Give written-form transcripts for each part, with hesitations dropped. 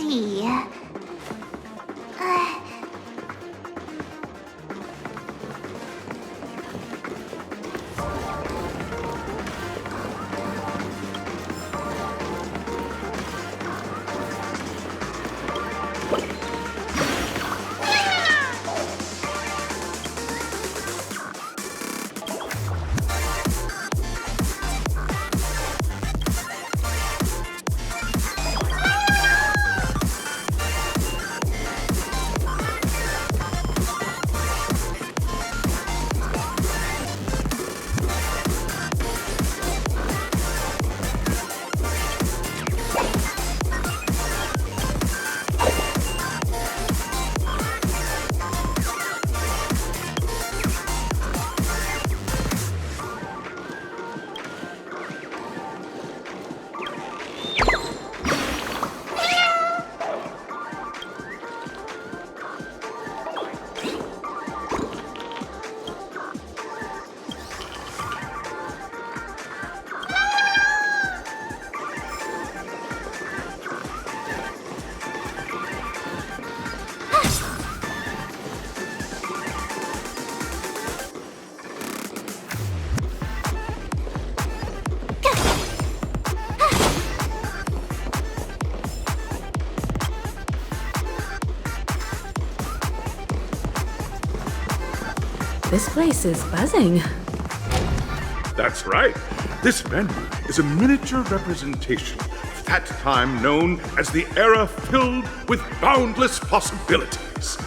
tea. This place is buzzing. That's right. This venue is a miniature representation of that time known as the era filled with boundless possibilities.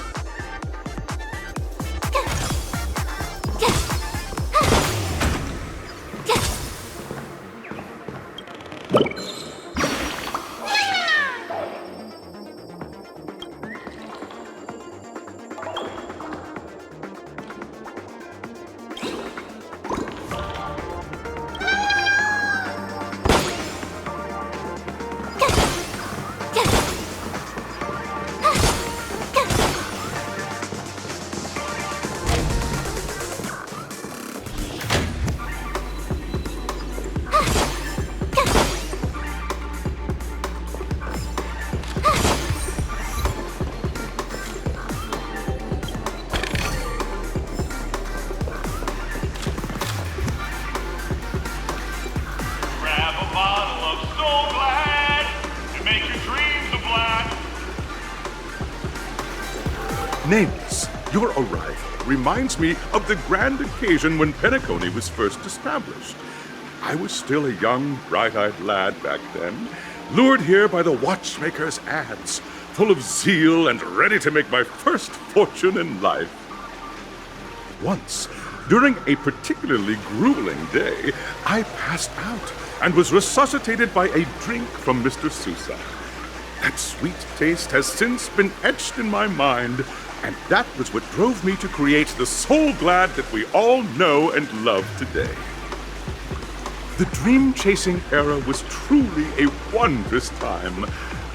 Nameless, your arrival reminds me of the grand occasion when Penacony was first established. I was still a young, bright-eyed lad back then, lured here by the watchmaker's ads, full of zeal and ready to make my first fortune in life. Once, during a particularly grueling day, I passed out and was resuscitated by a drink from Mr. Sousa. That sweet taste has since been etched in my mind, and that was what drove me to create the Soul Glad that we all know and love today. The dream-chasing era was truly a wondrous time.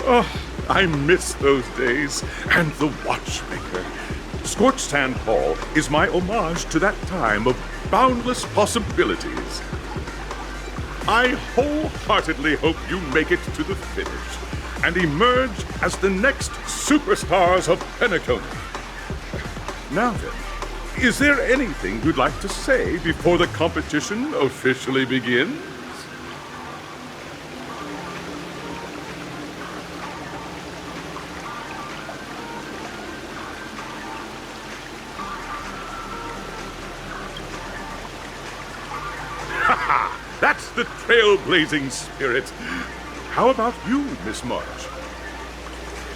Oh, I miss those days, and the watchmaker. Scorched Sand Hall is my homage to that time of boundless possibilities. I wholeheartedly hope you make it to the finish and emerge as the next superstars of Penacony. Now then, is there anything you'd like to say before the competition officially begins? Ha! That's the trailblazing spirit. How about you, Miss March?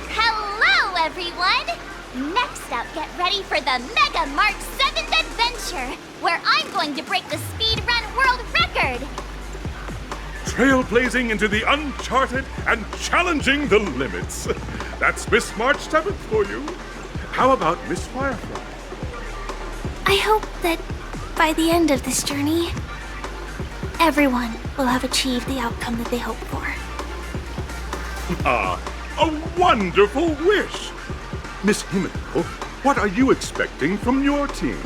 Hello, everyone! Next up, get ready for the Mega March 7th Adventure, where I'm going to break the speedrun world record! Trailblazing into the uncharted and challenging the limits. That's Miss March 7th for you. How about Miss Firefly? I hope that by the end of this journey, everyone will have achieved the outcome that they hope for. Ah, a wonderful wish! Miss Himiko, what are you expecting from your team?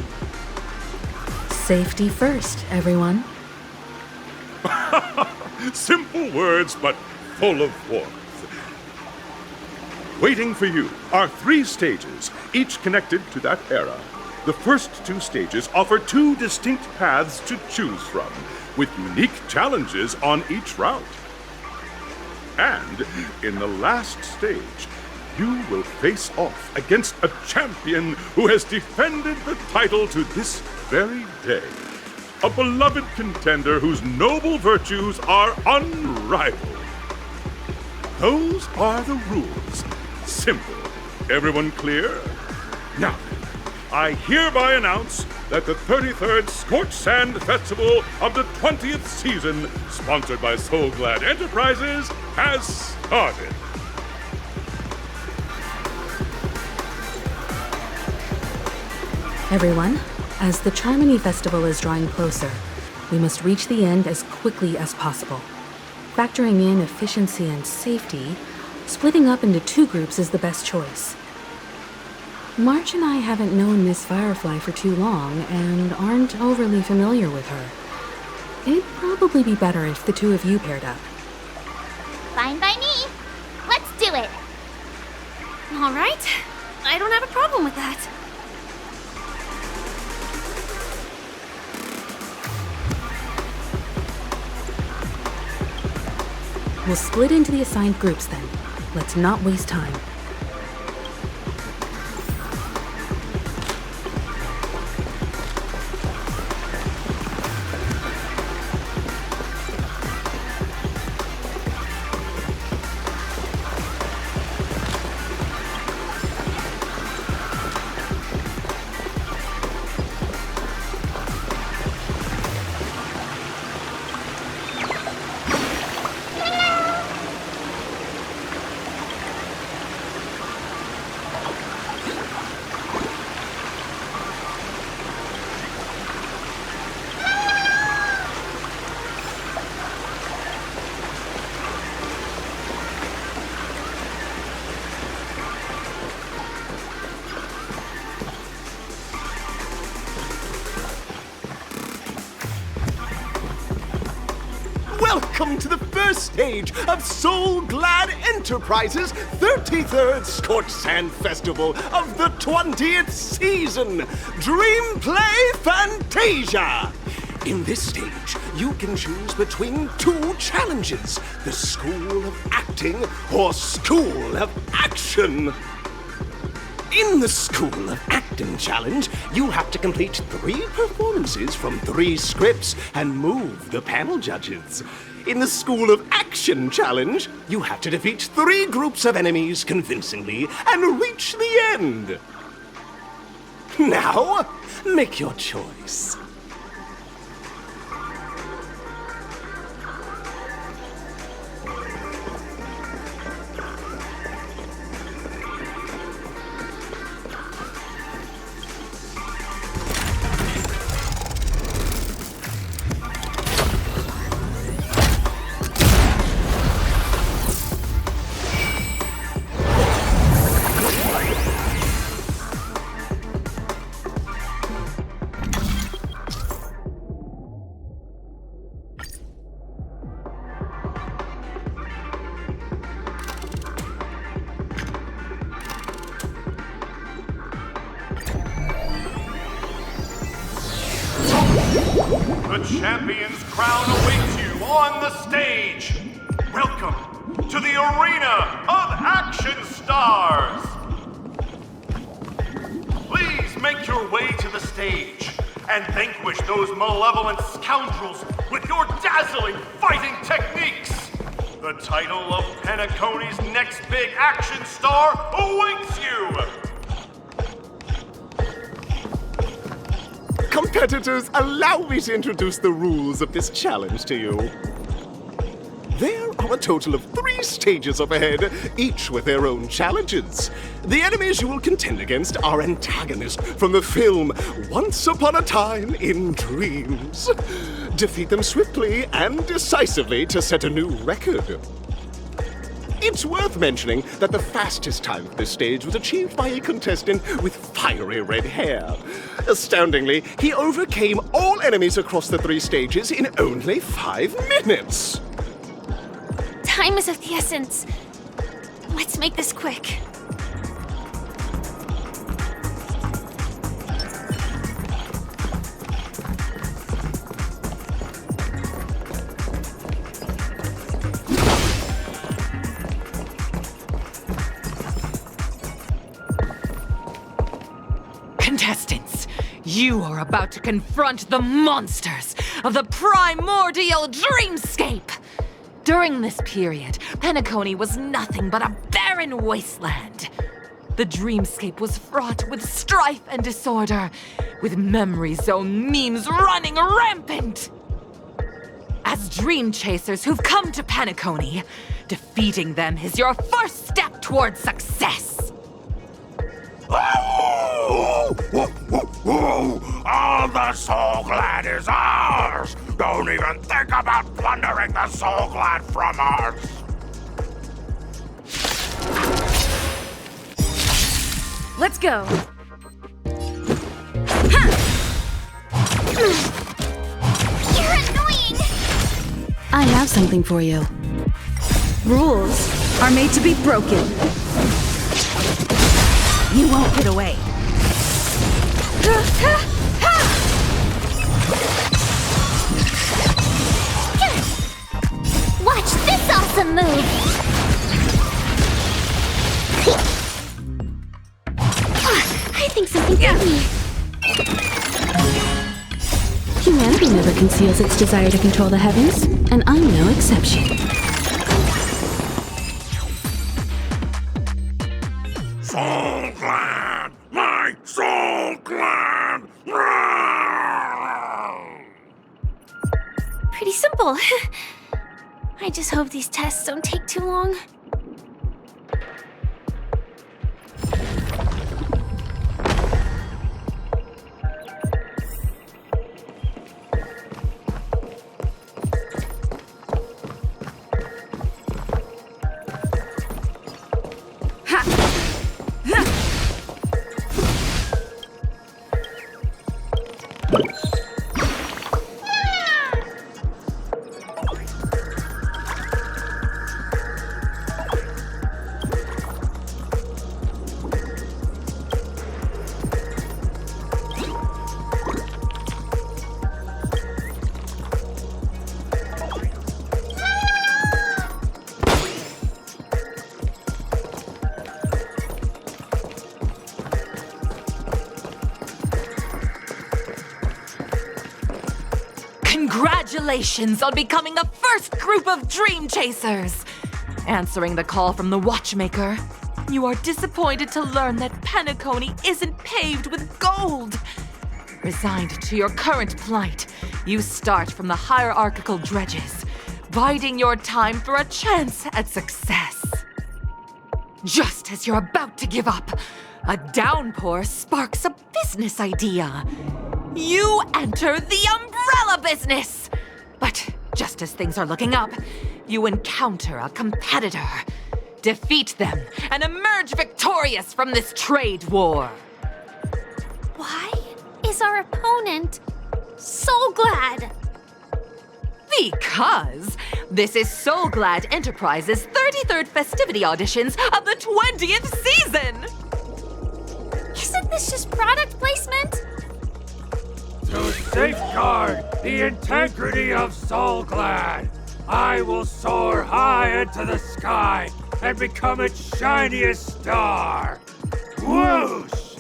Safety first, everyone. Simple words, but full of warmth. Waiting for you are 3 stages, each connected to that era. The first 2 stages offer 2 distinct paths to choose from, with unique challenges on each route. And in the last stage, you will face off against a champion who has defended the title to this very day. A beloved contender whose noble virtues are unrivaled. Those are the rules. Simple. Everyone clear? Now, I hereby announce that the 33rd Scorched Sand Festival of the 20th season, sponsored by Soul Glad Enterprises, has started. Everyone, as the Charmony Festival is drawing closer, we must reach the end as quickly as possible. Factoring in efficiency and safety, splitting up into 2 groups is the best choice. March and I haven't known Miss Firefly for too long and aren't overly familiar with her. It'd probably be better if the 2 of you paired up. Fine by me. Let's do it. All right. I don't have a problem with that. We'll split into the assigned groups then. Let's not waste time. Welcome to the first stage of Soul Glad Enterprises' 33rd Scorched Sand Festival of the 20th season, Dream Play Fantasia! In this stage, you can choose between 2 challenges, the School of Acting or School of Action. In the School of Acting challenge, you have to complete 3 performances from 3 scripts and move the panel judges. In the School of Action challenge, you have to defeat 3 groups of enemies convincingly and reach the end. Now, make your choice. The champion's crown awaits you on the stage. Welcome to the Arena of Action Stars. Please make your way to the stage and vanquish those malevolent scoundrels with your dazzling fighting techniques. The title of Penacony's next big action star awaits you. Competitors, allow me to introduce the rules of this challenge to you. There are a total of 3 stages up ahead, each with their own challenges. The enemies you will contend against are antagonists from the film Once Upon a Time in Dreams. Defeat them swiftly and decisively to set a new record. It's worth mentioning that the fastest time of this stage was achieved by a contestant with fiery red hair. Astoundingly, he overcame all enemies across the 3 stages in only 5 minutes. Time is of the essence. Let's make this quick. Contestants, you are about to confront the monsters of the primordial dreamscape! During this period, Penacony was nothing but a barren wasteland. The dreamscape was fraught with strife and disorder, with memory zone memes running rampant! As dream chasers who've come to Penacony, defeating them is your first step towards success! All the Soul Glad is ours! Don't even think about plundering the Soul Glad from us! Let's go. You're annoying! I have something for you. Rules are made to be broken. You won't get away. Watch this awesome move! I think something hit me. Humanity never conceals its desire to control the heavens, and I'm no exception. Soul Glad! My Soul Glad! Pretty simple. I just hope these tests don't take too long. Congratulations on becoming the first group of Dream Chasers! Answering the call from the Watchmaker, you are disappointed to learn that Penacony isn't paved with gold. Resigned to your current plight, you start from the hierarchical dredges, biding your time for a chance at success. Just as you're about to give up, a downpour sparks a business idea. You enter the umbrella business! But just as things are looking up, you encounter a competitor. Defeat them and emerge victorious from this trade war. Why is our opponent so glad? Because this is Soul Glad Enterprises' 33rd festivity auditions of the 20th season! Isn't this just product placement? To safeguard the integrity of Soul Glad, I will soar high into the sky and become its shiniest star. Whoosh!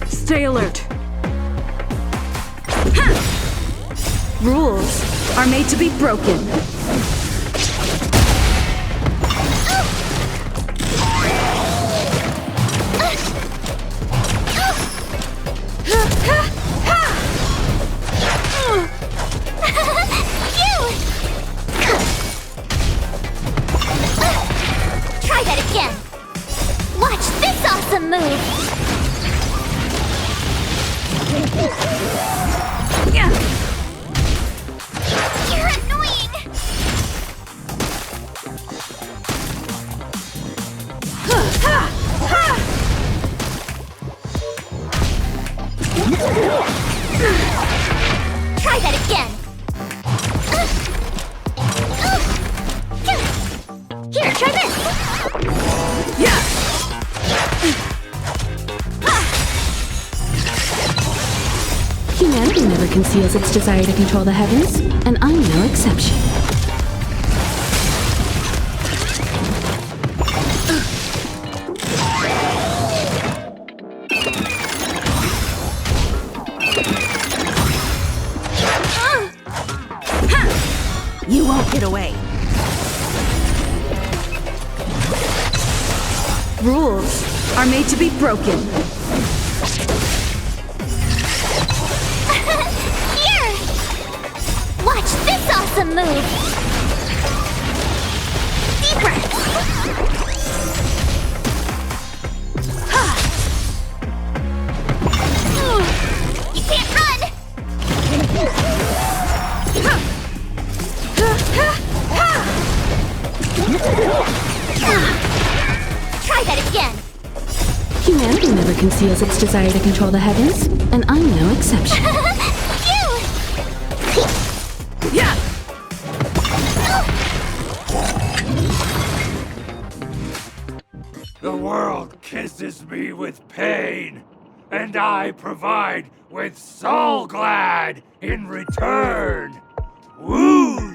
Stay alert. Rules are made to be broken. Try that again! Watch this awesome move! You're annoying! conceals its desire to control the heavens, and I'm no exception. You won't get away. Rules are made to be broken. Here! Watch this awesome move! Deep breath! You can't run! Try that again! Humanity never conceals its desire to control the heavens, and I'm no exception. Yeah! The world kisses me with pain, and I provide with Soul Glad in return. Whoosh!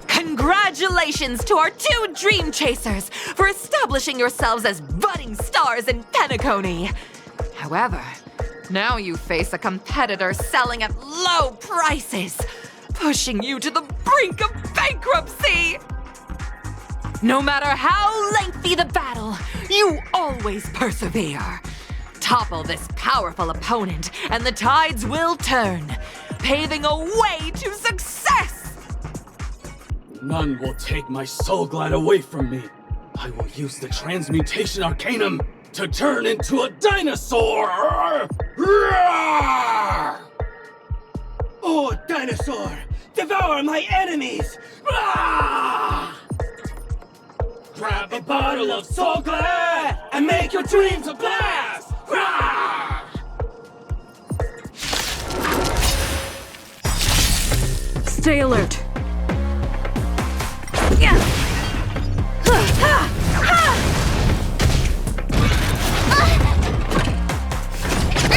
Congratulations to our two Dream Chasers for establishing yourselves as budding stars in Penacony. However, now you face a competitor selling at low prices, pushing you to the brink of bankruptcy. No matter how lengthy the battle, you always persevere. Topple this powerful opponent, and the tides will turn, paving a way to success! None will take my Soul Glad away from me. I will use the Transmutation Arcanum to turn into a dinosaur! Roar! Oh, dinosaur! Devour my enemies! Roar! Grab a bottle of Soul Glad and make your dreams a blast! Roar! Stay alert.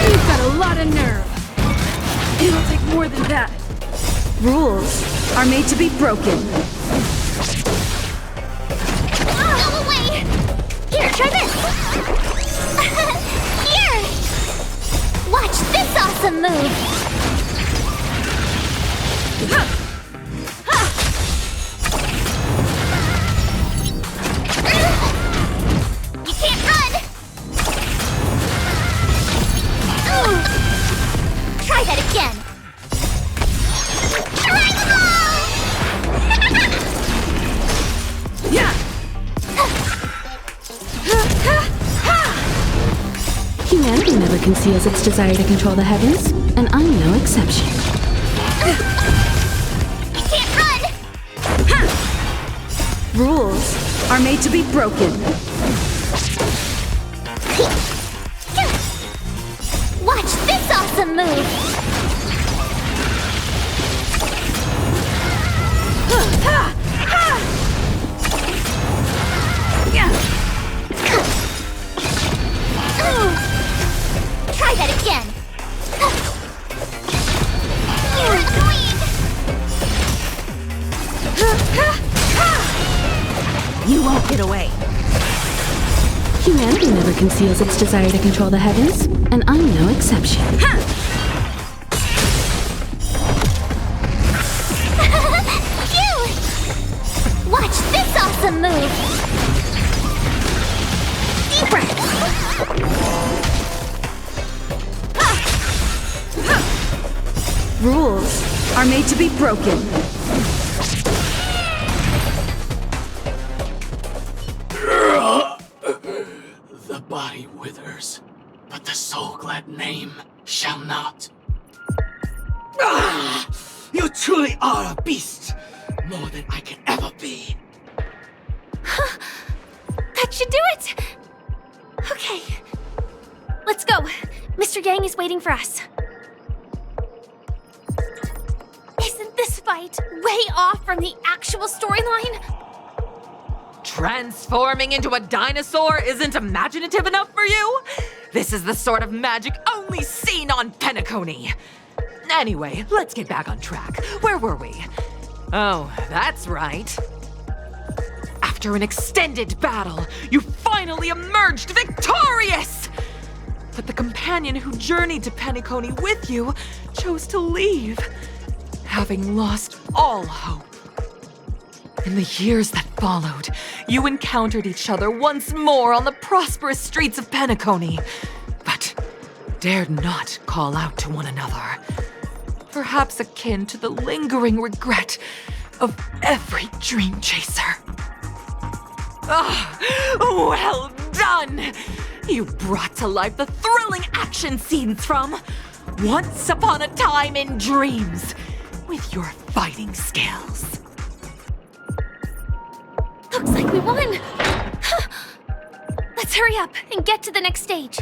You've got a lot of nerve. It'll take more than that. Rules are made to be broken. Go away! Here, try this! Here! Watch this awesome move! You can't run! Try that again! Yeah! Humanity never conceals its desire to control the heavens, and I'm no exception. You can't run! Rules are made to be broken. Watch this awesome move! Try that again! You're annoying! You won't get away. Humanity never conceals its desire to control the heavens, and I'm no exception. Phew! Watch this awesome move! Deep breath! are made to be broken. The body withers, but the soul-glad name shall not. Ah! You truly are a beast! More than I can ever be. That should do it! Okay. Let's go. Mr. Yang is waiting for us. Isn't this fight way off from the actual storyline? Transforming into a dinosaur isn't imaginative enough for you? This is the sort of magic only seen on Penacony. Anyway, let's get back on track. Where were we? Oh, that's right. After an extended battle, you finally emerged victorious! But the companion who journeyed to Penacony with you chose to leave, having lost all hope. In the years that followed, you encountered each other once more on the prosperous streets of Penacony, but dared not call out to one another. Perhaps akin to the lingering regret of every dream chaser. Ah, well done! You brought to life the thrilling action scenes from Once Upon a Time in Dreams with your fighting skills. Looks like we won! Let's hurry up and get to the next stage.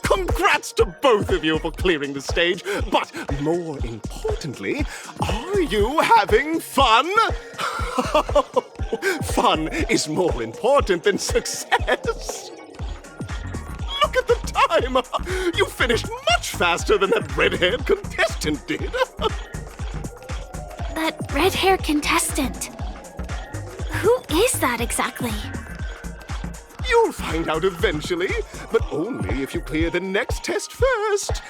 Congrats to both of you for clearing the stage, but more importantly, are you having fun? Fun is more important than success. Look at the time! You finished much faster than that red-haired contestant did. That red-haired contestant. Who is that exactly? You'll find out eventually, but only if you clear the next test first.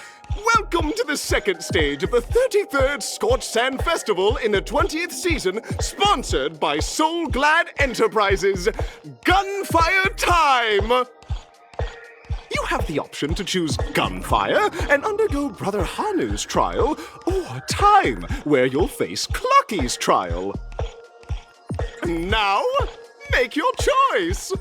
Welcome to the second stage of the 33rd Scorched Sand Festival in the 20th season, sponsored by Soul Glad Enterprises. Gunfire time! You have the option to choose gunfire and undergo Brother Hanu's trial, or time, where you'll face Clucky's trial. Now, make your choice!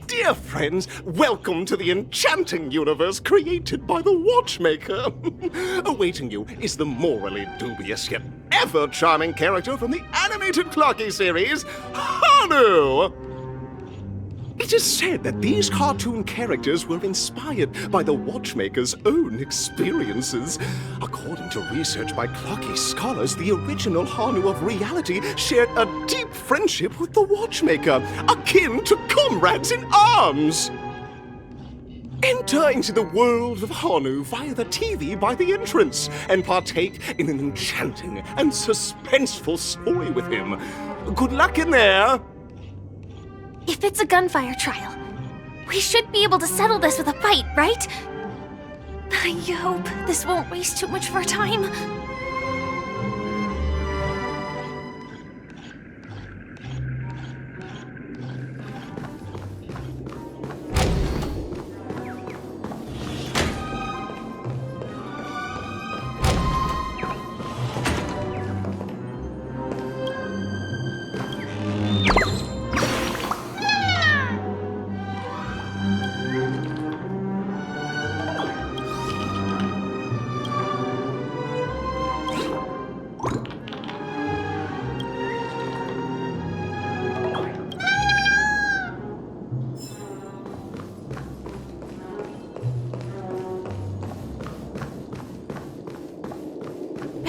Dear friends, welcome to the enchanting universe created by the Watchmaker. Awaiting you is the morally dubious yet ever charming character from the animated Clocky series, Hanu! It is said that these cartoon characters were inspired by the Watchmaker's own experiences. According to research by Clocky scholars, the original Hanu of reality shared a deep friendship with the Watchmaker, akin to comrades in arms. Enter into the world of Hanu via the TV by the entrance and partake in an enchanting and suspenseful story with him. Good luck in there! If it's a gunfire trial, we should be able to settle this with a fight, right? I hope this won't waste too much of our time.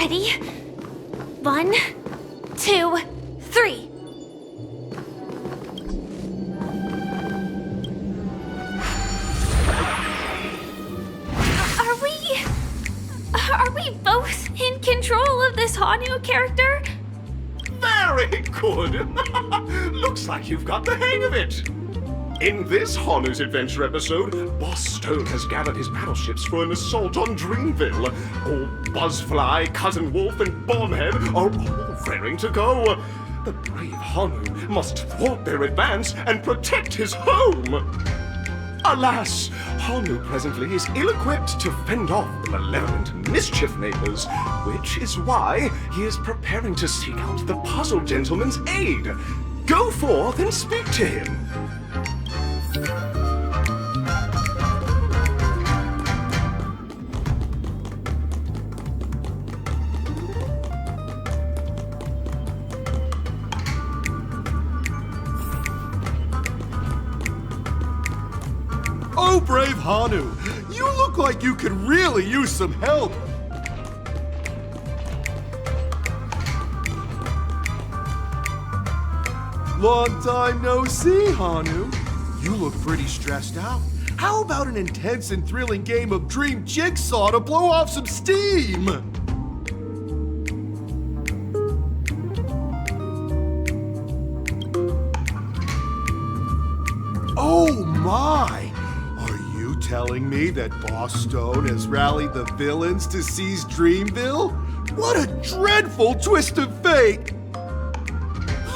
Ready? 1, 2, 3. Are we both in control of this Hanu character? Very good! Looks like you've got the hang of it! In this Hanu's Adventure episode, Boss Stone has gathered his battleships for an assault on Dreamville. Old Buzzfly, Cousin Wolf, and Bombhead are all raring to go. The brave Hanu must thwart their advance and protect his home! Alas, Hanu presently is ill-equipped to fend off the malevolent mischief makers, which is why he is preparing to seek out the Puzzle Gentleman's aid. Go forth and speak to him. Oh, brave Hanu, you look like you could really use some help. Long time no see, Hanu. You look pretty stressed out. How about an intense and thrilling game of Dream Jigsaw to blow off some steam? Oh my! Are you telling me that Boss Stone has rallied the villains to seize Dreamville? What a dreadful twist of fate!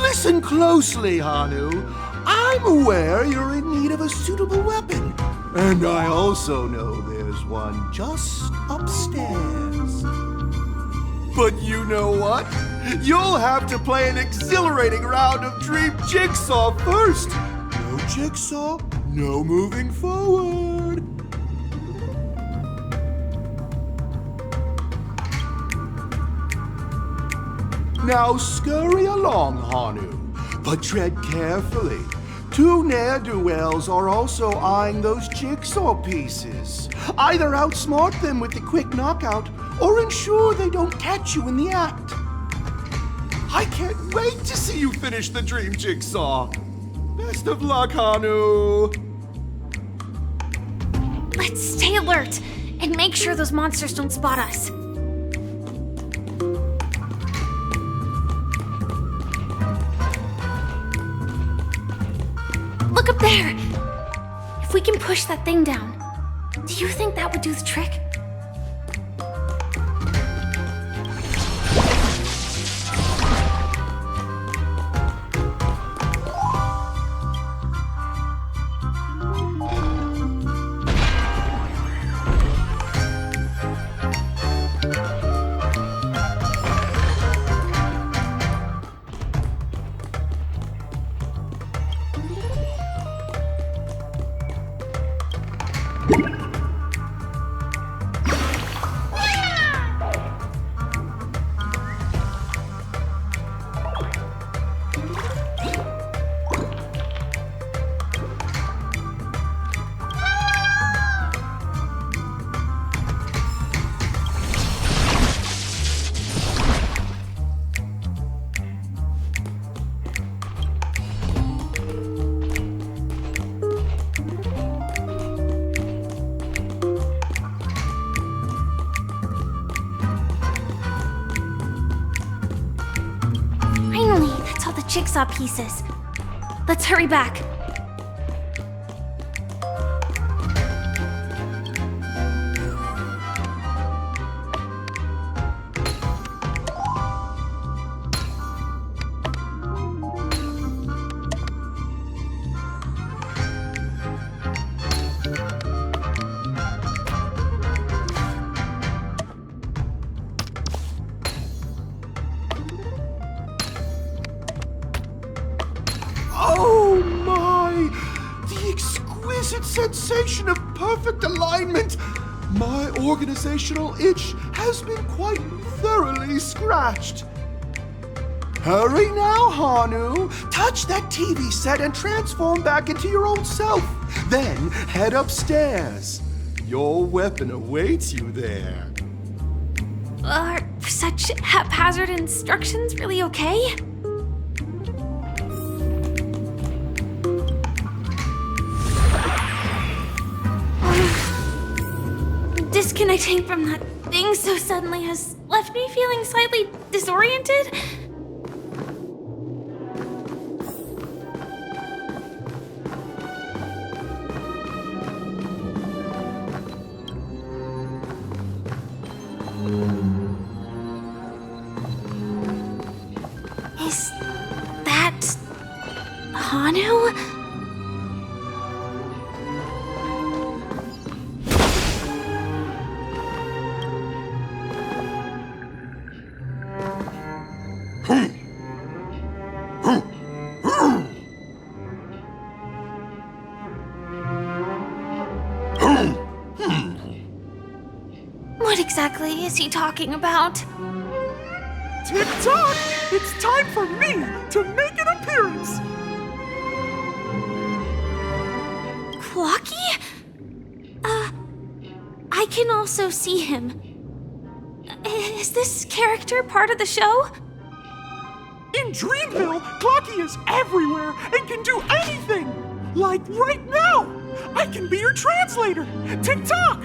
Listen closely, Hanu. I'm aware you're in need of a suitable weapon. And I also know there's one just upstairs. But you know what? You'll have to play an exhilarating round of Dream Jigsaw first. No Jigsaw, no moving forward. Now scurry along, Hanu, but tread carefully. Two ne'er-do-wells are also eyeing those jigsaw pieces. Either outsmart them with the quick knockout, or ensure they don't catch you in the act. I can't wait to see you finish the Dream Jigsaw. Best of luck, Hanu. Let's stay alert and make sure those monsters don't spot us. Look up there! If we can push that thing down, do you think that would do the trick? Jigsaw pieces. Let's hurry back. Oh my! The exquisite sensation of perfect alignment! My organizational itch has been quite thoroughly scratched. Hurry now, Hanu! Touch that TV set and transform back into your old self. Then head upstairs. Your weapon awaits you there. Are such haphazard instructions really okay? Disconnecting from that thing so suddenly has left me feeling slightly disoriented. Is that Hanu? What exactly is he talking about? Tick-tock! It's time for me to make an appearance! Clocky? I can also see him. Is this character part of the show? In Dreamville, Clocky is everywhere and can do anything! Like right now! I can be your translator! Tick-tock!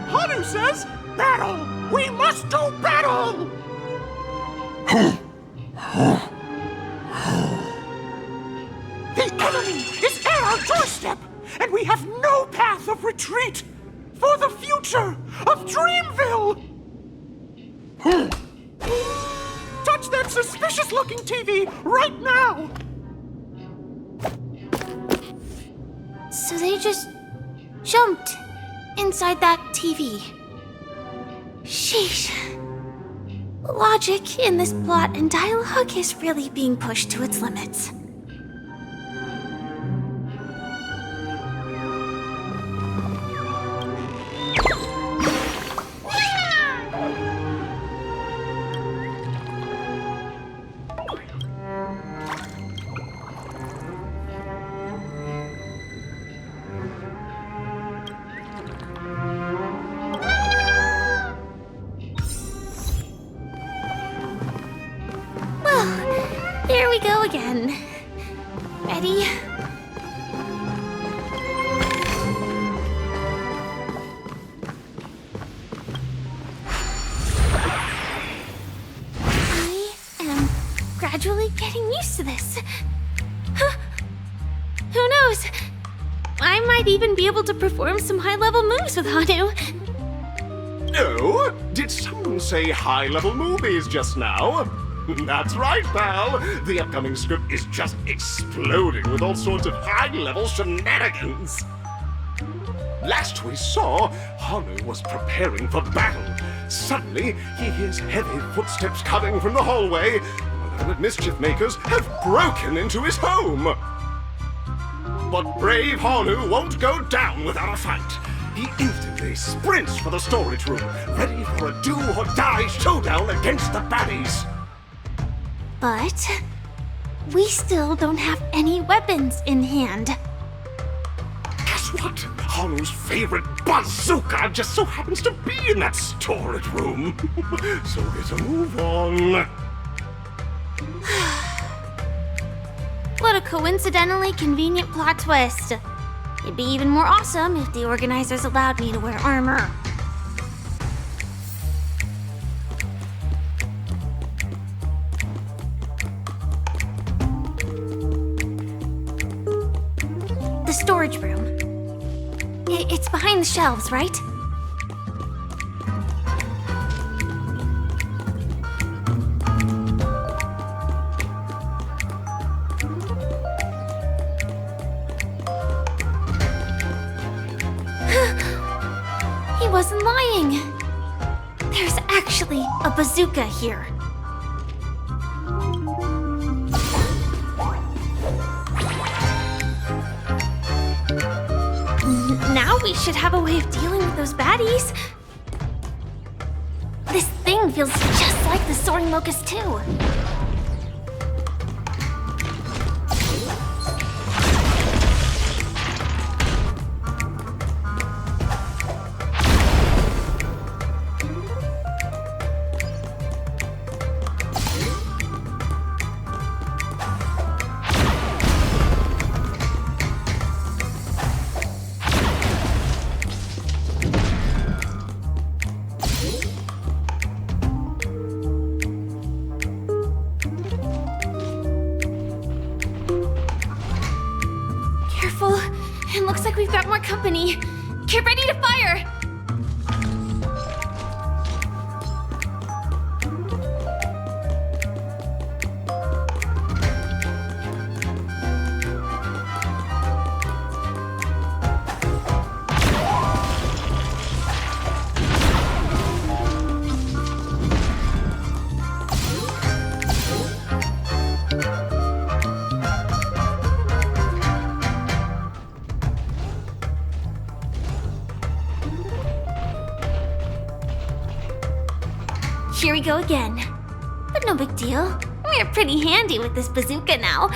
Hanu says, battle! We must do battle! The enemy is at our doorstep, and we have no path of retreat for the future of Dreamville! Touch that suspicious-looking TV right now! So they just jumped inside that TV. Sheesh. Logic in this plot and dialogue is really being pushed to its limits. There we go again. Ready? I am gradually getting used to this. Huh. Who knows? I might even be able to perform some high-level moves with Hanu. Oh, did someone say high-level movies just now? That's right, pal. The upcoming script is just exploding with all sorts of high-level shenanigans. Last we saw, Hanu was preparing for battle. Suddenly, he hears heavy footsteps coming from the hallway. The mischief makers have broken into his home. But brave Hanu won't go down without a fight. He instantly sprints for the storage room, ready for a do-or-die showdown against the baddies. But we still don't have any weapons in hand. Guess what? Hanu's favorite bazooka just so happens to be in that storage room. So get a move on. What a coincidentally convenient plot twist. It'd be even more awesome if the organizers allowed me to wear armor. The storage room. It's behind the shelves, right? He wasn't lying. There's actually a bazooka here. Now we should have a way of dealing with those baddies. This thing feels just like the Soaring Locust too. It looks like we've got more company. Get ready to fire! Here we go again. But no big deal. We're pretty handy with this bazooka now.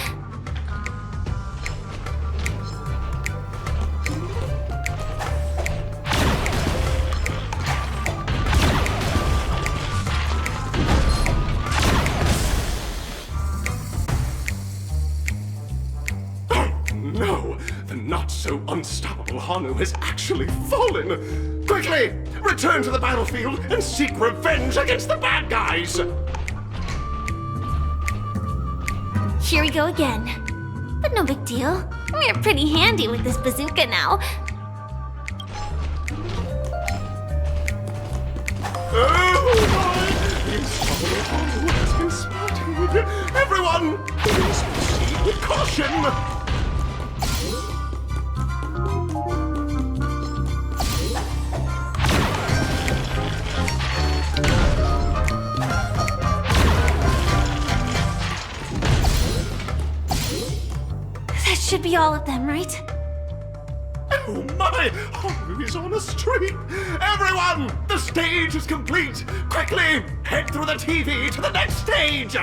No, the not-so-unstoppable Hanu has actually fallen! Quickly! Return to the battlefield and seek revenge against the bad guys! Here we go again. But no big deal. We're pretty handy with this bazooka now. Oh my! The unstoppable Hanu has been spotted! Everyone, please proceed with caution! That should be all of them, right? Oh my! Hanu is on a streak! Everyone! The stage is complete! Quickly! Head through the TV to the next stage!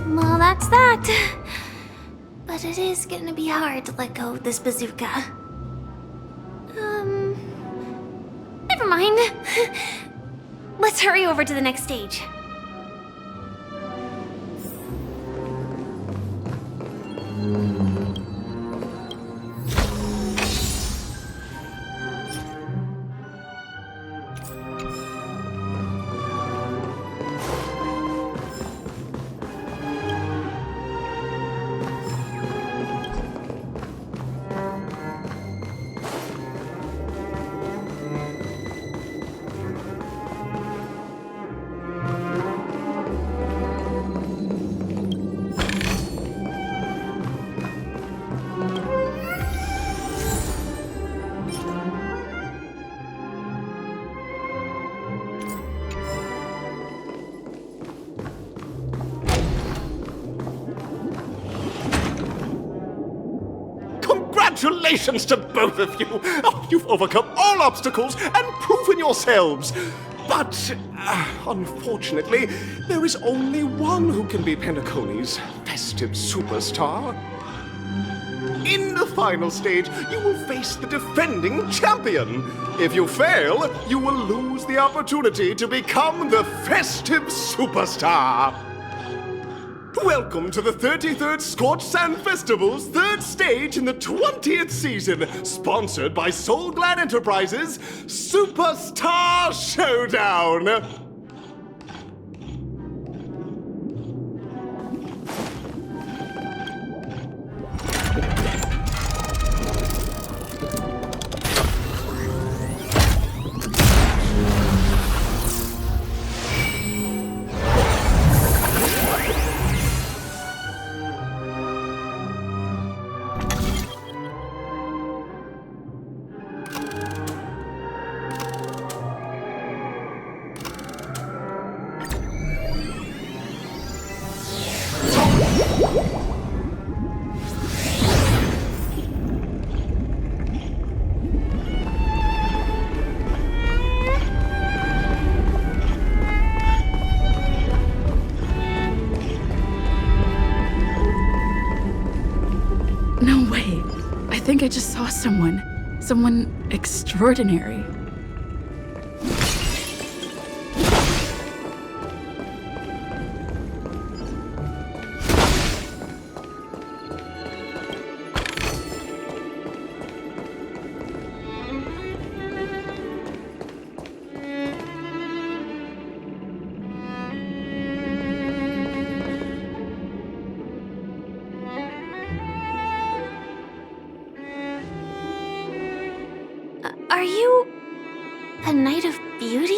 Well, that's that. But it is gonna be hard to let go of this bazooka. Never mind. Let's hurry over to the next stage. Congratulations to both of you! Oh, you've overcome all obstacles and proven yourselves! But, unfortunately, there is only one who can be Penacony's festive superstar. In the final stage, you will face the defending champion. If you fail, you will lose the opportunity to become the festive superstar. Welcome to the 33rd Scorched Sand Festival's third stage in the 20th season, sponsored by Soul Glad Enterprises' Superstar Showdown! No way. I think I just saw someone. Someone extraordinary. Are you a Knight of Beauty?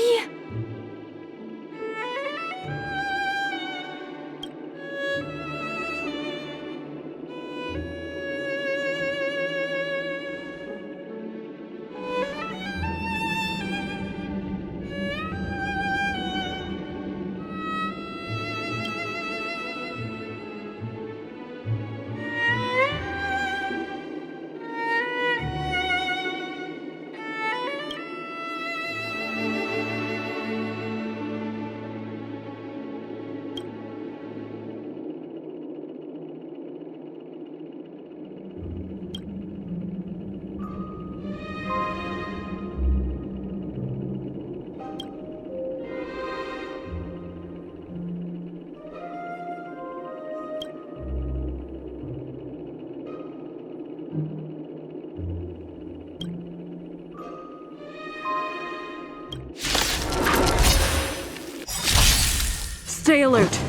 Stay alert.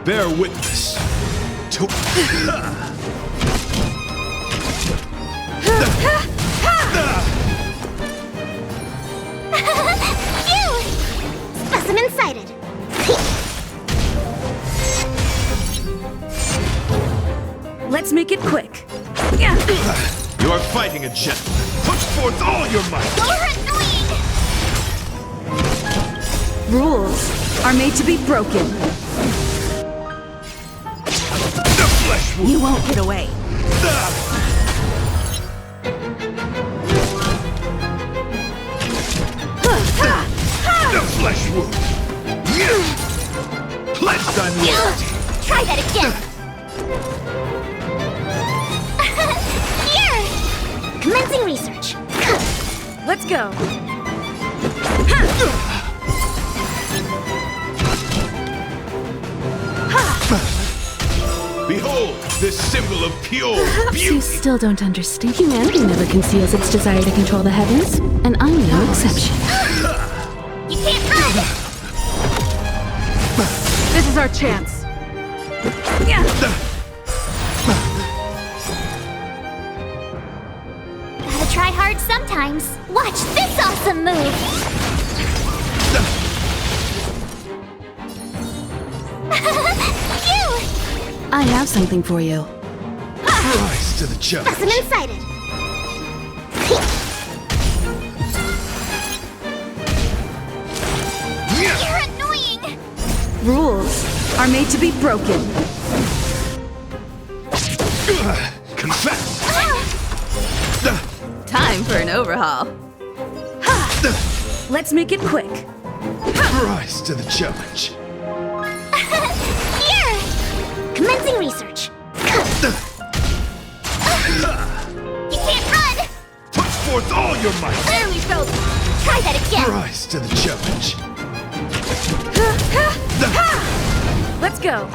Bear witness to. Specimen sighted. Let's make it quick. You are fighting a gentleman. Put forth all your might. You're annoying! Rules are made to be broken. The flesh wound. You won't get away. The flesh wound. Pledged on loyalty. Try that again. Here! Commencing research. Let's go. Behold, this symbol of pure Perhaps beauty. you still don't understand. Humanity never conceals its desire to control the heavens, and I'm no exception. You can't run! This is our chance. Gotta try hard sometimes. Watch this awesome move! Phew! I have something for you. Rise to the challenge. Specimen sighted. You're annoying! Rules are made to be broken. Confess. Time for an overhaul. Let's make it quick. Rise to the challenge. Here! Commencing research. You can't run! Put forth all your might. Barely felt. Try that again. Rise to the challenge. Let's go.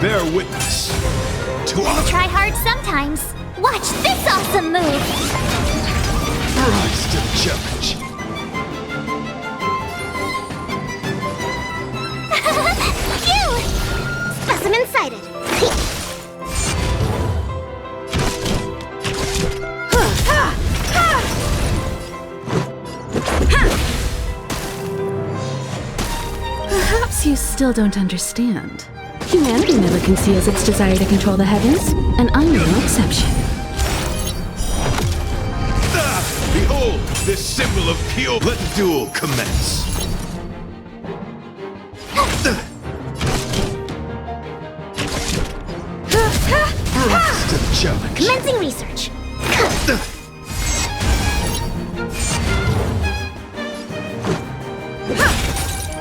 Bear witness to Gotta honor. try hard sometimes. Watch this awesome move! Rise to the challenge. Phew! Specimen sighted. Perhaps you still don't understand. Humanity never conceals its desire to control the heavens, and I'm no exception. Behold, this symbol of pure. Let the duel commence. Rise to the challenge. Commencing research.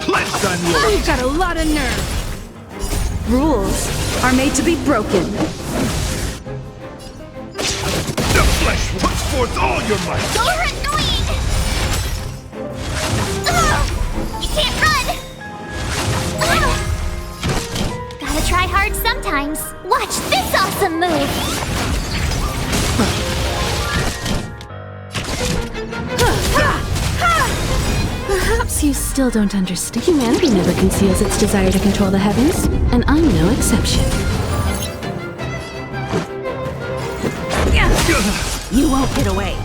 Pledged on You've got a lot of nerve. Rules are made to be broken. The flesh puts forth all your might! You're annoying! Ugh, you can't run! Ugh. Gotta try hard sometimes. Watch this awesome move! Perhaps you still don't understand. Humanity never conceals its desire to control the heavens, and I'm no exception. You won't get away.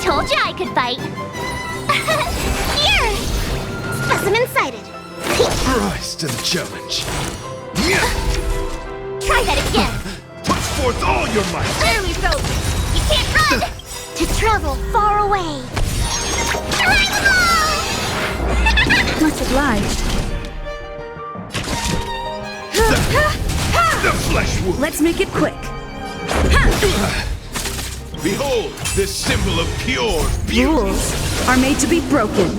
Told ya I could fight. Here! Specimen sighted. Rise to the challenge. Try that again. Put forth all your might! Enemy felt it. You can't run! To travel far away. Much obliged. The flesh wound! Let's make it quick. Behold, this symbol of pure beauty! Rules are made to be broken.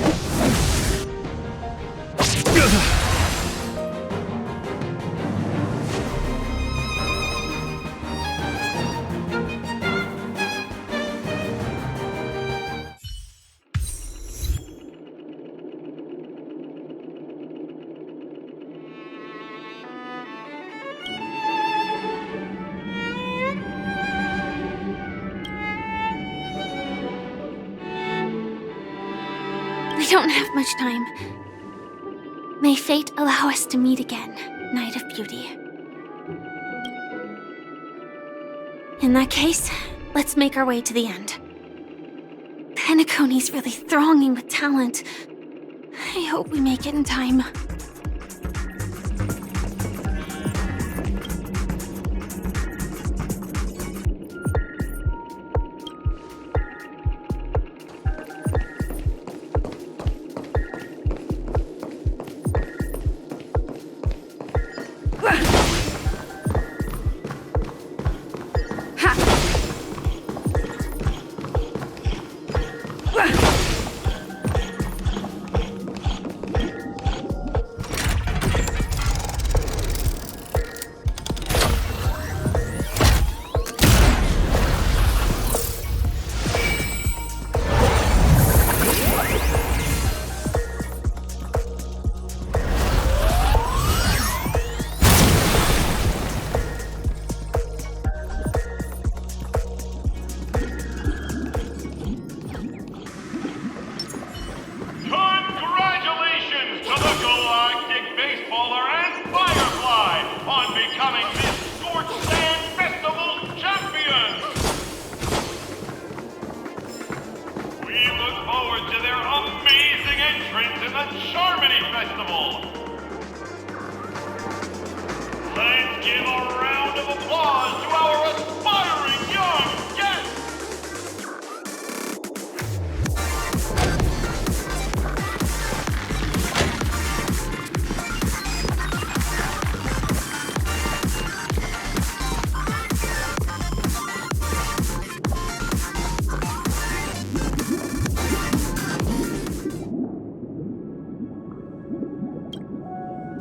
We don't have much time. May fate allow us to meet again, Night of Beauty. In that case, let's make our way to the end. Penacony's really thronging with talent. I hope we make it in time.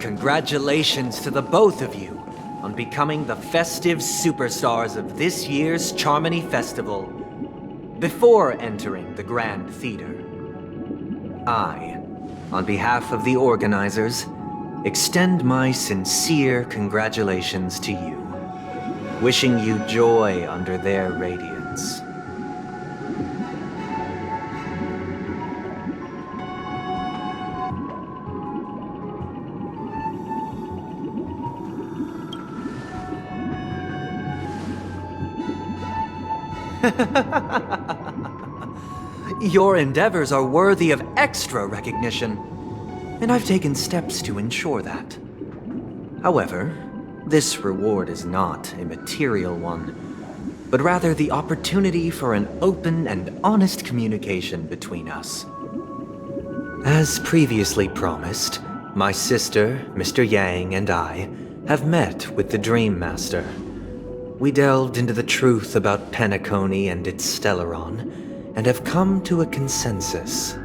Congratulations to the both of you on becoming the festive superstars of this year's Charmony Festival. Before entering the Grand Theater, I, on behalf of the organizers, extend my sincere congratulations to you, wishing you joy under their radiance. Your endeavors are worthy of extra recognition, and I've taken steps to ensure that. However, this reward is not a material one, but rather the opportunity for an open and honest communication between us. As previously promised, my sister, Mr. Yang, and I have met with the Dream Master. We delved into the truth about Penacony and its Stellaron, and have come to a consensus.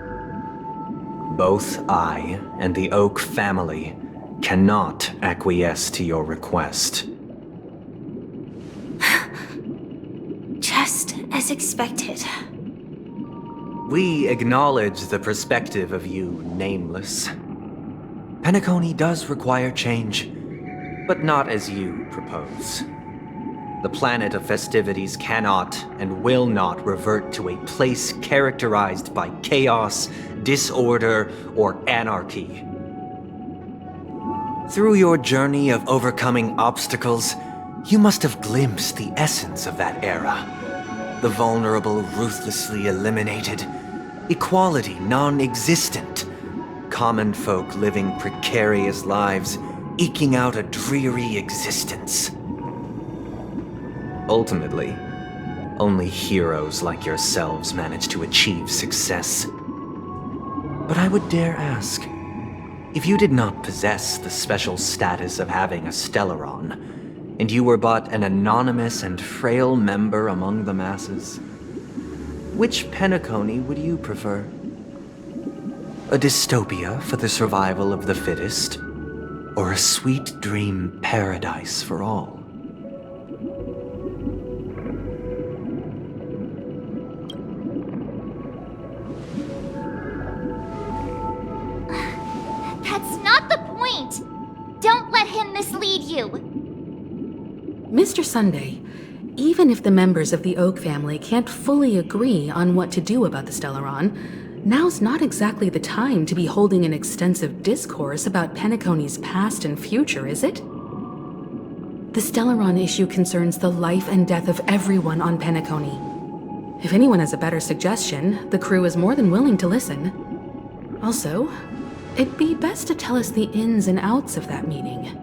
Both I and the Oak family cannot acquiesce to your request. Just as expected. We acknowledge the perspective of you, Nameless. Penacony does require change, but not as you propose. The planet of festivities cannot and will not revert to a place characterized by chaos, disorder, or anarchy. Through your journey of overcoming obstacles, you must have glimpsed the essence of that era. The vulnerable ruthlessly eliminated, equality non-existent, common folk living precarious lives, eking out a dreary existence. Ultimately, only heroes like yourselves manage to achieve success. But I would dare ask, if you did not possess the special status of having a Stellaron, and you were but an anonymous and frail member among the masses, which Penacony would you prefer? A dystopia for the survival of the fittest, or a sweet dream paradise for all? That's not the point! Don't let him mislead you! Mr. Sunday, even if the members of the Oak family can't fully agree on what to do about the Stellaron, now's not exactly the time to be holding an extensive discourse about Penacony's past and future, is it? The Stellaron issue concerns the life and death of everyone on Penacony. If anyone has a better suggestion, the crew is more than willing to listen. Also, it'd be best to tell us the ins and outs of that meeting.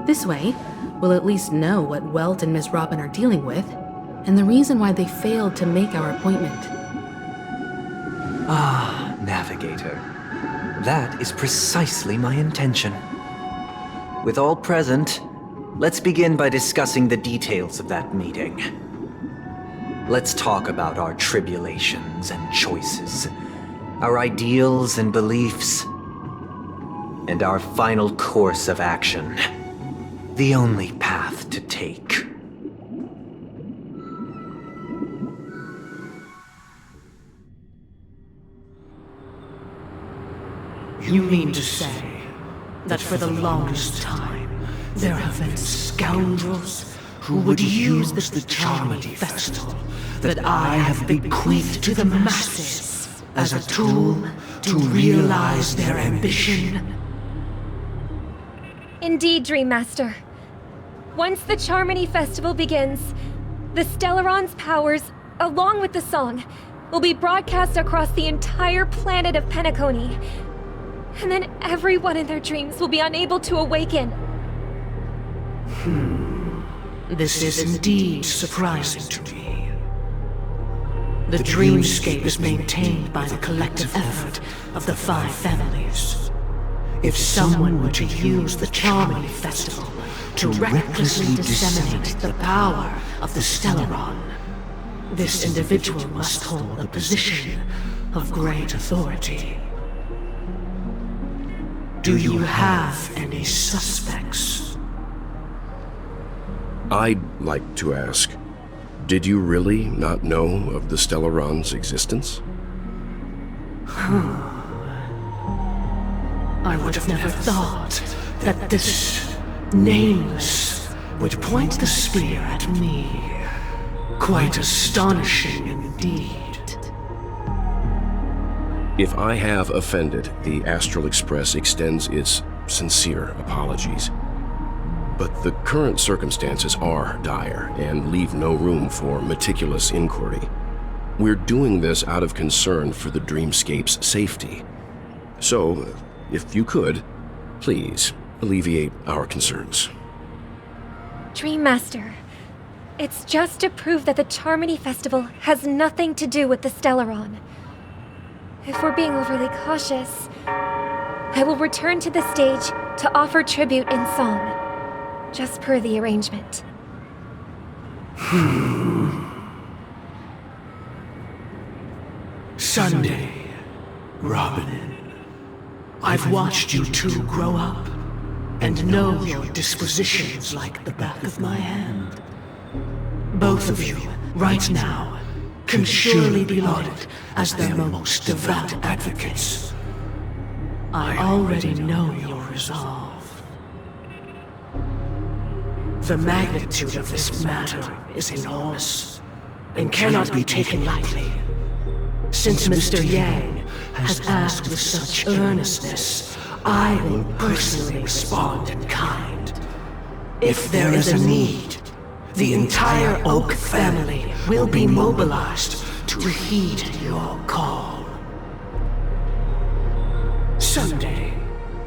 This way, we'll at least know what Welt and Miss Robin are dealing with, and the reason why they failed to make our appointment. Ah, Navigator. That is precisely my intention. With all present, let's begin by discussing the details of that meeting. Let's talk about our tribulations and choices, our ideals and beliefs, and our final course of action. The only path to take. You mean to say that for the longest time, there have been scoundrels who would use the Charmity Festival that I have bequeathed to the masses as a tool to realize their ambition? Indeed, Dream Master. Once the Charmony Festival begins, the Stellaron's powers, along with the song, will be broadcast across the entire planet of Penacony. And then everyone in their dreams will be unable to awaken. This is indeed surprising to me. The dreamscape is maintained by the collective effort of the 5 families. If someone were to use the Charmony Festival to recklessly disseminate the power of the Stellaron, this individual must hold a position of great authority. Do you have any suspects? I'd like to ask, did you really not know of the Stellaron's existence? I would have never thought that this Nameless would point the spear at me. Quite astonishing indeed. If I have offended, the Astral Express extends its sincere apologies. But the current circumstances are dire and leave no room for meticulous inquiry. We're doing this out of concern for the Dreamscape's safety. So, if you could, please alleviate our concerns. Dream Master, it's just to prove that the Charmony Festival has nothing to do with the Stellaron. If we're being overly cautious, I will return to the stage to offer tribute in song, just per the arrangement. Sunday, Robin. I've watched you two grow up and know your dispositions like the back of my hand. Both of you, right now, can surely be lauded as their most devout advocates. I already know your resolve. The magnitude of this matter is enormous and cannot be taken lightly. Since Mr. Yang has asked with such earnestness, I will personally respond in kind. If there is a need, the entire Oak family will be mobilized to heed your call. Sunday,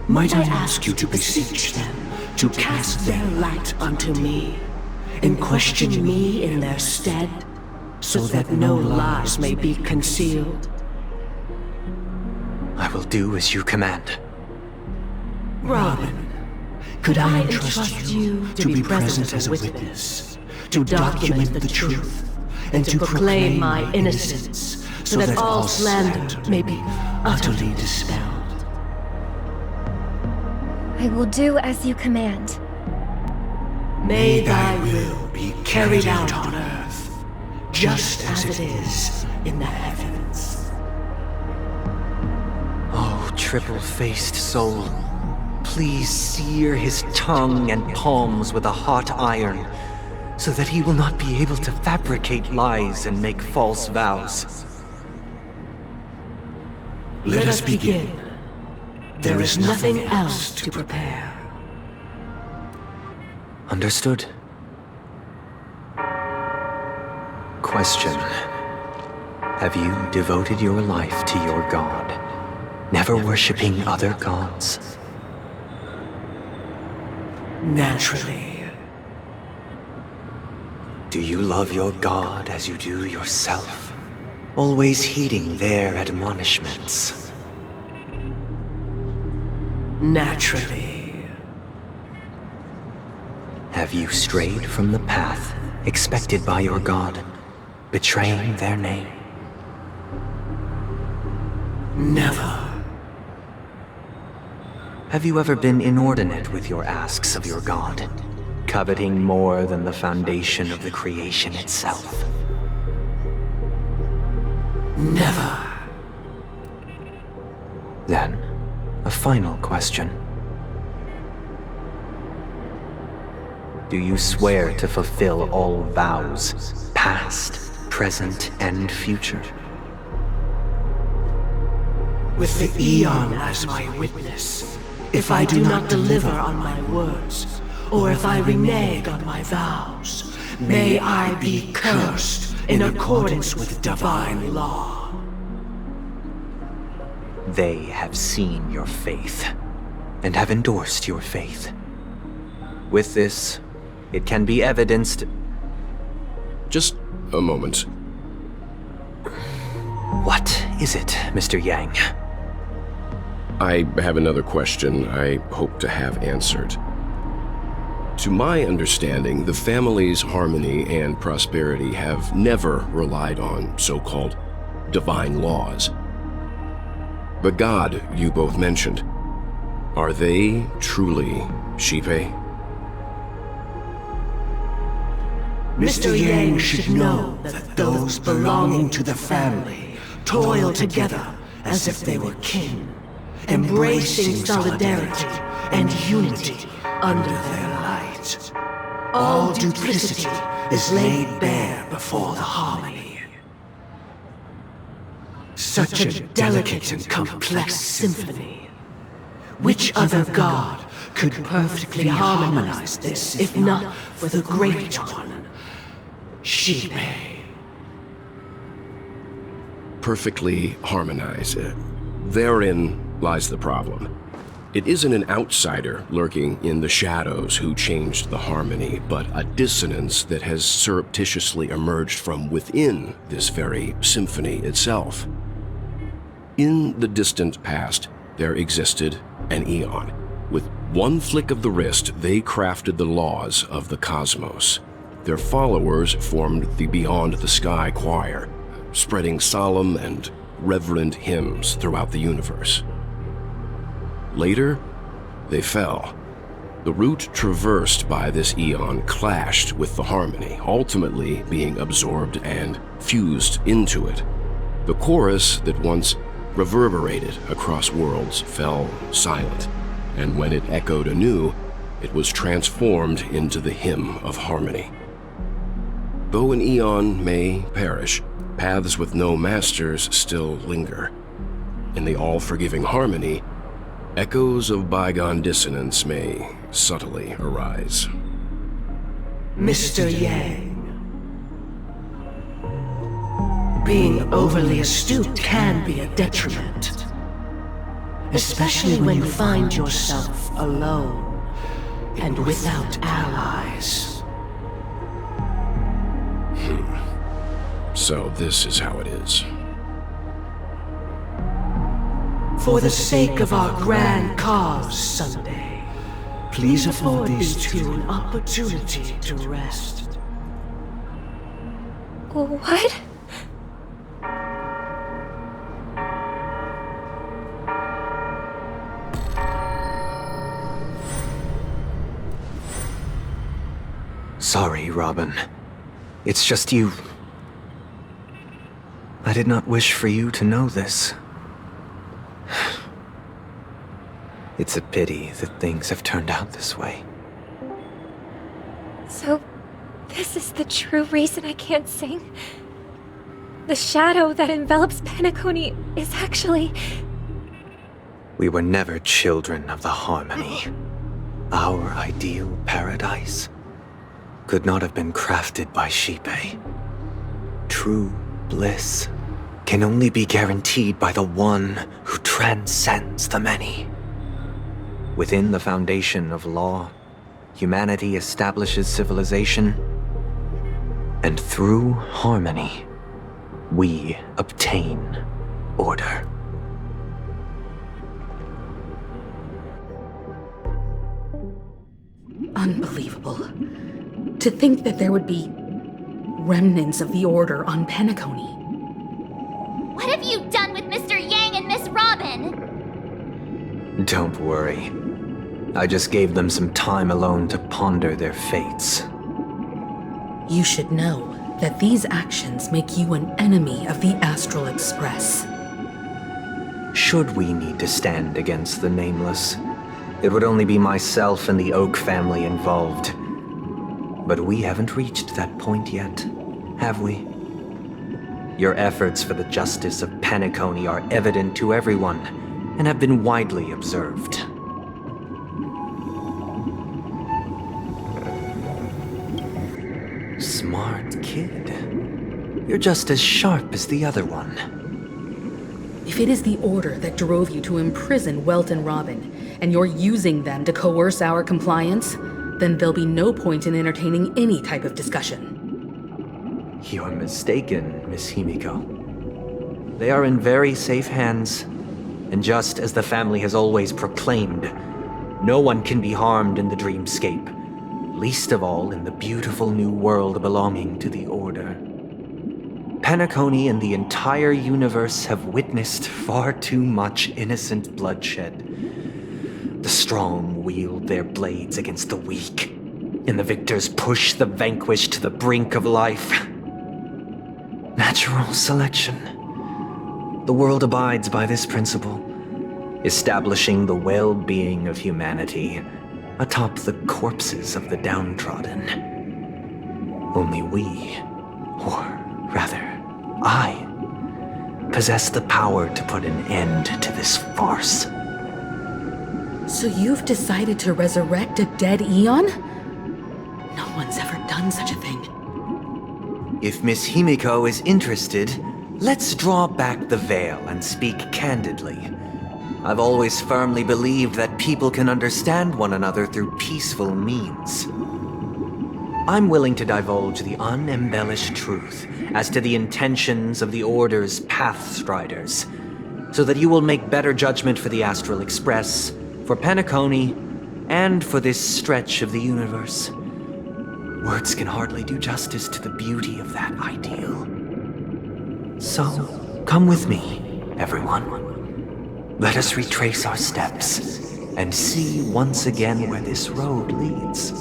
might I ask you to beseech them to cast their light unto me and question me in their stead, so that no lies may be concealed? I will do as you command. Robin, could I entrust you to be present as a witness, to document the truth, and to proclaim my innocence, so that all slander may be utterly dispelled? I will do as you command. May thy will be carried out on earth, just as it is in the heavens. Oh, triple-faced soul, please sear his tongue and palms with a hot iron, so that he will not be able to fabricate lies and make false vows. Let us begin. There is nothing else to prepare. Understood. Question. Have you devoted your life to your god, never worshipping other gods? Naturally. Do you love your god as you do yourself, always heeding their admonishments? Naturally. Have you strayed from the path expected by your god, betraying their name? Never. Have you ever been inordinate with your asks of your god, coveting more than the foundation of the creation itself? Never. Then, a final question. Do you swear to fulfill all vows, past, present, and future? With the Eon as my witness, if I do not deliver on my words, or if I renege on my vows, may I be cursed in accordance with divine law. They have seen your faith, and have endorsed your faith. With this, it can be evidenced... Just a moment. What is it, Mr. Yang? I have another question I hope to have answered. To my understanding, the family's harmony and prosperity have never relied on so-called divine laws. The god you both mentioned, are they truly Shipe? Mr. Yang should know that those belonging to the family toil together as if they were kin, embracing solidarity and unity under their light. All duplicity is laid bare before the harmony. Such a delicate and complex symphony. Which other god could perfectly harmonize this, if not for the Great One, Shipe? Perfectly harmonize. Therein lies the problem. It isn't an outsider lurking in the shadows who changed the harmony, but a dissonance that has surreptitiously emerged from within this very symphony itself. In the distant past, there existed an Eon. With one flick of the wrist, they crafted the laws of the cosmos. Their followers formed the Beyond the Sky Choir, spreading solemn and reverent hymns throughout the universe. Later, they fell. The route traversed by this eon clashed with the harmony, ultimately being absorbed and fused into it. The chorus that once reverberated across worlds fell silent, and when it echoed anew, it was transformed into the hymn of harmony. Though an eon may perish, paths with no masters still linger. In the all-forgiving harmony, echoes of bygone dissonance may subtly arise. Mr. Yang, being overly astute can be a detriment, especially when you find yourself alone and without allies. So this is how it is. For the sake of our grand cause, Sunday, please afford these two an opportunity to rest. What? Sorry, Robin. It's just you. I did not wish for you to know this. It's a pity that things have turned out this way. So, this is the true reason I can't sing? The shadow that envelops Penacony is actually... We were never children of the harmony. Our ideal paradise could not have been crafted by Xipe. True bliss can only be guaranteed by the one who transcends the many. Within the foundation of law, humanity establishes civilization, and through harmony, we obtain order. Unbelievable. To think that there would be remnants of the Order on Penacony. What have you done with Mr. Yang and Miss Robin? Don't worry. I just gave them some time alone to ponder their fates. You should know that these actions make you an enemy of the Astral Express. Should we need to stand against the Nameless, it would only be myself and the Oak family involved. But we haven't reached that point yet, have we? Your efforts for the justice of Penacony are evident to everyone, and have been widely observed. Smart kid. You're just as sharp as the other one. If it is the Order that drove you to imprison Welt and Robin, and you're using them to coerce our compliance, then there'll be no point in entertaining any type of discussion. You're mistaken, Miss Himiko. They are in very safe hands, and just as the family has always proclaimed, no one can be harmed in the dreamscape, least of all in the beautiful new world belonging to the Order. Penacony and the entire universe have witnessed far too much innocent bloodshed. The strong wield their blades against the weak, and the victors push the vanquished to the brink of life. Natural selection. The world abides by this principle, establishing the well-being of humanity atop the corpses of the downtrodden. Only we, or rather, I, possess the power to put an end to this farce. So you've decided to resurrect a dead Eon? No one's ever done such a thing. If Miss Himiko is interested, let's draw back the veil and speak candidly. I've always firmly believed that people can understand one another through peaceful means. I'm willing to divulge the unembellished truth as to the intentions of the Order's Pathstriders, so that you will make better judgment for the Astral Express, for Penacony, and for this stretch of the universe. Words can hardly do justice to the beauty of that ideal. So, come with me. Everyone, let us retrace our steps and see once again where this road leads.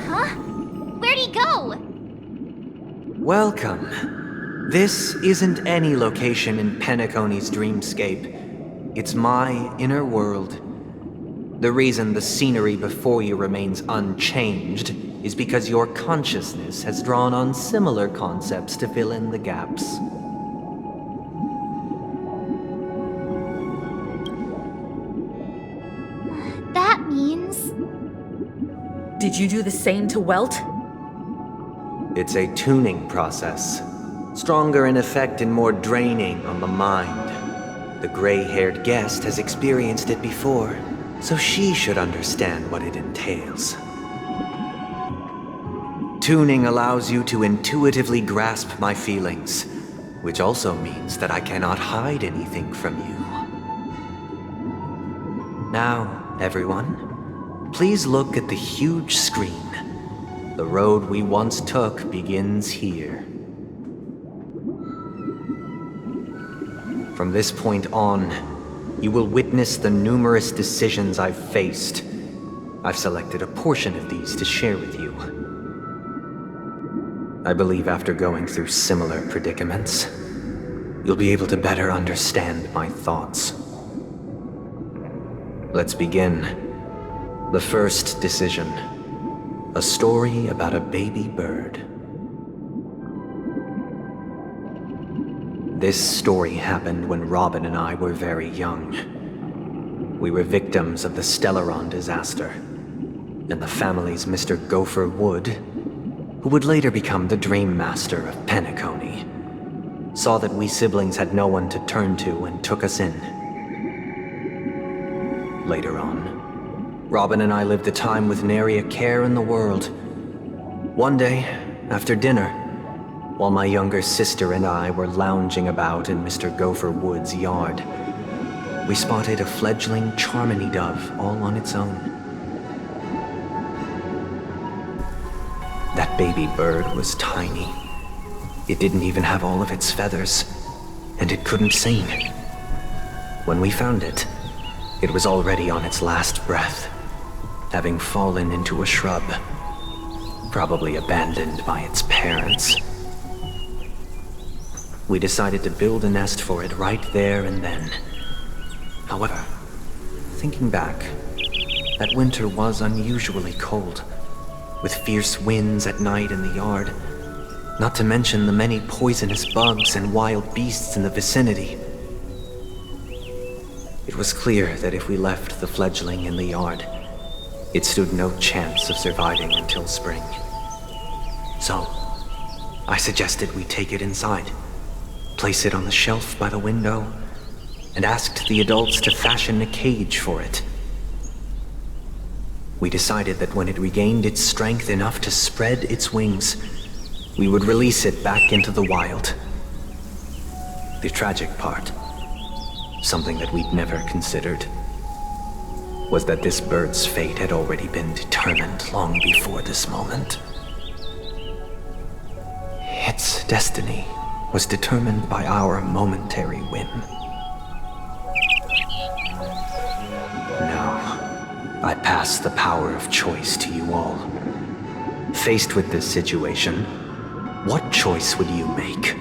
Huh? Where'd he go? Welcome. This isn't any location in Penacony's dreamscape. It's my inner world. The reason the scenery before you remains unchanged is because your consciousness has drawn on similar concepts to fill in the gaps. That means... Did you do the same to Welt? It's a tuning process. Stronger in effect and more draining on the mind. The gray-haired guest has experienced it before, so she should understand what it entails. Tuning allows you to intuitively grasp my feelings, which also means that I cannot hide anything from you. Now, everyone, please look at the huge screen. The road we once took begins here. From this point on, you will witness the numerous decisions I've faced. I've selected a portion of these to share with you. I believe after going through similar predicaments, you'll be able to better understand my thoughts. Let's begin. The first decision. A story about a baby bird. This story happened when Robin and I were very young. We were victims of the Stellaron disaster, and the family's Mr. Gopher Wood, who would later become the Dream Master of Penacony, saw that we siblings had no one to turn to and took us in. Later on, Robin and I lived a time with nary a care in the world. One day, after dinner, while my younger sister and I were lounging about in Mr. Gopher Wood's yard, we spotted a fledgling Charmony dove all on its own. That baby bird was tiny. It didn't even have all of its feathers, and it couldn't sing. When we found it, it was already on its last breath, having fallen into a shrub, probably abandoned by its parents. We decided to build a nest for it right there and then. However, thinking back, that winter was unusually cold, with fierce winds at night in the yard, not to mention the many poisonous bugs and wild beasts in the vicinity. It was clear that if we left the fledgling in the yard, it stood no chance of surviving until spring. So, I suggested we take it inside, place it on the shelf by the window, and asked the adults to fashion a cage for it. We decided that when it regained its strength enough to spread its wings, we would release it back into the wild. The tragic part, something that we'd never considered, was that this bird's fate had already been determined long before this moment. Its destiny was determined by our momentary whim. I pass the power of choice to you all. Faced with this situation, what choice would you make?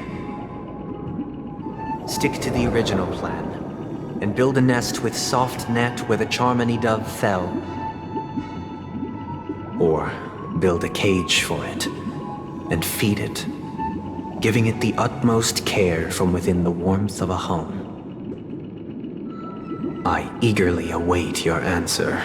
Stick to the original plan, and build a nest with soft net where the Charmony dove fell. Or build a cage for it, and feed it, giving it the utmost care from within the warmth of a home. I eagerly await your answer.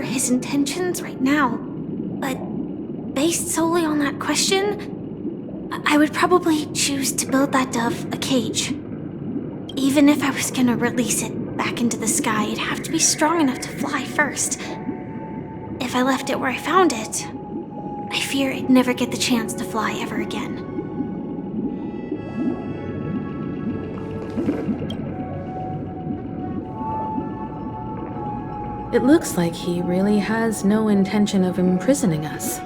His intentions right now, but based solely on that question, I would probably choose to build that dove a cage. Even if I was gonna release it back into the sky, it'd have to be strong enough to fly first. If I left it where I found it, I fear it'd never get the chance to fly ever again. It looks like he really has no intention of imprisoning us.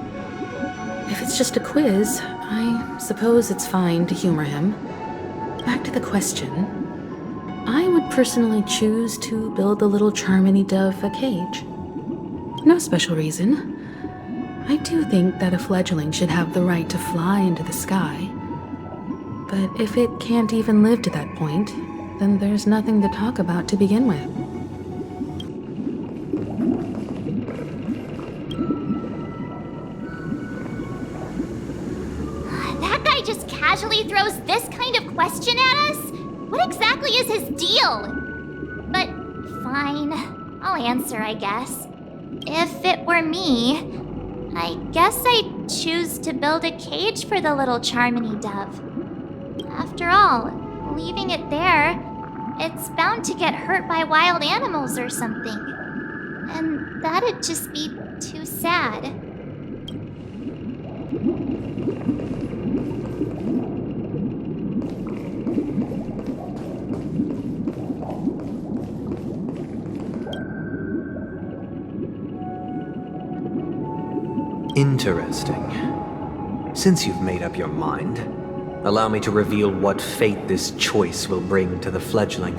If it's just a quiz, I suppose it's fine to humor him. Back to the question. I would personally choose to build the little Charmony Dove a cage. No special reason. I do think that a fledgling should have the right to fly into the sky. But if it can't even live to that point, then there's nothing to talk about to begin with. That guy just casually throws this kind of question at us? What exactly is his deal? But fine, I'll answer, I guess. If it were me, I guess I'd choose to build a cage for the little Charmony Dove. After all, leaving it there, it's bound to get hurt by wild animals or something. And that'd just be too sad. Interesting. Since you've made up your mind, allow me to reveal what fate this choice will bring to the fledgling.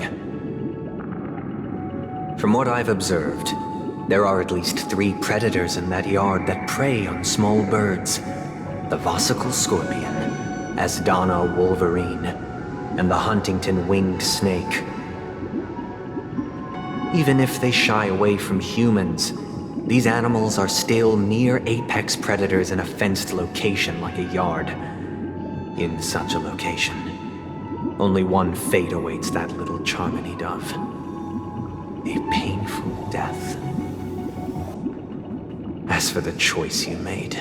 From what I've observed, there are at least 3 predators in that yard that prey on small birds. The Vossicle Scorpion, Asdana Wolverine, and the Huntington Winged Snake. Even if they shy away from humans, these animals are still near apex predators in a fenced location like a yard. In such a location, only one fate awaits that little Charmony Dove. A painful death. As for the choice you made,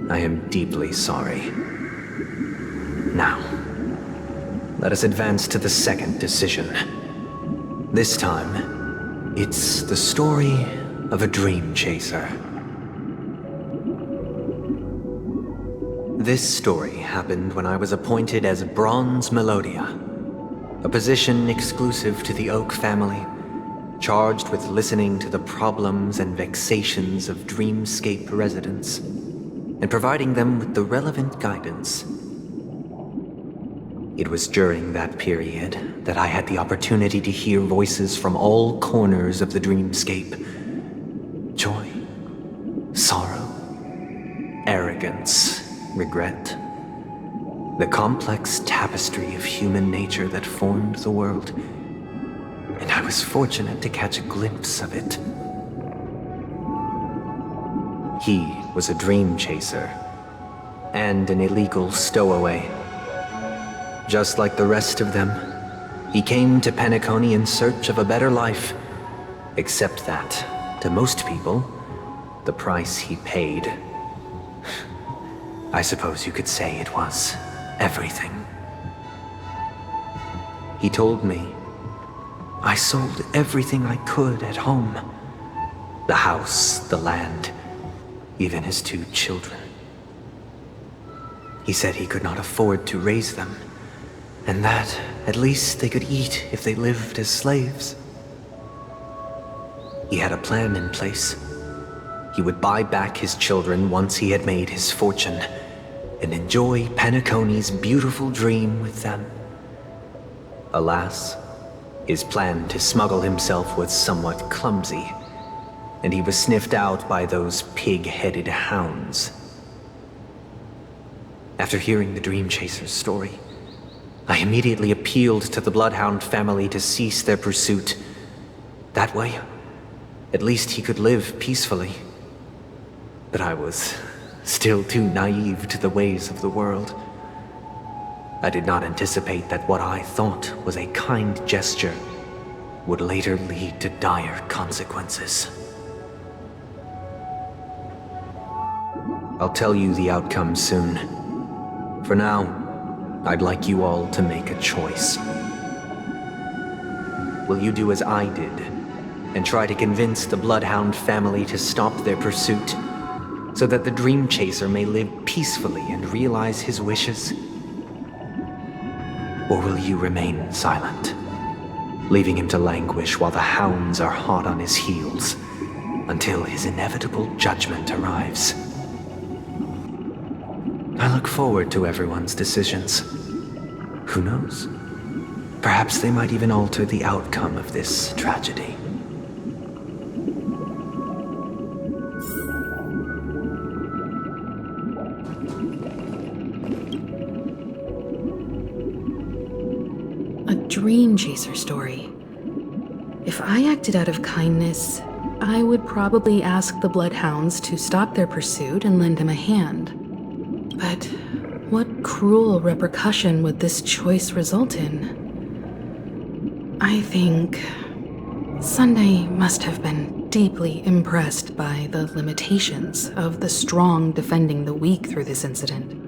I am deeply sorry. Now, let us advance to the second decision. This time, it's the story of a dream chaser. This story happened when I was appointed as Bronze Melodia, a position exclusive to the Oak family, charged with listening to the problems and vexations of Dreamscape residents, and providing them with the relevant guidance. It was during that period that I had the opportunity to hear voices from all corners of the Dreamscape. Joy, sorrow, arrogance, regret. The complex tapestry of human nature that formed the world. And I was fortunate to catch a glimpse of it. He was a dream chaser, and an illegal stowaway. Just like the rest of them, he came to Penacony in search of a better life, except that, to most people, the price he paid, I suppose you could say it was everything. He told me I sold everything I could at home. The house, the land, even his 2 children. He said he could not afford to raise them, and that at least they could eat if they lived as slaves. He had a plan in place. He would buy back his children once he had made his fortune, and enjoy Penacony's beautiful dream with them. Alas, his plan to smuggle himself was somewhat clumsy, and he was sniffed out by those pig-headed hounds. After hearing the Dream Chaser's story, I immediately appealed to the Bloodhound family to cease their pursuit. That way, at least he could live peacefully. But I was still too naive to the ways of the world. I did not anticipate that what I thought was a kind gesture would later lead to dire consequences. I'll tell you the outcome soon. For now, I'd like you all to make a choice. will you do as I did and try to convince the Bloodhound family to stop their pursuit so that the Dream Chaser may live peacefully and realize his wishes? Or will you remain silent, leaving him to languish while the hounds are hot on his heels until his inevitable judgment arrives? I look forward to everyone's decisions. Who knows? Perhaps they might even alter the outcome of this tragedy. A Dream Chaser story. If I acted out of kindness, I would probably ask the Bloodhounds to stop their pursuit and lend him a hand. But what cruel repercussion would this choice result in? I think Sunday must have been deeply impressed by the limitations of the strong defending the weak through this incident.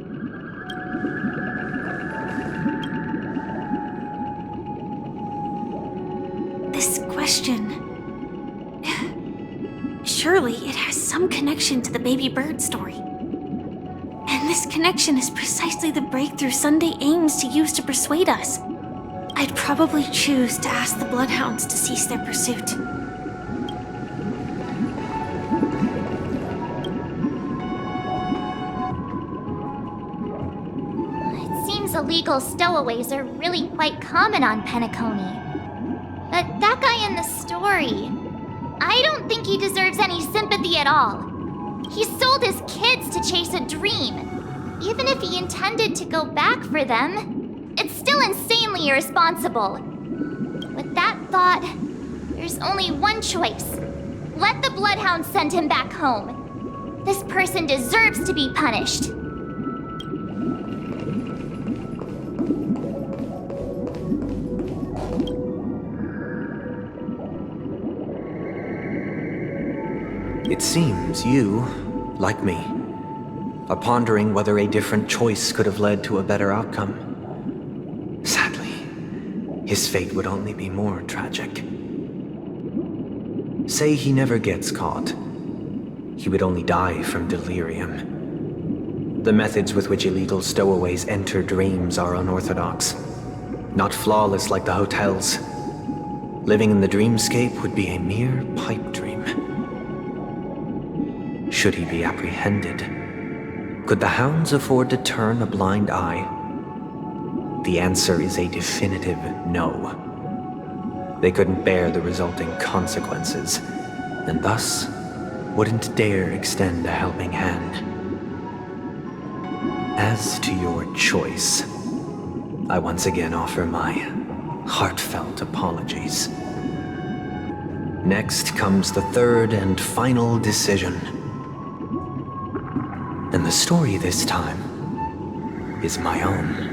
This question... Surely it has some connection to the baby bird story. And this connection is precisely the breakthrough Sunday aims to use to persuade us. I'd probably choose to ask the Bloodhounds to cease their pursuit. It seems illegal stowaways are really quite common on Penacony. But that guy in the story, I don't think he deserves any sympathy at all. He sold his kids to chase a dream. Even if he intended to go back for them, it's still insanely irresponsible. With that thought, there's only one choice. Let the Bloodhounds send him back home. This person deserves to be punished. It seems you, like me, are pondering whether a different choice could have led to a better outcome. Sadly, his fate would only be more tragic. Say he never gets caught. He would only die from delirium. The methods with which illegal stowaways enter dreams are unorthodox, not flawless like the hotels. Living in the dreamscape would be a mere pipe dream. Should he be apprehended, could the hounds afford to turn a blind eye? The answer is a definitive no. They couldn't bear the resulting consequences, and thus wouldn't dare extend a helping hand. As to your choice, I once again offer my heartfelt apologies. Next comes the third and final decision. And the story this time is my own.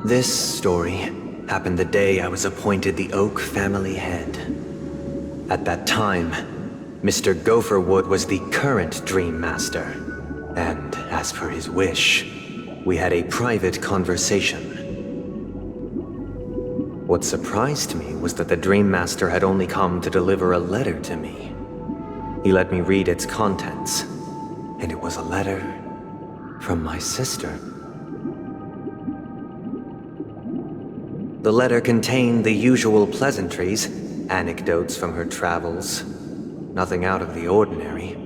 This story happened the day I was appointed the Oak family head. At that time, Mr. Gopherwood was the current Dream Master, and as per his wish, we had a private conversation. What surprised me was that the Dream Master had only come to deliver a letter to me. He let me read its contents, and it was a letter from my sister. The letter contained the usual pleasantries, anecdotes from her travels, nothing out of the ordinary.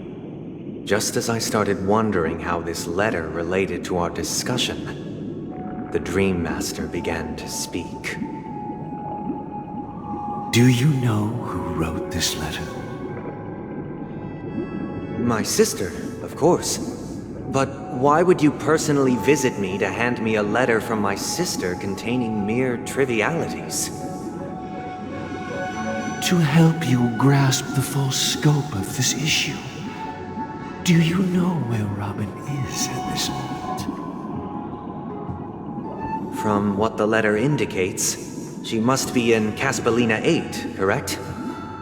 Just as I started wondering how this letter related to our discussion, the Dream Master began to speak. Do you know who wrote this letter? My sister, of course. But why would you personally visit me to hand me a letter from my sister containing mere trivialities? To help you grasp the full scope of this issue. Do you know where Robin is at this moment? From what the letter indicates, she must be in Caspelina 8, correct?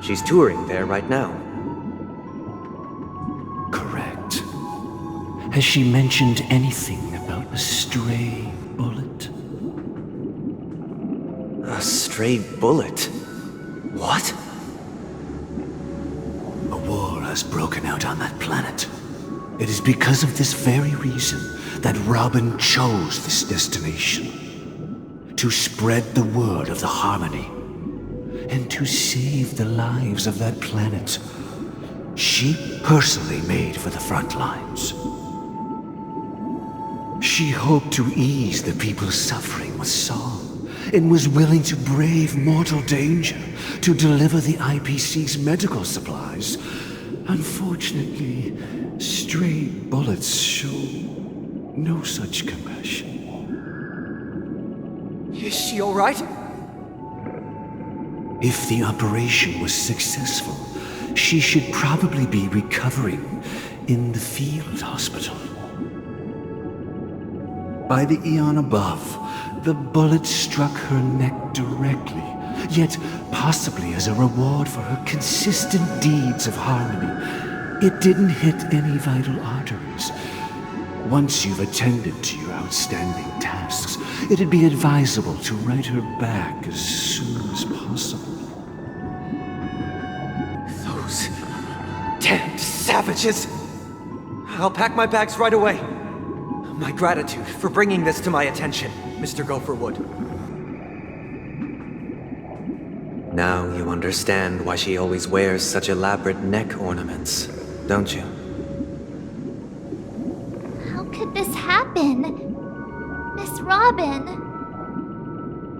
She's touring there right now. Correct. Has she mentioned anything about a stray bullet? stray bullet. What? A war has broken out on that planet. It is because of this very reason that Robin chose this destination. To spread the word of the Harmony. And to save the lives of that planet. She personally made for the front lines. She hoped to ease the people's suffering with song, and was willing to brave mortal danger to deliver the IPC's medical supplies. Unfortunately, stray bullets show no such compassion. Is she all right? If the operation was successful, she should probably be recovering in the field hospital. By the eon above, the bullet struck her neck directly, yet possibly as a reward for her consistent deeds of harmony. It didn't hit any vital arteries. Once you've attended to your outstanding tasks, it'd be advisable to write her back as soon as possible. Those damned savages! I'll pack my bags right away. My gratitude for bringing this to my attention, Mr. Gopherwood. Now you understand why she always wears such elaborate neck ornaments, don't you? How could this happen? Miss Robin.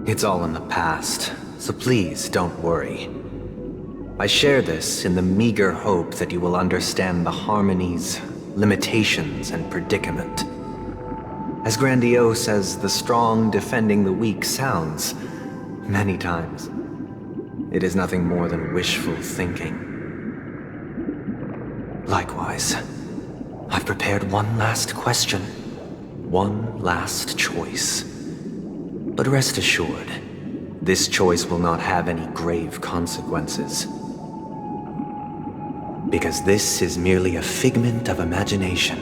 It's all in the past, so please don't worry. I share this in the meager hope that you will understand the Harmony's limitations and predicament. As grandiose as the strong defending the weak sounds, many times, it is nothing more than wishful thinking. Likewise, I've prepared one last question, one last choice. But rest assured, this choice will not have any grave consequences. Because this is merely a figment of imagination,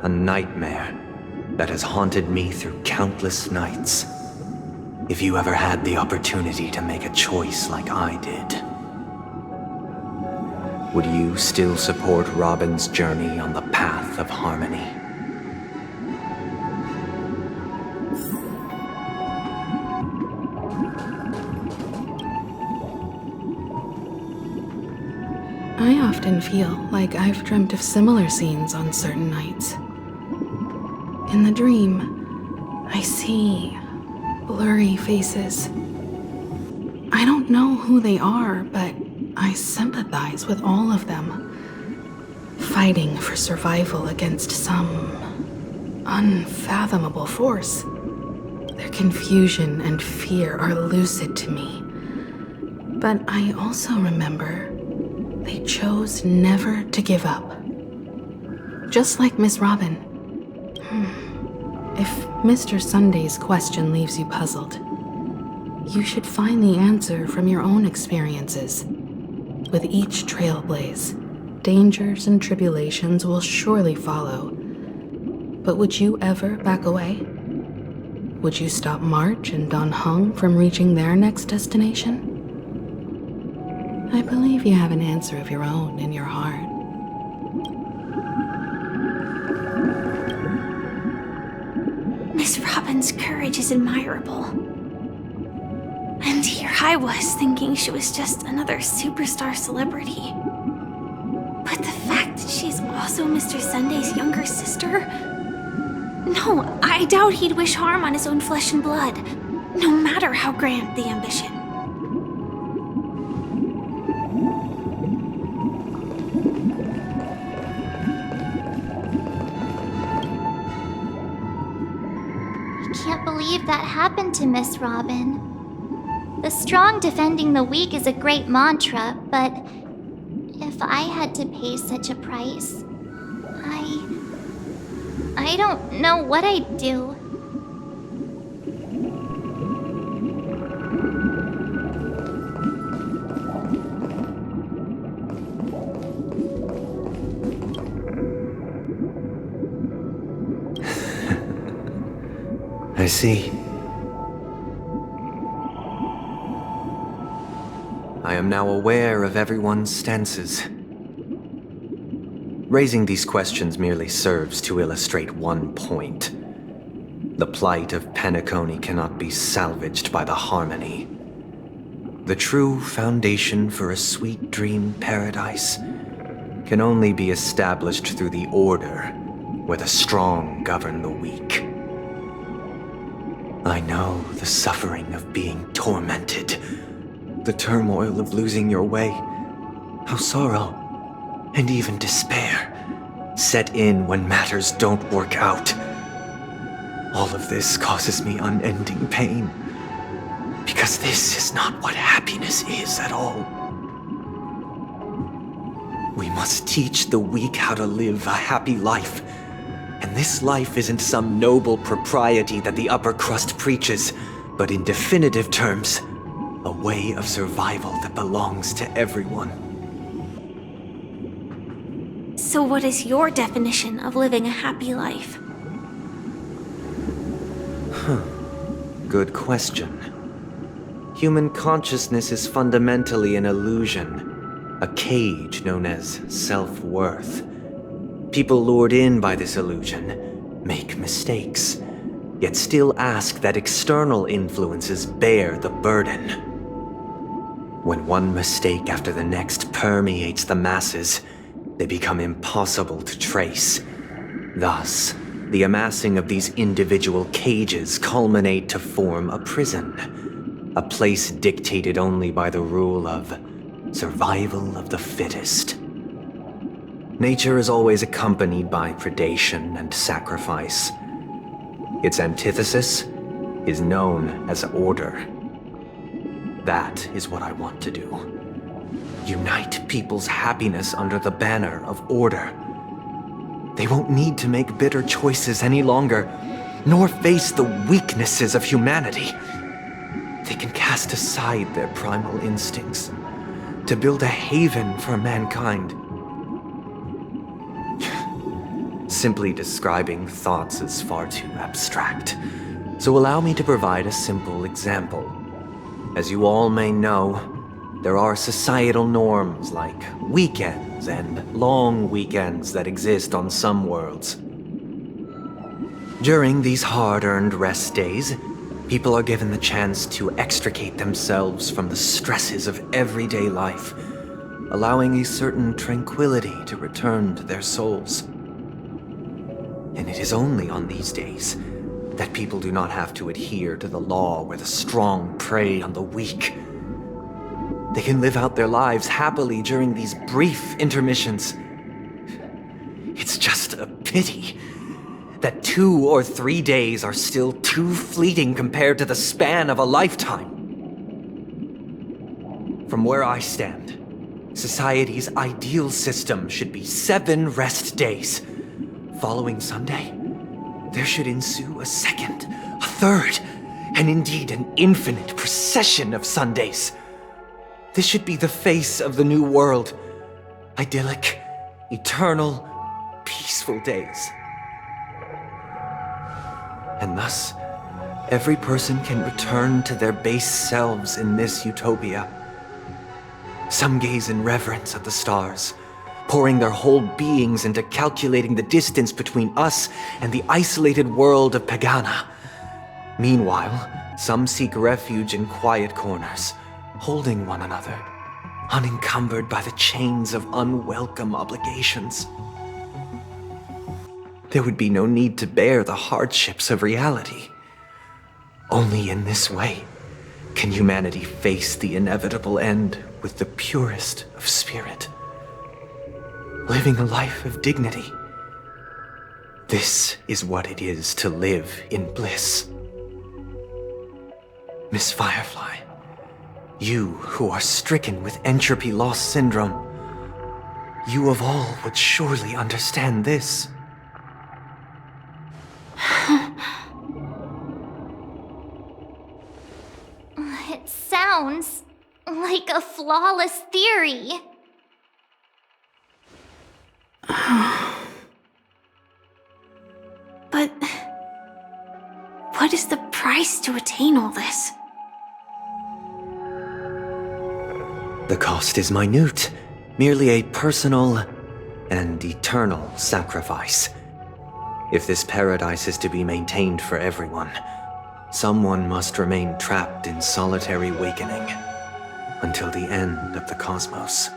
a nightmare that has haunted me through countless nights. If you ever had the opportunity to make a choice like I did, would you still support Robin's journey on the path of harmony? I often feel like I've dreamt of similar scenes on certain nights. In the dream, I see blurry faces. I don't know who they are, but I sympathize with all of them, fighting for survival against some unfathomable force. Their confusion and fear are lucid to me, but I also remember they chose never to give up. Just like Miss Robin. If Mr. Sunday's question leaves you puzzled, you should find the answer from your own experiences. With each Trailblaze, dangers and tribulations will surely follow. But would you ever back away? Would you stop March and Don Hung from reaching their next destination? I believe you have an answer of your own in your heart. Miss Robin's courage is admirable. And here I was thinking she was just another superstar celebrity. But the fact that she's also Mr. Sunday's younger sister? No, I doubt he'd wish harm on his own flesh and blood, no matter how grand the ambition. Can't believe that happened to Miss Robin. The strong defending the weak is a great mantra, but if I had to pay such a price, I don't know what I'd do. I see. am now aware of everyone's stances. Raising these questions merely serves to illustrate one point. The plight of Penacony cannot be salvaged by the Harmony. The true foundation for a sweet dream paradise can only be established through the Order, where the strong govern the weak. I know the suffering of being tormented, the turmoil of losing your way, how sorrow and even despair set in when matters don't work out. All of this causes me unending pain, because this is not what happiness is at all. We must teach the weak how to live a happy life. And this life isn't some noble propriety that the upper crust preaches, but in definitive terms, a way of survival that belongs to everyone. So what is your definition of living a happy life? Good question. Human consciousness is fundamentally an illusion, a cage known as self-worth. People lured in by this illusion make mistakes, yet still ask that external influences bear the burden. When one mistake after the next permeates the masses, they become impossible to trace. Thus, the amassing of these individual cages culminate to form a prison, a place dictated only by the rule of survival of the fittest. Nature is always accompanied by predation and sacrifice. Its antithesis is known as order. That is what I want to do. Unite people's happiness under the banner of order. They won't need to make bitter choices any longer, nor face the weaknesses of humanity. They can cast aside their primal instincts to build a haven for mankind. Simply describing thoughts is far too abstract, so allow me to provide a simple example. As you all may know, there are societal norms like weekends and long weekends that exist on some worlds. During these hard-earned rest days, people are given the chance to extricate themselves from the stresses of everyday life, allowing a certain tranquility to return to their souls. And it is only on these days that people do not have to adhere to the law where the strong prey on the weak. They can live out their lives happily during these brief intermissions. It's just a pity that 2 or 3 days are still too fleeting compared to the span of a lifetime. From where I stand, society's ideal system should be 7 rest days. Following Sunday, there should ensue a second, a third, and indeed an infinite procession of Sundays. This should be the face of the new world. Idyllic, eternal, peaceful days. And thus, every person can return to their base selves in this utopia. Some gaze in reverence at the stars, pouring their whole beings into calculating the distance between us and the isolated world of Pagana. Meanwhile, some seek refuge in quiet corners, holding one another, unencumbered by the chains of unwelcome obligations. There would be no need to bear the hardships of reality. Only in this way can humanity face the inevitable end with the purest of spirit, living a life of dignity. This is what it is to live in bliss. Miss Firefly, you who are stricken with entropy loss syndrome, you of all would surely understand this. It sounds like a flawless theory. But what is the price to attain all this? The cost is minute, merely a personal and eternal sacrifice. If this paradise is to be maintained for everyone, someone must remain trapped in solitary wakening until the end of the cosmos.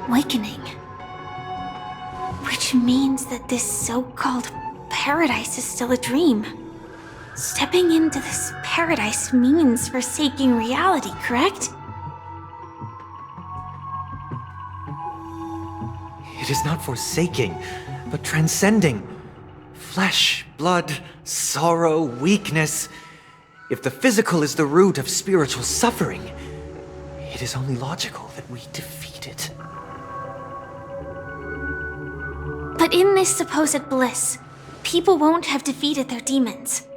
Wakening. Which means that this so-called paradise is still a dream. Stepping into this paradise means forsaking reality, correct? It is not forsaking, but transcending. Flesh, blood, sorrow, weakness. If the physical is the root of spiritual suffering, it is only logical that we defeat it. But in this supposed bliss, people won't have defeated their demons.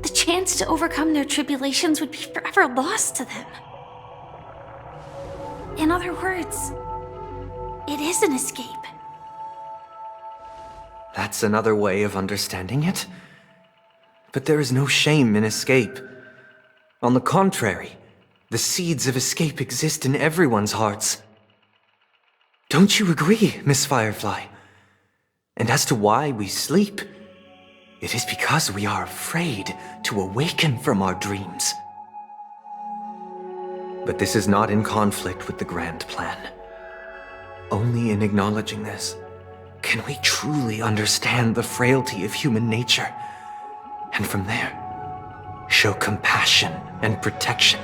The chance to overcome their tribulations would be forever lost to them. In other words, it is an escape. That's another way of understanding it. But there is no shame in escape. On the contrary, the seeds of escape exist in everyone's hearts. Don't you agree, Miss Firefly? And as to why we sleep, it is because we are afraid to awaken from our dreams. But this is not in conflict with the grand plan. Only in acknowledging this can we truly understand the frailty of human nature, and from there, show compassion and protection.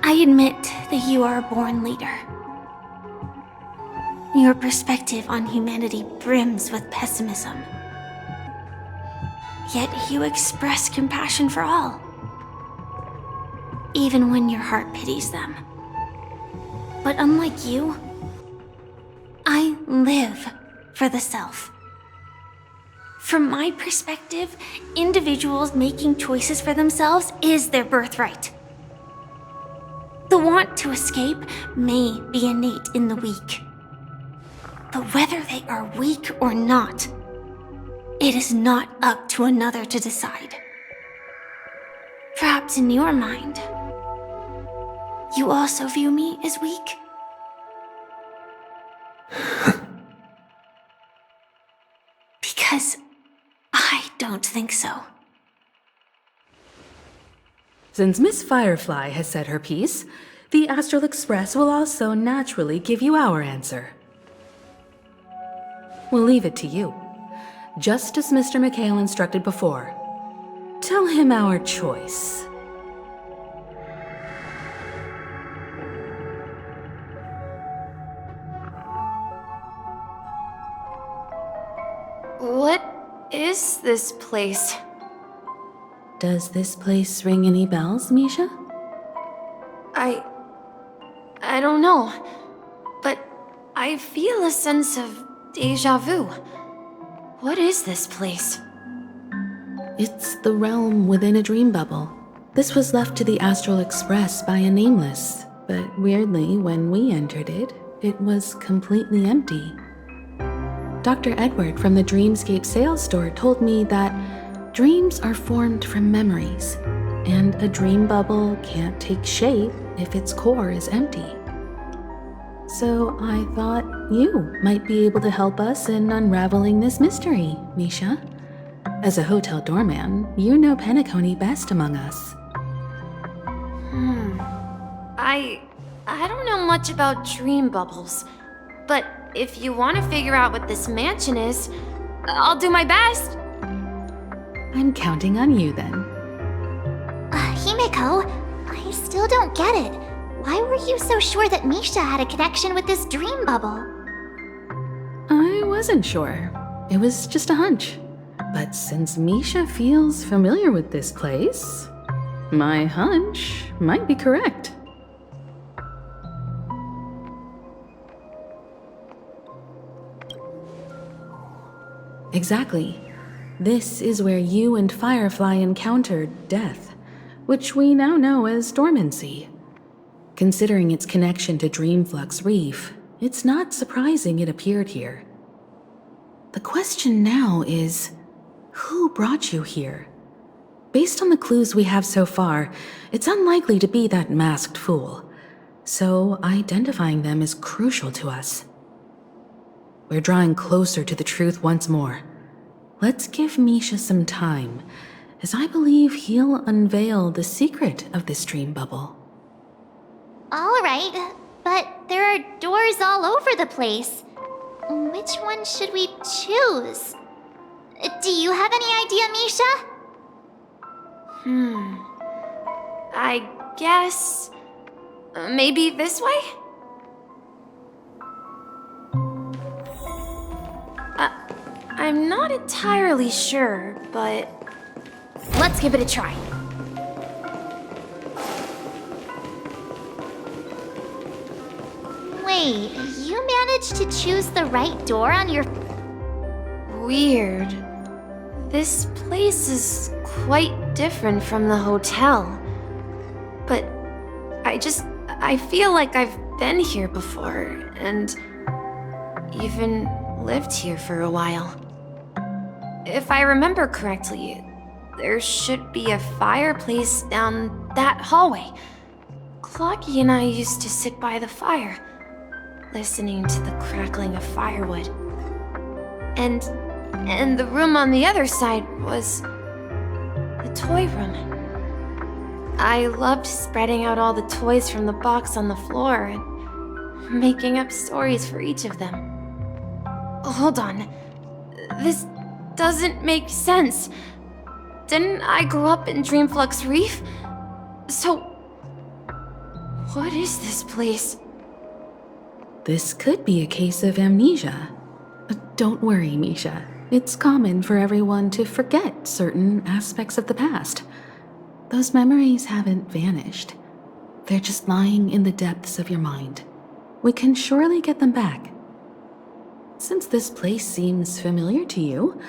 I admit that you are a born leader. Your perspective on humanity brims with pessimism. Yet you express compassion for all, even when your heart pities them. But unlike you, I live for the self. From my perspective, individuals making choices for themselves is their birthright. The want to escape may be innate in the weak. But whether they are weak or not, it is not up to another to decide. Perhaps in your mind, you also view me as weak? Because I don't think so. Since Miss Firefly has said her piece, the Astral Express will also naturally give you our answer. We'll leave it to you, just as Mr. McHale instructed before. Tell him our choice. What is this place? Does this place ring any bells, Misha? I don't know, but I feel a sense of déjà vu. What is this place? It's the realm within a dream bubble. This was left to the Astral Express by a nameless, but weirdly, when we entered it, it was completely empty. Dr. Edward from the Dreamscape sales store told me that dreams are formed from memories, and a dream bubble can't take shape if its core is empty. So I thought you might be able to help us in unraveling this mystery, Misha. As a hotel doorman, you know Penacony best among us. I don't know much about dream bubbles, but if you want to figure out what this mansion is, I'll do my best. I'm counting on you then. Himeko, I still don't get it. Why were you so sure that Misha had a connection with this dream bubble? I wasn't sure. It was just a hunch. But since Misha feels familiar with this place, my hunch might be correct. Exactly. This is where you and Firefly encountered death, which we now know as dormancy. Considering its connection to Dreamflux Reef, it's not surprising it appeared here. The question now is, Who brought you here? Based on the clues we have so far, it's unlikely to be that masked fool. So identifying them is crucial to us. We're drawing closer to the truth once more. Let's give Misha some time, as I believe he'll unveil the secret of this dream bubble. All right, but there are doors all over the place. Which one should we choose? Do you have any idea, Misha? I guess... maybe this way? I'm not entirely sure, but... let's give it a try. Wait, you managed to choose the right door on your... Weird. This place is quite different from the hotel. But I feel like I've been here before, and even lived here for a while. If I remember correctly, there should be a fireplace down that hallway. Clocky and I used to sit by the fire, listening to the crackling of firewood. And the room on the other side was the toy room. I loved spreading out all the toys from the box on the floor and making up stories for each of them. Hold on. This doesn't make sense. Didn't I grow up in Dreamflux Reef? So, what is this place? This could be a case of amnesia. But don't worry, Misha. It's common for everyone to forget certain aspects of the past. Those memories haven't vanished. They're just lying in the depths of your mind. We can surely get them back. Since this place seems familiar to you,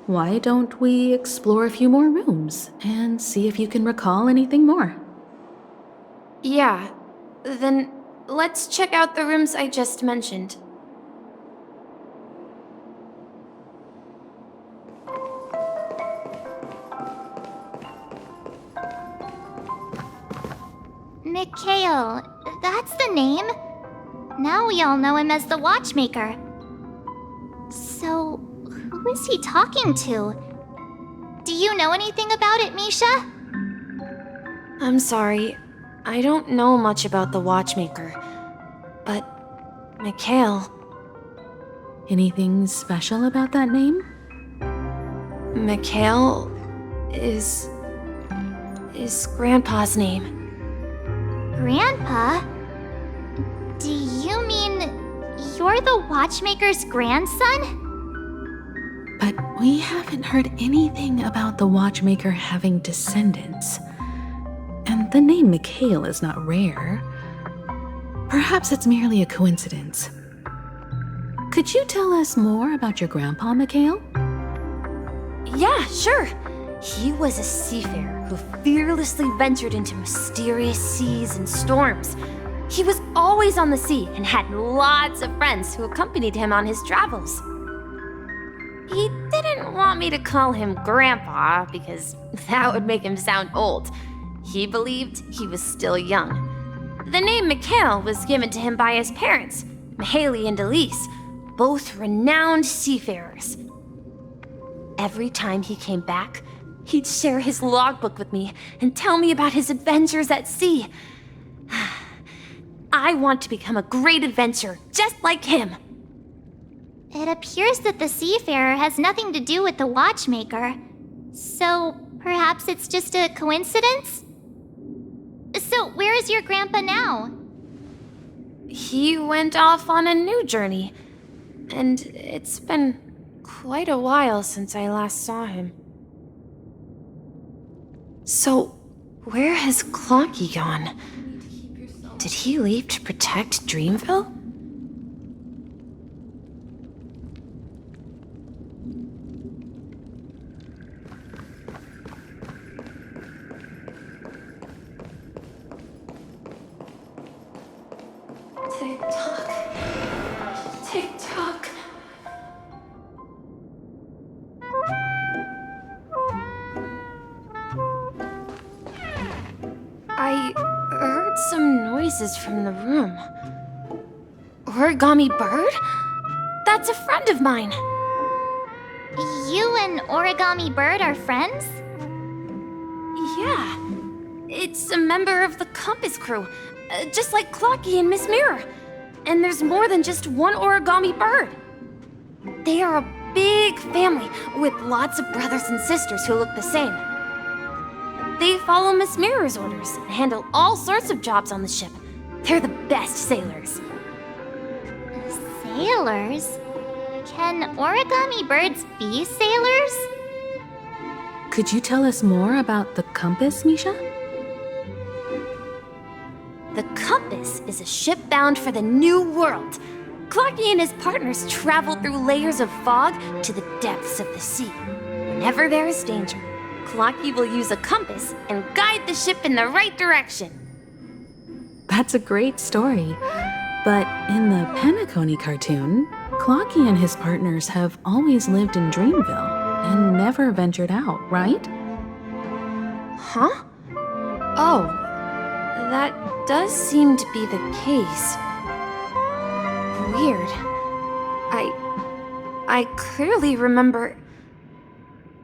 why don't we explore a few more rooms and see if you can recall anything more? Yeah, then let's check out the rooms I just mentioned. Mikhail, that's the name. Now we all know him as the Watchmaker. So, who is he talking to? Do you know anything about it, Misha? I'm sorry, I don't know much about the Watchmaker. But, Mikhail... Anything special about that name? Mikhail is Grandpa's name. Grandpa? Do you mean you're the Watchmaker's grandson? But we haven't heard anything about the Watchmaker having descendants. And the name Mikhail is not rare. Perhaps it's merely a coincidence. Could you tell us more about your grandpa, Mikhail? Yeah, sure. He was a seafarer who fearlessly ventured into mysterious seas and storms. He was always on the sea and had lots of friends who accompanied him on his travels. He didn't want me to call him Grandpa because that would make him sound old. He believed he was still young. The name Mikhail was given to him by his parents, Mihaly and Elise, both renowned seafarers. Every time he came back, he'd share his logbook with me and tell me about his adventures at sea. I want to become a great adventurer, just like him. It appears that the seafarer has nothing to do with the Watchmaker. So, perhaps it's just a coincidence? So, where is your grandpa now? He went off on a new journey, and it's been quite a while since I last saw him. So, where has Clocky gone? Did he leave to protect Dreamville? Tick-tock. Tick-tock. noises from the room. Origami Bird? That's a friend of mine. You and Origami Bird are friends? Yeah. It's a member of the Compass crew, just like Clocky and Miss Mirror. And there's more than just one Origami Bird. They are a big family with lots of brothers and sisters who look the same. They follow Miss Mirror's orders and handle all sorts of jobs on the ship. They're the best sailors. Sailors? Can origami birds be sailors? Could you tell us more about the compass, Misha? The Compass is a ship bound for the New World. Clocky and his partners travel through layers of fog to the depths of the sea. Whenever there is danger, Clocky will use a compass and guide the ship in the right direction. That's a great story. But in the Penacony cartoon, Clocky and his partners have always lived in Dreamville and never ventured out, right? Huh? Oh, that does seem to be the case. Weird. I clearly remember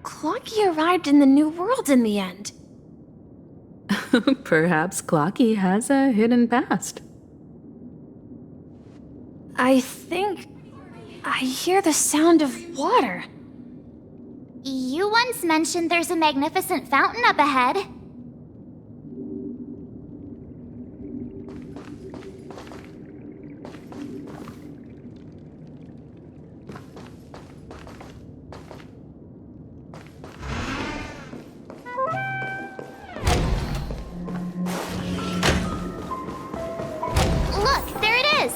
Clocky arrived in the New World in the end. Perhaps Clocky has a hidden past. I think I hear the sound of water. You once mentioned there's a magnificent fountain up ahead. Look, there it is!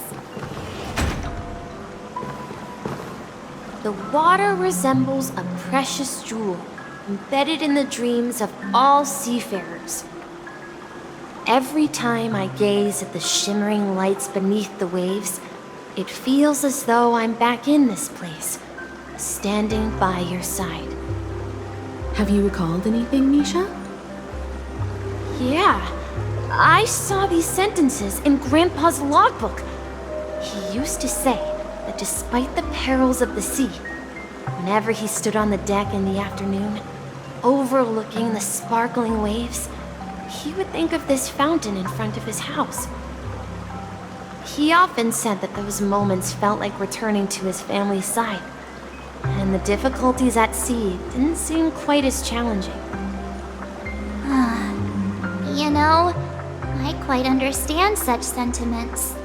The water resembles a precious jewel embedded in the dreams of all seafarers. Every time I gaze at the shimmering lights beneath the waves, it feels as though I'm back in this place, standing by your side. Have you recalled anything, Misha? Yeah, I saw these sentences in Grandpa's logbook. He used to say that despite the perils of the sea, whenever he stood on the deck in the afternoon, overlooking the sparkling waves, he would think of this fountain in front of his house. He often said that those moments felt like returning to his family's side, and the difficulties at sea didn't seem quite as challenging. You know, I quite understand such sentiments.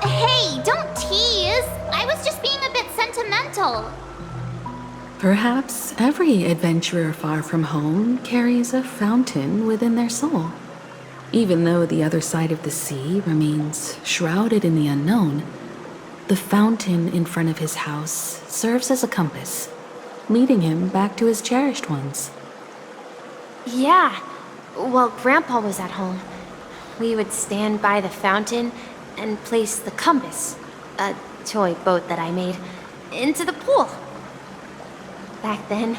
Hey, don't tease! I was just being a bit sentimental. Perhaps every adventurer far from home carries a fountain within their soul. Even though the other side of the sea remains shrouded in the unknown, the fountain in front of his house serves as a compass, leading him back to his cherished ones. Yeah, while Grandpa was at home, we would stand by the fountain and place the compass, a toy boat that I made, into the pool. Back then,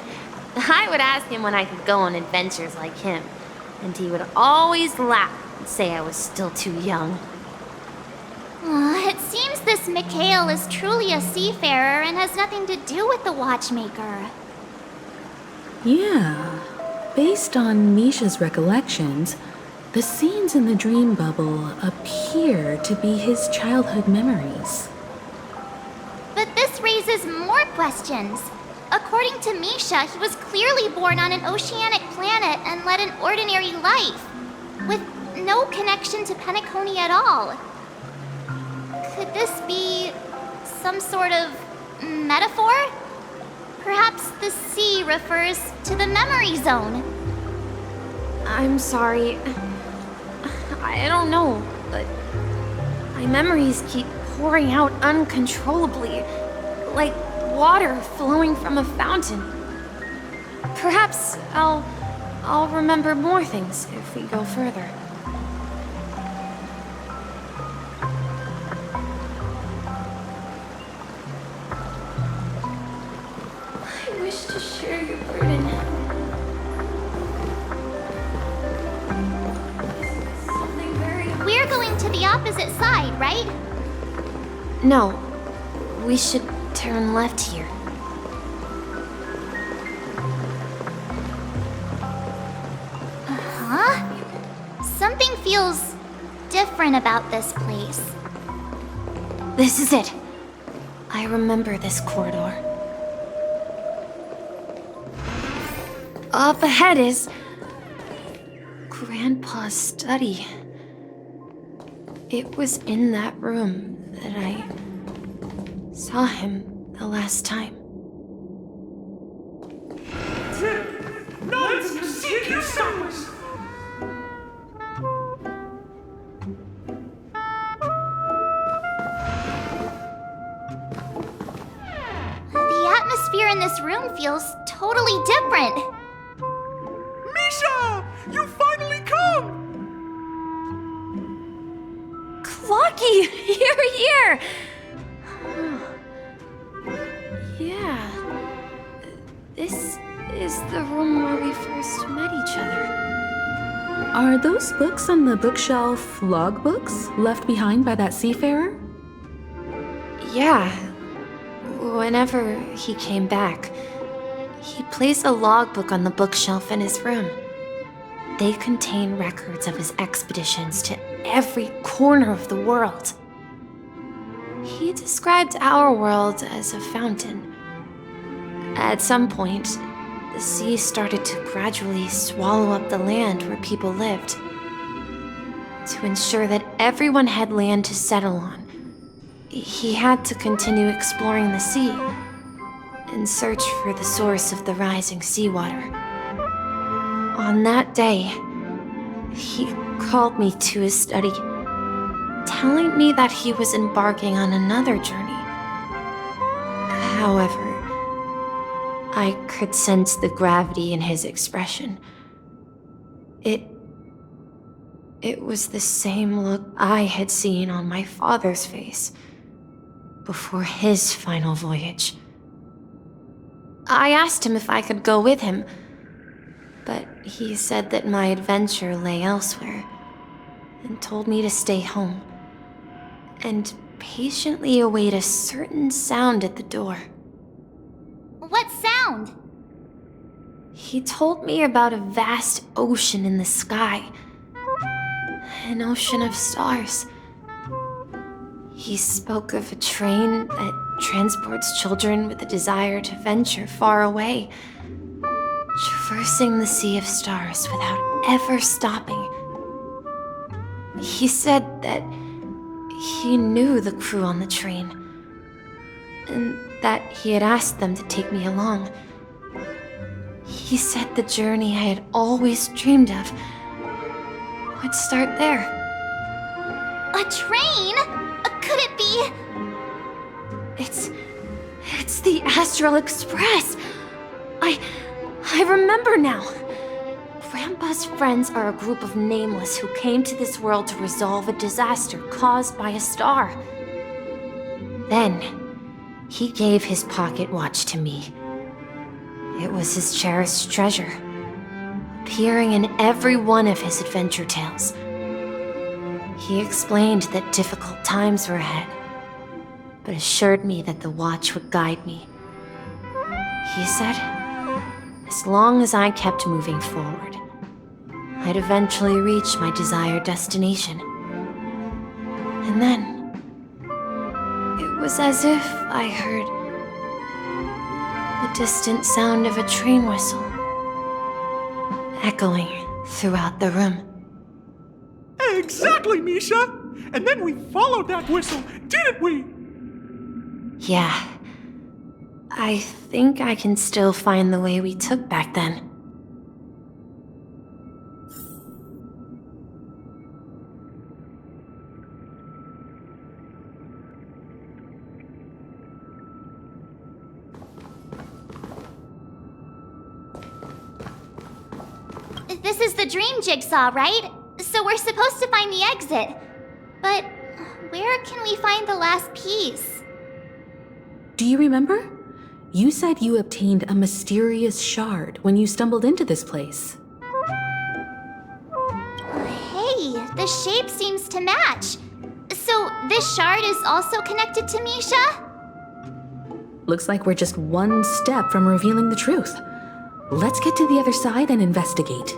I would ask him when I could go on adventures like him, and he would always laugh and say I was still too young. It seems this Mikhail is truly a seafarer and has nothing to do with the watchmaker. Yeah. Based on Misha's recollections, the scenes in the dream bubble appear to be his childhood memories. But this raises more questions. According to Misha, he was clearly born on an oceanic planet and led an ordinary life, with no connection to Penacony at all. Could this be some sort of metaphor? Perhaps the sea refers to the memory zone. I'm sorry. I don't know, but my memories keep pouring out uncontrollably, like water flowing from a fountain. Perhaps I'll remember more things if we go further. wish to share your burden. Something very... We're going to the opposite side, right? No. We should turn left here. Huh? Something feels different about this place. This is it. I remember this corridor. Up ahead is... Grandpa's study. It was in that room that I saw him the last time. Nice to see you, Summers! The atmosphere in this room feels totally different. Misha! You finally come! Clocky! You're here! Yeah. This is the room where we first met each other. Are those books on the bookshelf logbooks left behind by that seafarer? Yeah. Whenever he came back, he placed a logbook on the bookshelf in his room. They contain records of his expeditions to every corner of the world. He described our world as a fountain. At some point, the sea started to gradually swallow up the land where people lived. To ensure that everyone had land to settle on, he had to continue exploring the sea and search for the source of the rising seawater. On that day, he called me to his study, telling me that he was embarking on another journey. However, I could sense the gravity in his expression. It was the same look I had seen on my father's face before his final voyage. I asked him if I could go with him, but he said that my adventure lay elsewhere and told me to stay home and patiently await a certain sound at the door. What sound? He told me about a vast ocean in the sky. An ocean of stars. He spoke of a train that transports children with a desire to venture far away, traversing the sea of stars without ever stopping. He said that he knew the crew on the train, and that he had asked them to take me along. He said the journey I had always dreamed of would start there. A train? Could it be? It's the Astral Express. I remember now. Grandpa's friends are a group of nameless who came to this world to resolve a disaster caused by a star. Then, he gave his pocket watch to me. It was his cherished treasure, appearing in every one of his adventure tales. He explained that difficult times were ahead, but assured me that the watch would guide me. He said, as long as I kept moving forward, I'd eventually reach my desired destination. And then, it was as if I heard the distant sound of a train whistle echoing throughout the room. Exactly, Misha! And then we followed that whistle, didn't we? Yeah. I think I can still find the way we took back then. This is the dream jigsaw, right? So we're supposed to find the exit. But where can we find the last piece? Do you remember? You said you obtained a mysterious shard when you stumbled into this place. Hey, the shape seems to match. So this shard is also connected to Misha? Looks like we're just one step from revealing the truth. Let's get to the other side and investigate.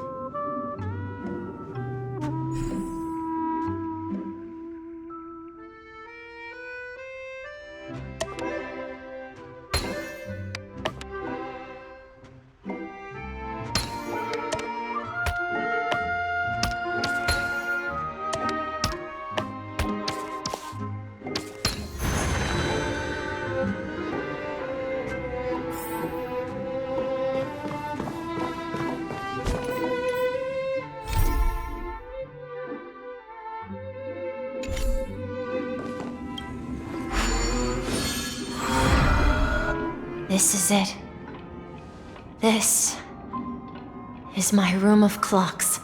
This is it. This is my room of clocks.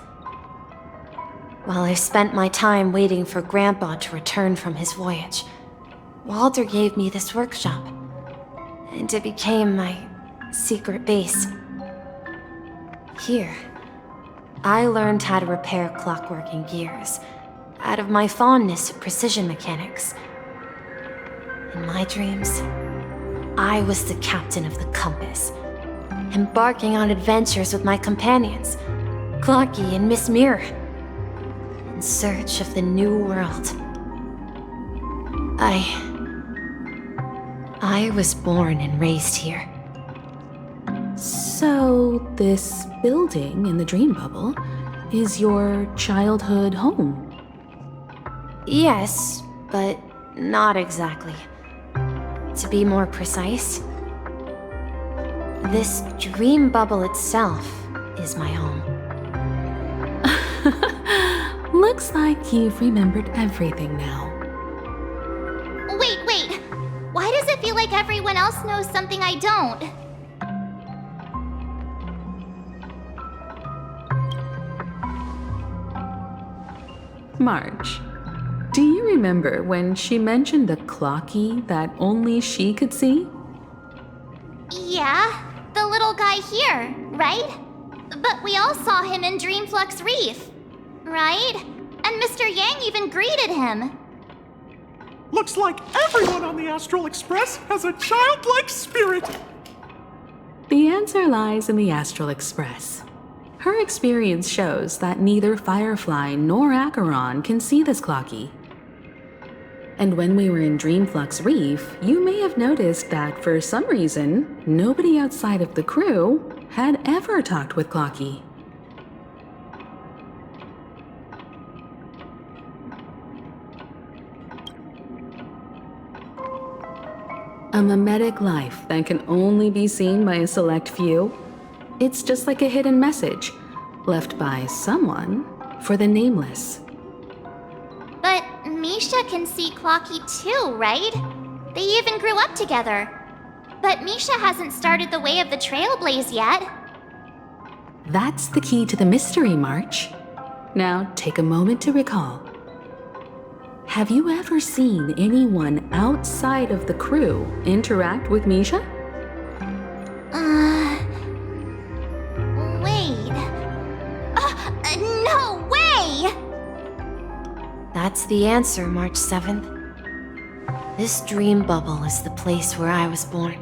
While I spent my time waiting for Grandpa to return from his voyage, Walter gave me this workshop, and it became my secret base. Here, I learned how to repair clockworking gears out of my fondness of precision mechanics. In my dreams, I was the captain of the compass, embarking on adventures with my companions, Clocky and Miss Mirror, in search of the new world. I was born and raised here. So, this building in the dream bubble is your childhood home? Yes, but not exactly. To be more precise, this dream bubble itself is my home. Looks like you've remembered everything now. Wait. Why does it feel like everyone else knows something I don't? March, do you remember when she mentioned the clocky that only she could see? Yeah, the little guy here, right? But we all saw him in Dreamflux Reef, right? And Mr. Yang even greeted him. Looks like everyone on the Astral Express has a childlike spirit. The answer lies in the Astral Express. Her experience shows that neither Firefly nor Acheron can see this clocky. And when we were in Dreamflux Reef, you may have noticed that for some reason, nobody outside of the crew had ever talked with Clocky. A mimetic life that can only be seen by a select few. It's just like a hidden message left by someone for the nameless. But Misha can see Clocky too, right? They even grew up together. But Misha hasn't started the way of the Trailblaze yet. That's the key to the mystery, March. Now take a moment to recall. Have you ever seen anyone outside of the crew interact with Misha? Wait. No way! That's the answer, March 7th. This dream bubble is the place where I was born.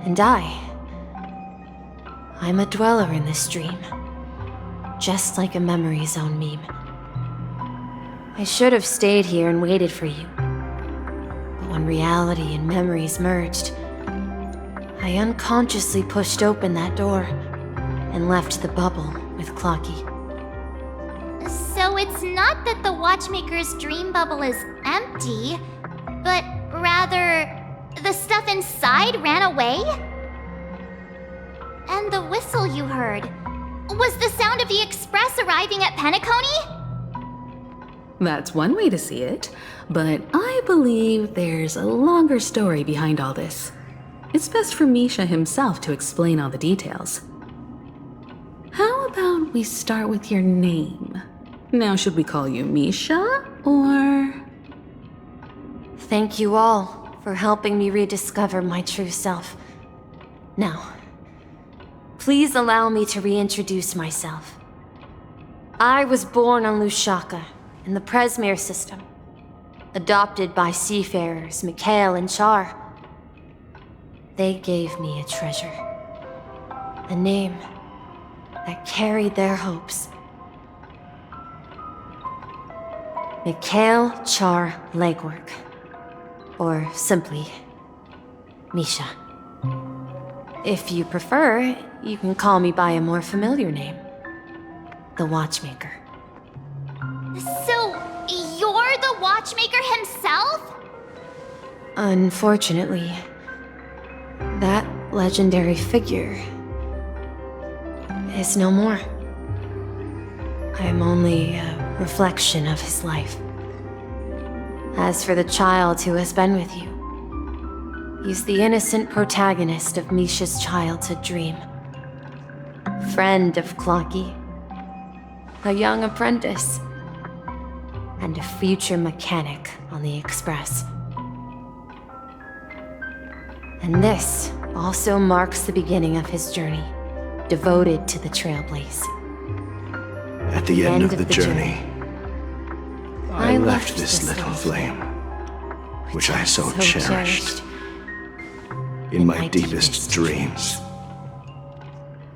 And I'm a dweller in this dream. Just like a memory zone meme. I should have stayed here and waited for you. But when reality and memories merged, I unconsciously pushed open that door and left the bubble with Clocky. So it's not that the Watchmaker's dream bubble is empty, but rather the stuff inside ran away? And the whistle you heard, was the sound of the Express arriving at Penacony? That's one way to see it, but I believe there's a longer story behind all this. It's best for Misha himself to explain all the details. How about we start with your name? Now, should we call you Misha, or...? Thank you all for helping me rediscover my true self. Now, please allow me to reintroduce myself. I was born on Lushaka, in the Presmere system, adopted by seafarers Mikhail and Char. They gave me a treasure, a name that carried their hopes. Mikhail Char Legwork, or simply, Misha. If you prefer, you can call me by a more familiar name, the Watchmaker. So, you're the Watchmaker himself? Unfortunately, that legendary figure is no more. I am only a reflection of his life. As for the child who has been with you, he's the innocent protagonist of Misha's childhood dream. Friend of Clocky, a young apprentice, and a future mechanic on the Express. And this also marks the beginning of his journey, devoted to the Trailblaze. At the end of the journey, I left this little flame, which I so cherished, in my deepest dreams,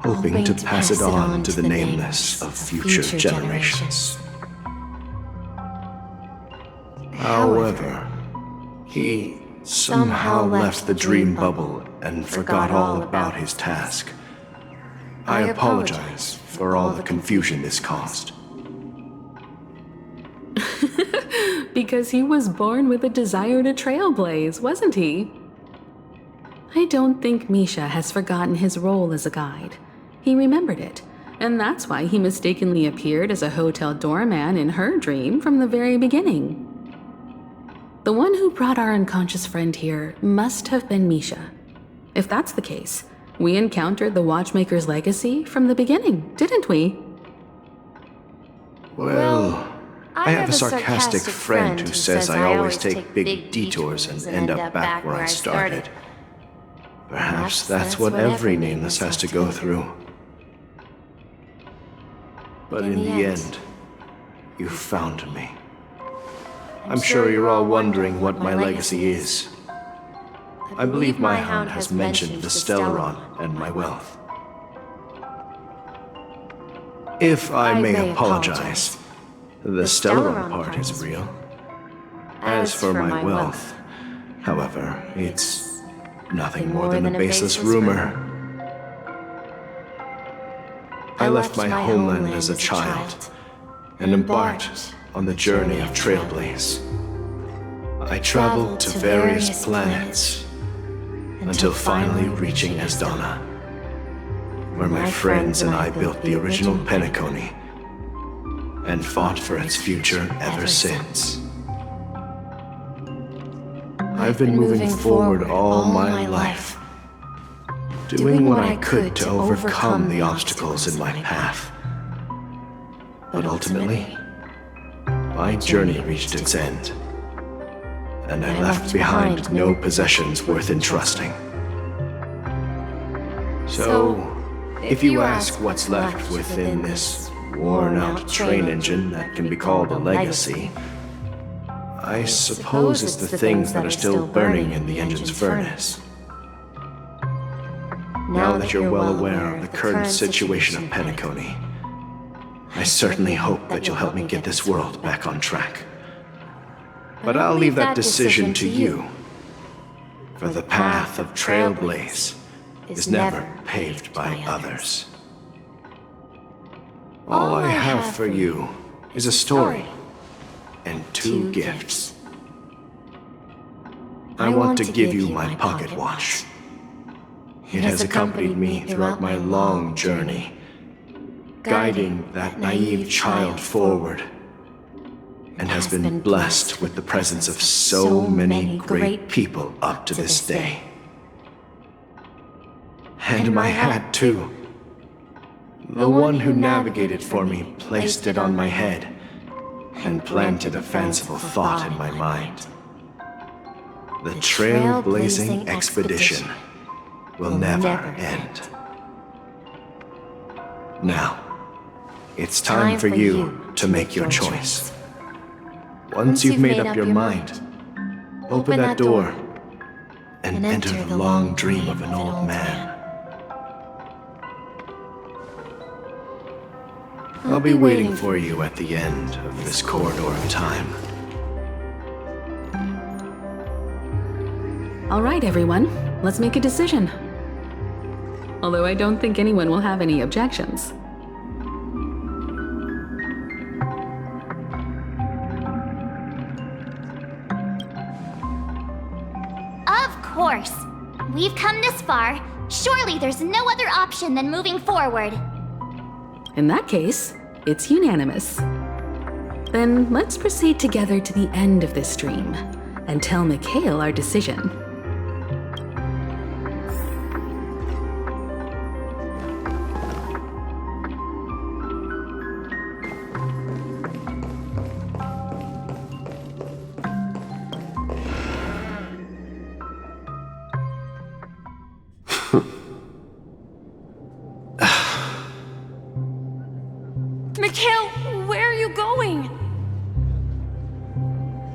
hoping to pass it on to the nameless of future generations. However, he somehow left the dream bubble and forgot all about his task. I apologize for all the confusion this caused. Because he was born with a desire to trailblaze, wasn't he? I don't think Misha has forgotten his role as a guide. He remembered it, and that's why he mistakenly appeared as a hotel doorman in her dream from the very beginning. The one who brought our unconscious friend here must have been Misha. If that's the case, we encountered the Watchmaker's legacy from the beginning, didn't we? Well, I have a sarcastic friend who says I always take big detours and end up back where I started. Perhaps that's what every nameless has to go through. But in the end, you found me. I'm sure you're all wondering what my legacy is. I believe my hound has mentioned the Stellaron and my wealth. If I may apologize, the Stellaron part is real. As for my wealth, however, it's nothing more than a baseless rumor. I left my homeland as a child and embarked on the journey of Trailblaze. I traveled to various planets until finally reaching Esdana, where my friends and I built the original Penacony and fought for its future ever since. I've been moving forward all my life, doing what I could to overcome the obstacles in my path. But ultimately, my journey reached its end, and I left behind no possessions worth entrusting. So, if you ask what's left within this worn-out train engine that can be called a legacy, I suppose it's the things that are still burning in the engine's furnace. Now that you're well aware of the current situation of Penacony, I certainly hope that you'll help me get this world back on track. But I'll leave that decision to you, for the path of Trailblaze is never paved by others. All I have for you is a story and two gifts. I want to give you my pocket watch. It has accompanied me throughout my long journey, guiding that naive child forward, and has been blessed with the presence of so many great people up to this day. And my hat, too. The one who navigated for me placed it on my head and planted a fanciful thought in my mind. The Trailblazing expedition will never end. Now, it's time for you to make your choice. Once you've made up your mind, open that door and enter the long dream of an old man. I'll be waiting for you at the end of this corridor of time. All right, everyone, let's make a decision. Although I don't think anyone will have any objections. Of course. We've come this far. Surely there's no other option than moving forward. In that case, it's unanimous. Then let's proceed together to the end of this stream and tell Mikhail our decision. Mikhail, where are you going?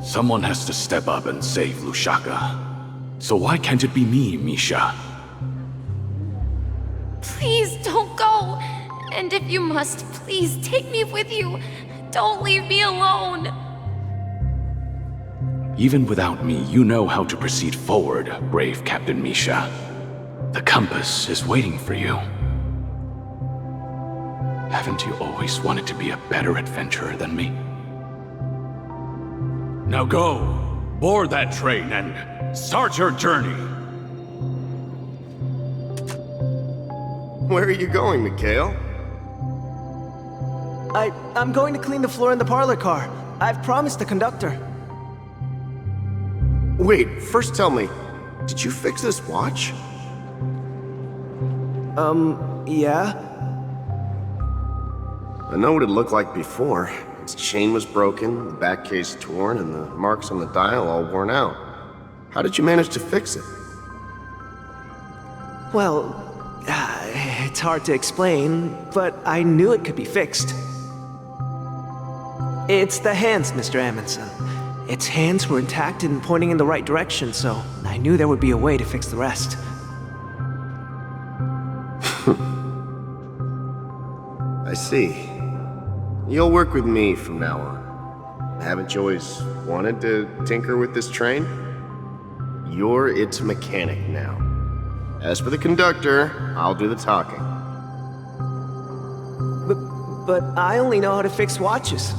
Someone has to step up and save Lushaka. So why can't it be me, Misha? Please don't go. And if you must, please take me with you. Don't leave me alone. Even without me, you know how to proceed forward, brave Captain Misha. The compass is waiting for you. Haven't you always wanted to be a better adventurer than me? Now go, board that train and start your journey. Where are you going, Mikhail? I'm going to clean the floor in the parlor car. I've promised the conductor. Wait, first tell me, did you fix this watch? Yeah? I know what it looked like before. Its chain was broken, the back case torn, and the marks on the dial all worn out. How did you manage to fix it? Well, it's hard to explain, but I knew it could be fixed. It's the hands, Mr. Amundsen. Its hands were intact and pointing in the right direction, so I knew there would be a way to fix the rest. I see. You'll work with me from now on. Haven't you always wanted to tinker with this train? You're its mechanic now. As for the conductor, I'll do the talking. But I only know how to fix watches.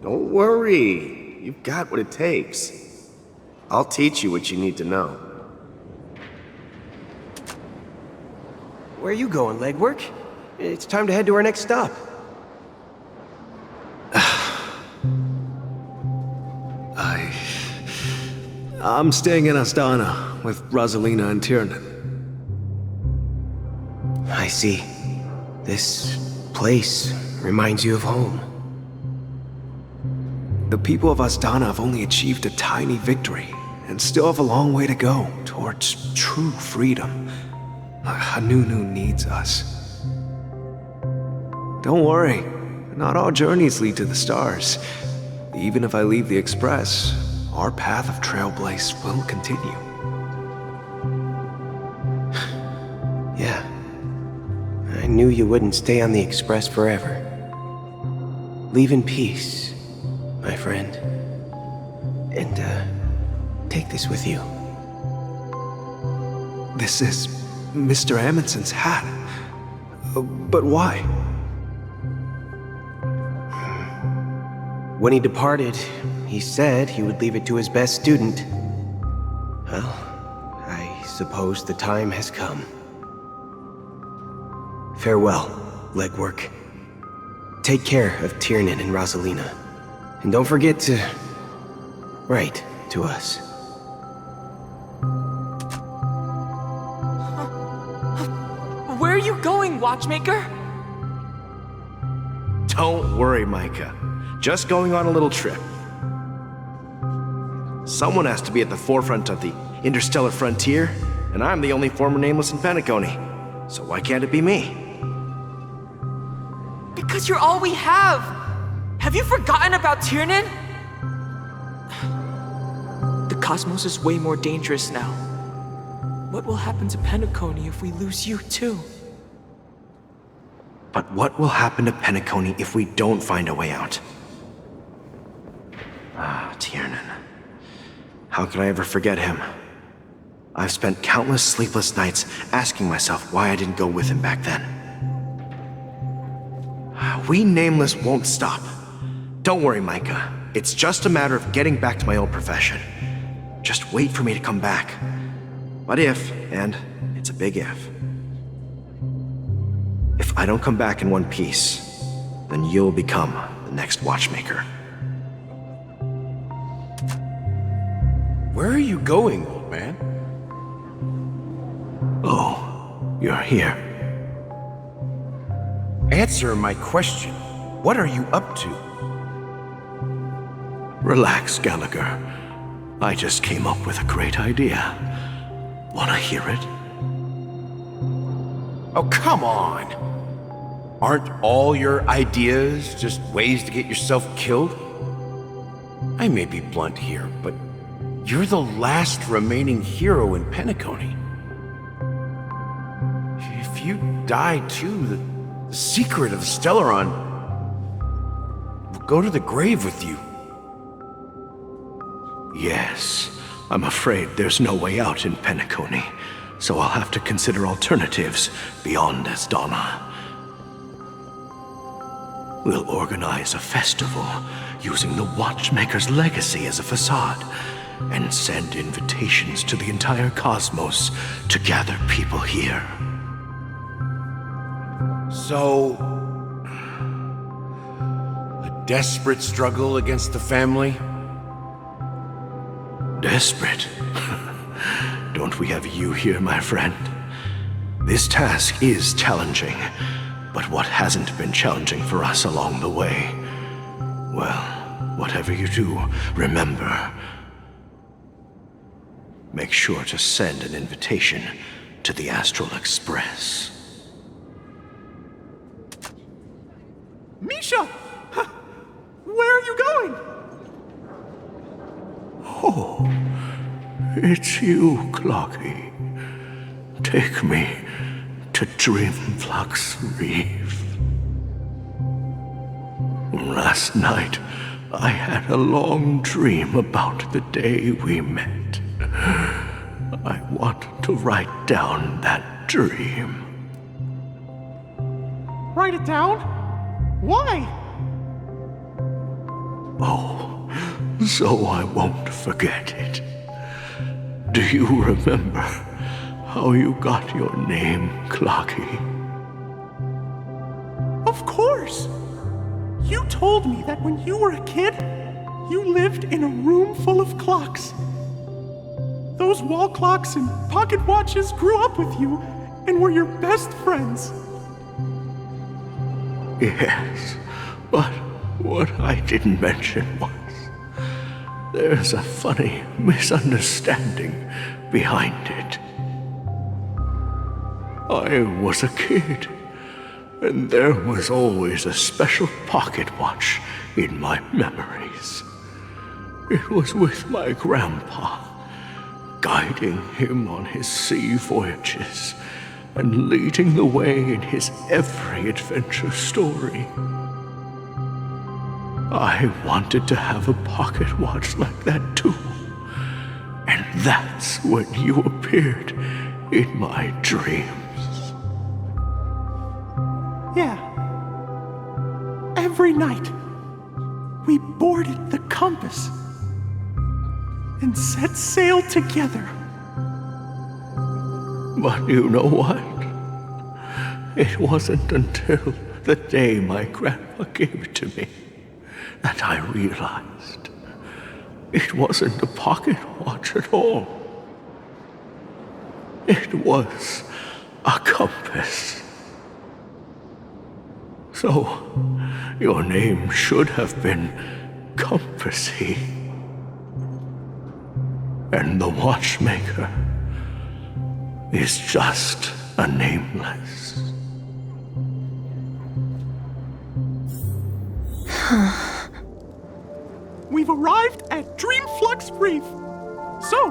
Don't worry. You've got what it takes. I'll teach you what you need to know. Where are you going, legwork? It's time to head to our next stop. I'm staying in Astana with Rosalina and Tiernan. I see. This place reminds you of home. The people of Astana have only achieved a tiny victory and still have a long way to go towards true freedom. Hanunu needs us. Don't worry, not all journeys lead to the stars. Even if I leave the Express, our path of Trailblaze will continue. Yeah. I knew you wouldn't stay on the Express forever. Leave in peace, my friend. And, take this with you. This is Mr. Amundsen's hat. But why? When he departed, he said he would leave it to his best student. Well, I suppose the time has come. Farewell, legwork. Take care of Tiernan and Rosalina. And don't forget to write to us. Where are you going, Watchmaker? Don't worry, Micah. Just going on a little trip. Someone has to be at the forefront of the interstellar frontier, and I'm the only former nameless in Penacony. So why can't it be me? Because you're all we have! Have you forgotten about Tiernan? The cosmos is way more dangerous now. What will happen to Penacony if we lose you too? But what will happen to Penacony if we don't find a way out? Ah, Tiernan. How could I ever forget him? I've spent countless sleepless nights asking myself why I didn't go with him back then. We Nameless won't stop. Don't worry, Micah. It's just a matter of getting back to my old profession. Just wait for me to come back. But if, and it's a big if I don't come back in one piece, then you'll become the next watchmaker. Where are you going, old man? Oh, you're here. Answer my question. What are you up to? Relax, Gallagher. I just came up with a great idea. Wanna hear it? Oh, come on! Aren't all your ideas just ways to get yourself killed? I may be blunt here, but you're the last remaining hero in Penacony. If you die too, the secret of the Stellaron will go to the grave with you. Yes, I'm afraid there's no way out in Penacony, so I'll have to consider alternatives beyond Asdana. We'll organize a festival using the Watchmaker's legacy as a facade, and send invitations to the entire cosmos to gather people here. So, a desperate struggle against the family? Desperate? Don't we have you here, my friend? This task is challenging, but what hasn't been challenging for us along the way? Well, whatever you do, remember, make sure to send an invitation to the Astral Express. Misha! Where are you going? Oh, it's you, Clocky. Take me to Dreamflux Reef. Last night, I had a long dream about the day we met. I want to write down that dream. Write it down? Why? Oh, so I won't forget it. Do you remember how you got your name, Clocky? Of course! You told me that when you were a kid, you lived in a room full of clocks. Those wall clocks and pocket watches grew up with you and were your best friends. Yes, but what I didn't mention was there's a funny misunderstanding behind it. I was a kid, and there was always a special pocket watch in my memories. It was with my grandpa, guiding him on his sea voyages and leading the way in his every adventure story. I wanted to have a pocket watch like that too. And that's when you appeared in my dreams. Yeah. Every night, we boarded the compass and set sail together. But you know what? It wasn't until the day my grandpa gave it to me that I realized it wasn't a pocket watch at all. It was a compass. So, your name should have been Compassy. And the Watchmaker is just a nameless. We've arrived at Dreamflux Reef. So,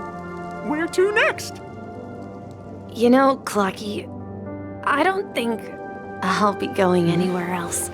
where to next? You know, Clocky, I don't think I'll be going anywhere else.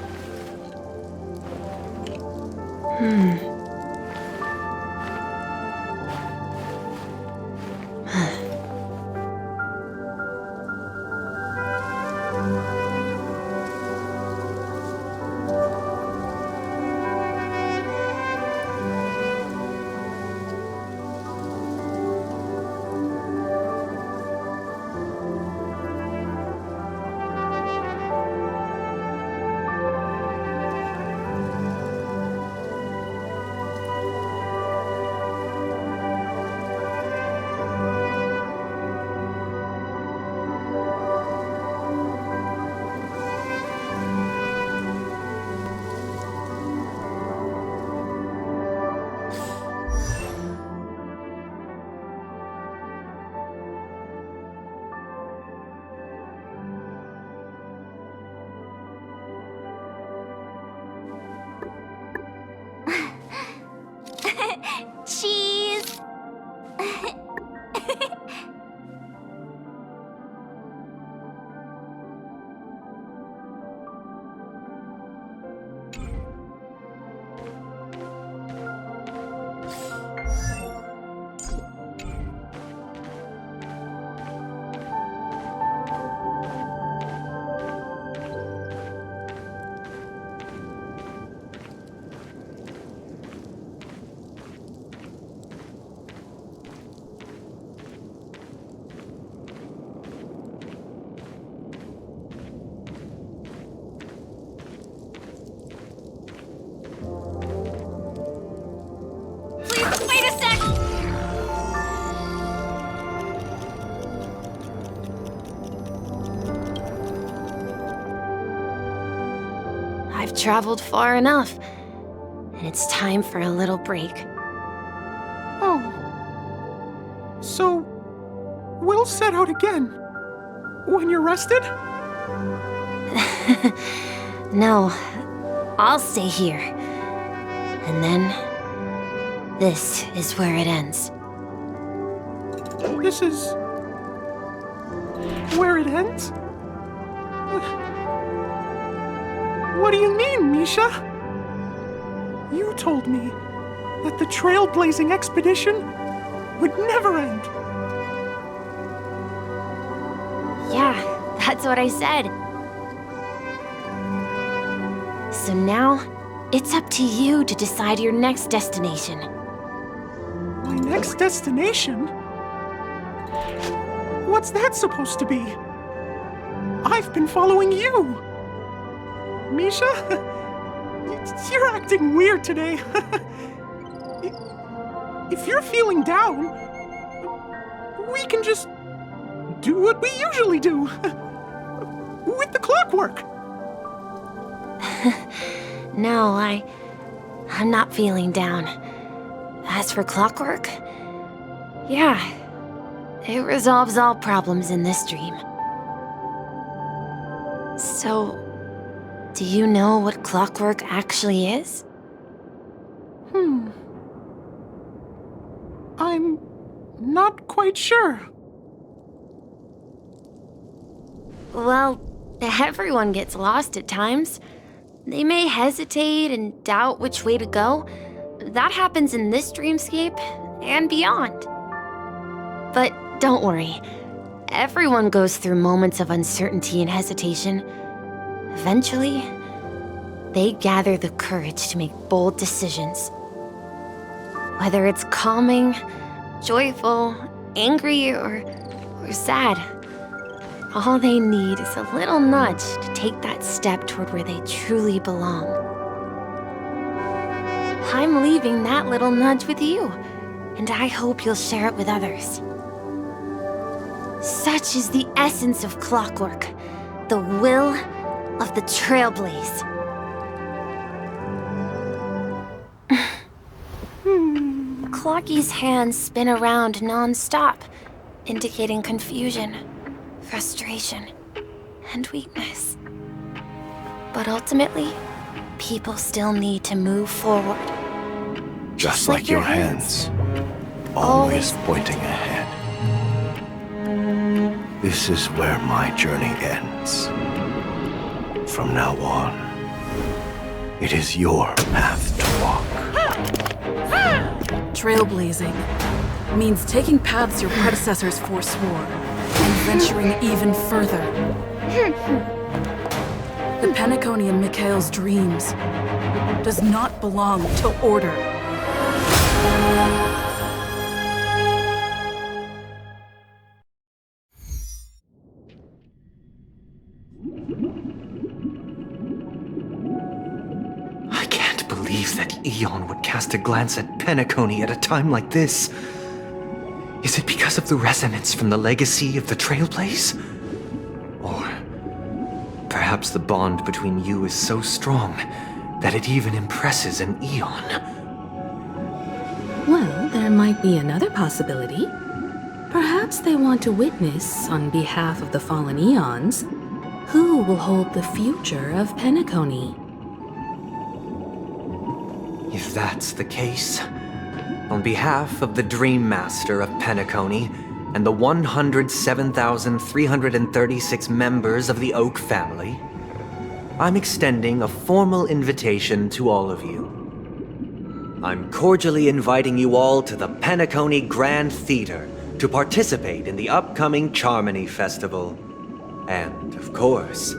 Cheese! Wait a sec! I've traveled far enough, and it's time for a little break. Oh. So, we'll set out again. When you're rested? No, I'll stay here. And then, this is where it ends. This is... where it ends? What do you mean, Misha? You told me that the trailblazing expedition would never end. Yeah, that's what I said. So now, it's up to you to decide your next destination. My next destination? What's that supposed to be? I've been following you. Misha? You're acting weird today. If you're feeling down, we can just do what we usually do. With the clockwork. No, I'm not feeling down. As for clockwork, yeah, it resolves all problems in this dream. So, do you know what clockwork actually is? I'm not quite sure. Well, everyone gets lost at times. They may hesitate and doubt which way to go. That happens in this dreamscape and beyond. But don't worry. Everyone goes through moments of uncertainty and hesitation. Eventually, they gather the courage to make bold decisions. Whether it's calming, joyful, angry, or sad, all they need is a little nudge to take that step toward where they truly belong. I'm leaving that little nudge with you, and I hope you'll share it with others. Such is the essence of clockwork, the will of the Trailblaze. Clocky's hands spin around non-stop, indicating confusion, frustration, and weakness. But ultimately, people still need to move forward. Just like your hands, always pointing ahead. This is where my journey ends. From now on, it is your path to walk. Trailblazing means taking paths your predecessors forswore and venturing even further. The Penacony in Mikhail's dreams does not belong to order. I can't believe that Eon would cast a glance at Penacony at a time like this. Is it because of the resonance from the legacy of the Trailblaze? Or perhaps the bond between you is so strong that it even impresses an Eon? Well, there might be another possibility. Perhaps they want to witness, on behalf of the fallen Eons, who will hold the future of Penacony. If that's the case, on behalf of the Dream Master of Penacony and the 107,336 members of the Oak family, I'm extending a formal invitation to all of you. I'm cordially inviting you all to the Penacony Grand Theater to participate in the upcoming Charmony Festival. And, of course,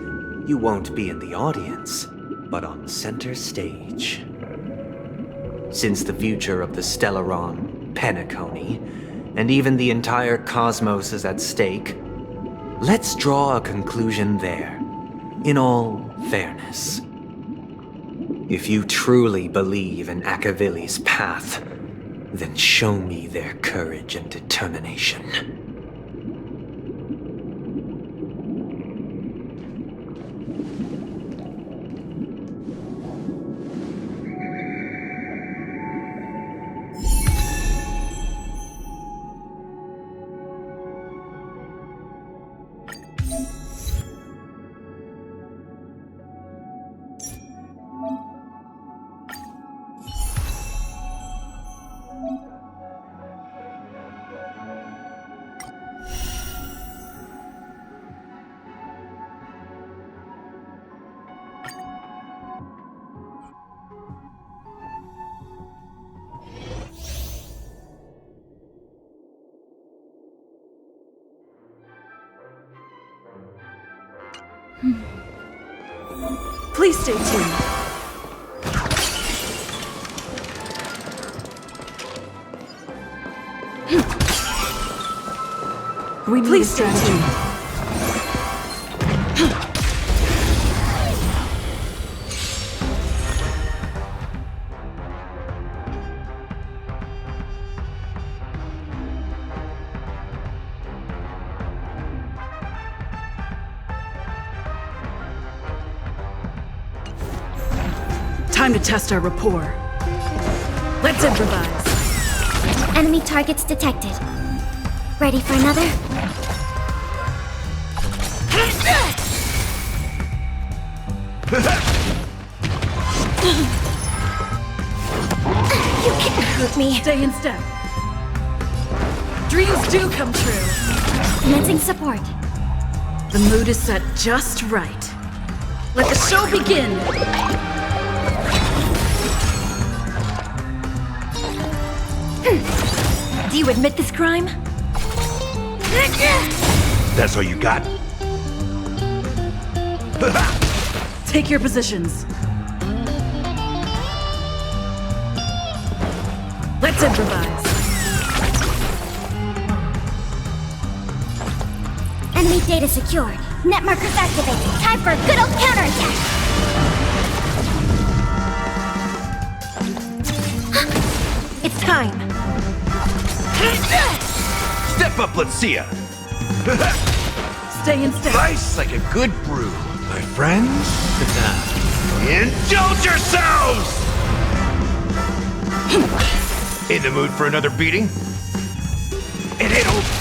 you won't be in the audience, but on center stage. Since the future of the Stellaron, Penacony, and even the entire cosmos is at stake, let's draw a conclusion there, in all fairness. If you truly believe in Akavili's path, then show me their courage and determination. Please stay tuned. Please stay tuned. Time to test our rapport. Let's improvise. Enemy targets detected. Ready for another? You can't hurt me. Stay in step. Dreams do come true. Commencing support. The mood is set just right. Let the show begin. Do you admit this crime? That's all you got? Take your positions. Let's improvise. Enemy data secured. Net markers activated. Time for a good old counterattack. It's time. Step up, let's see ya! Stay in step. Nice like a good brew, my friends. Indulge yourselves! In the mood for another beating? It ain't over.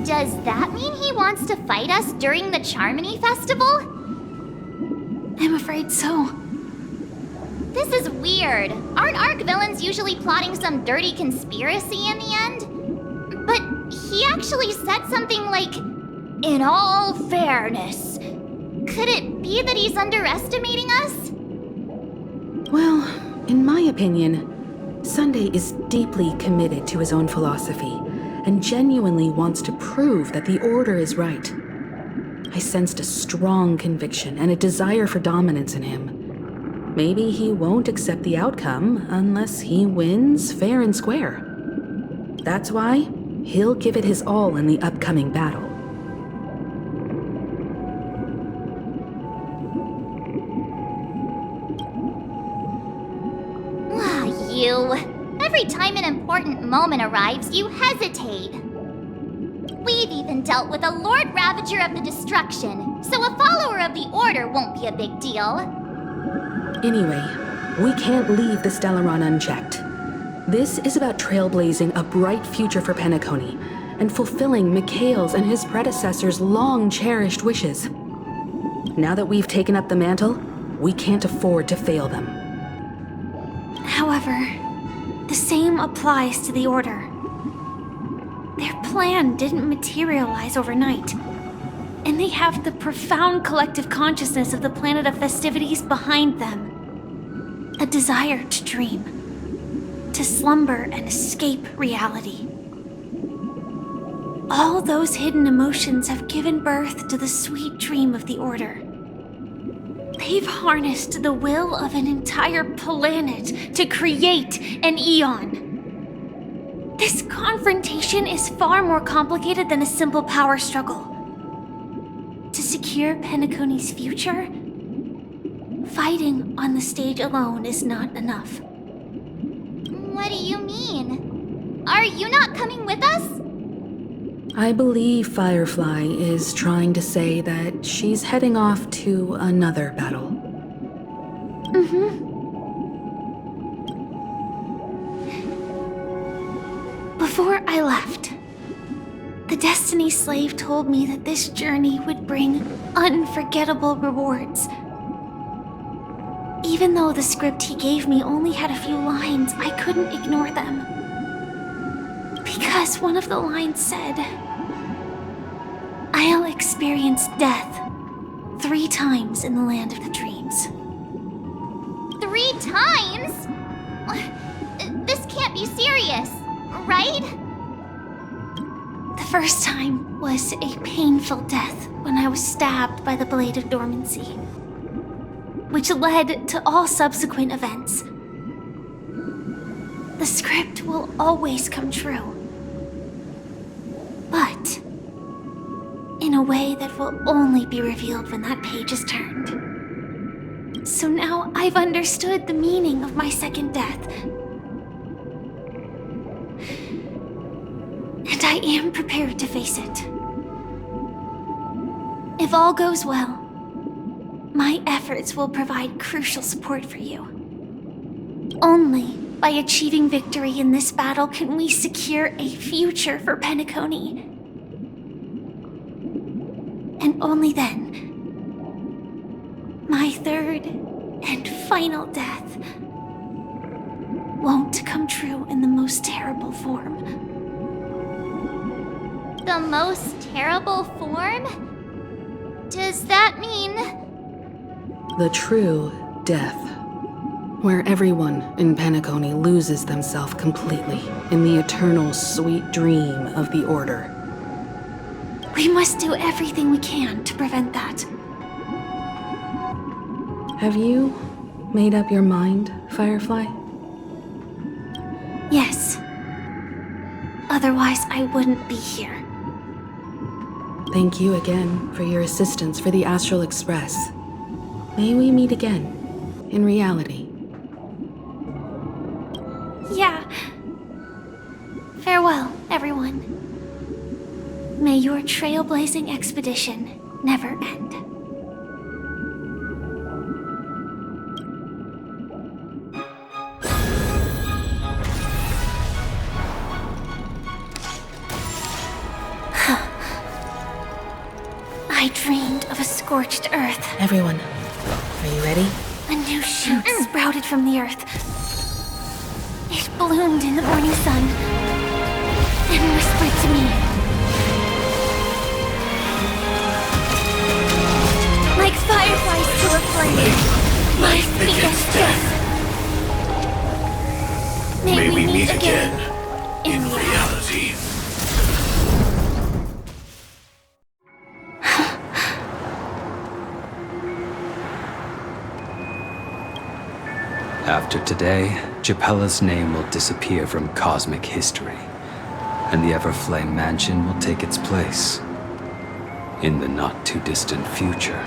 Does that mean he wants to fight us during the Charmony Festival? I'm afraid so. This is weird. Aren't Arc villains usually plotting some dirty conspiracy in the end? But he actually said something like, "In all fairness." Could it be that he's underestimating us? Well, in my opinion, Sunday is deeply committed to his own philosophy and genuinely wants to prove that the Order is right. I sensed a strong conviction and a desire for dominance in him. Maybe he won't accept the outcome unless he wins fair and square. That's why he'll give it his all in the upcoming battle. You. Every time an important moment arrives, you hesitate. We've even dealt with a Lord Ravager of the Destruction, so a follower of the Order won't be a big deal. Anyway, we can't leave the Stellaron unchecked. This is about trailblazing a bright future for Penacony and fulfilling Mikhail's and his predecessors' long-cherished wishes. Now that we've taken up the mantle, we can't afford to fail them. However, the same applies to the Order. Their plan didn't materialize overnight, and they have the profound collective consciousness of the planet of festivities behind them. A desire to dream, to slumber and escape reality. All those hidden emotions have given birth to the sweet dream of the Order. They've harnessed the will of an entire planet to create an Eon. This confrontation is far more complicated than a simple power struggle. To secure Penacony's future, fighting on the stage alone is not enough. What do you mean? Are you not coming with us? I believe Firefly is trying to say that she's heading off to another battle. Before I left, the Destiny Slave told me that this journey would bring unforgettable rewards. Even though the script he gave me only had a few lines, I couldn't ignore them. Because one of the lines said, "I'll experience death 3 times in the land of the dreams." 3 times? This can't be serious, right? The first time was a painful death when I was stabbed by the Blade of Dormancy, which led to all subsequent events. The script will always come true, but in a way that will only be revealed when that page is turned. So now I've understood the meaning of my second death. And I am prepared to face it. If all goes well, my efforts will provide crucial support for you. Only by achieving victory in this battle can we secure a future for Penacony. And only then, my third and final death won't come true in the most terrible form. The most terrible form? Does that mean... The true death. Where everyone in Penacony loses themselves completely in the eternal sweet dream of the Order. We must do everything we can to prevent that. Have you made up your mind, Firefly? Yes. Otherwise, I wouldn't be here. Thank you again for your assistance for the Astral Express. May we meet again, in reality. Yeah. Farewell, everyone. May your trailblazing expedition never end. I dreamed of a scorched earth. Everyone, are you ready? A new shoot sprouted from the earth. It bloomed in the morning sun and whispered to me. Like fireflies to a flame, my feet against death. May we meet again in reality. After today, Japella's name will disappear from cosmic history, and the Everflame Mansion will take its place. In the not-too-distant future,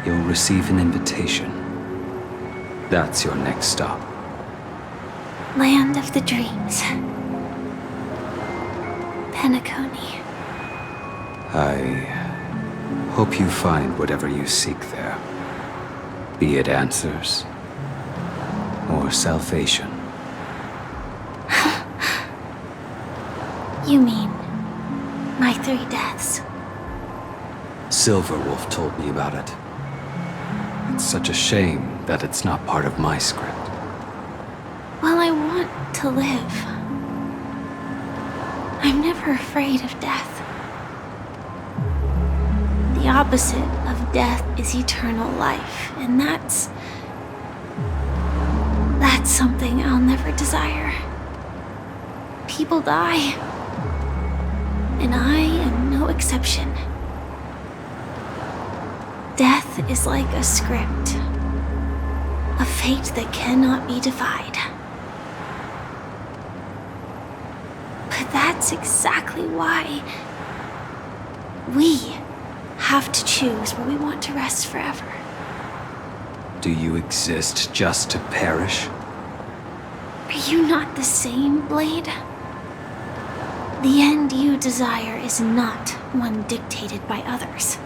you'll receive an invitation. That's your next stop. Land of the Dreams. Penacony. I hope you find whatever you seek there. Be it answers or salvation. You mean my 3 deaths? Silverwolf told me about it. It's such a shame that it's not part of my script. While I want to live, I'm never afraid of death. The opposite of death is eternal life, and that's something I'll never desire. People die, and I am no exception. Death is like a script, a fate that cannot be defied. But that's exactly why we have to choose where we want to rest forever. Do you exist just to perish? Are you not the same, Blade? The end you desire is not one dictated by others.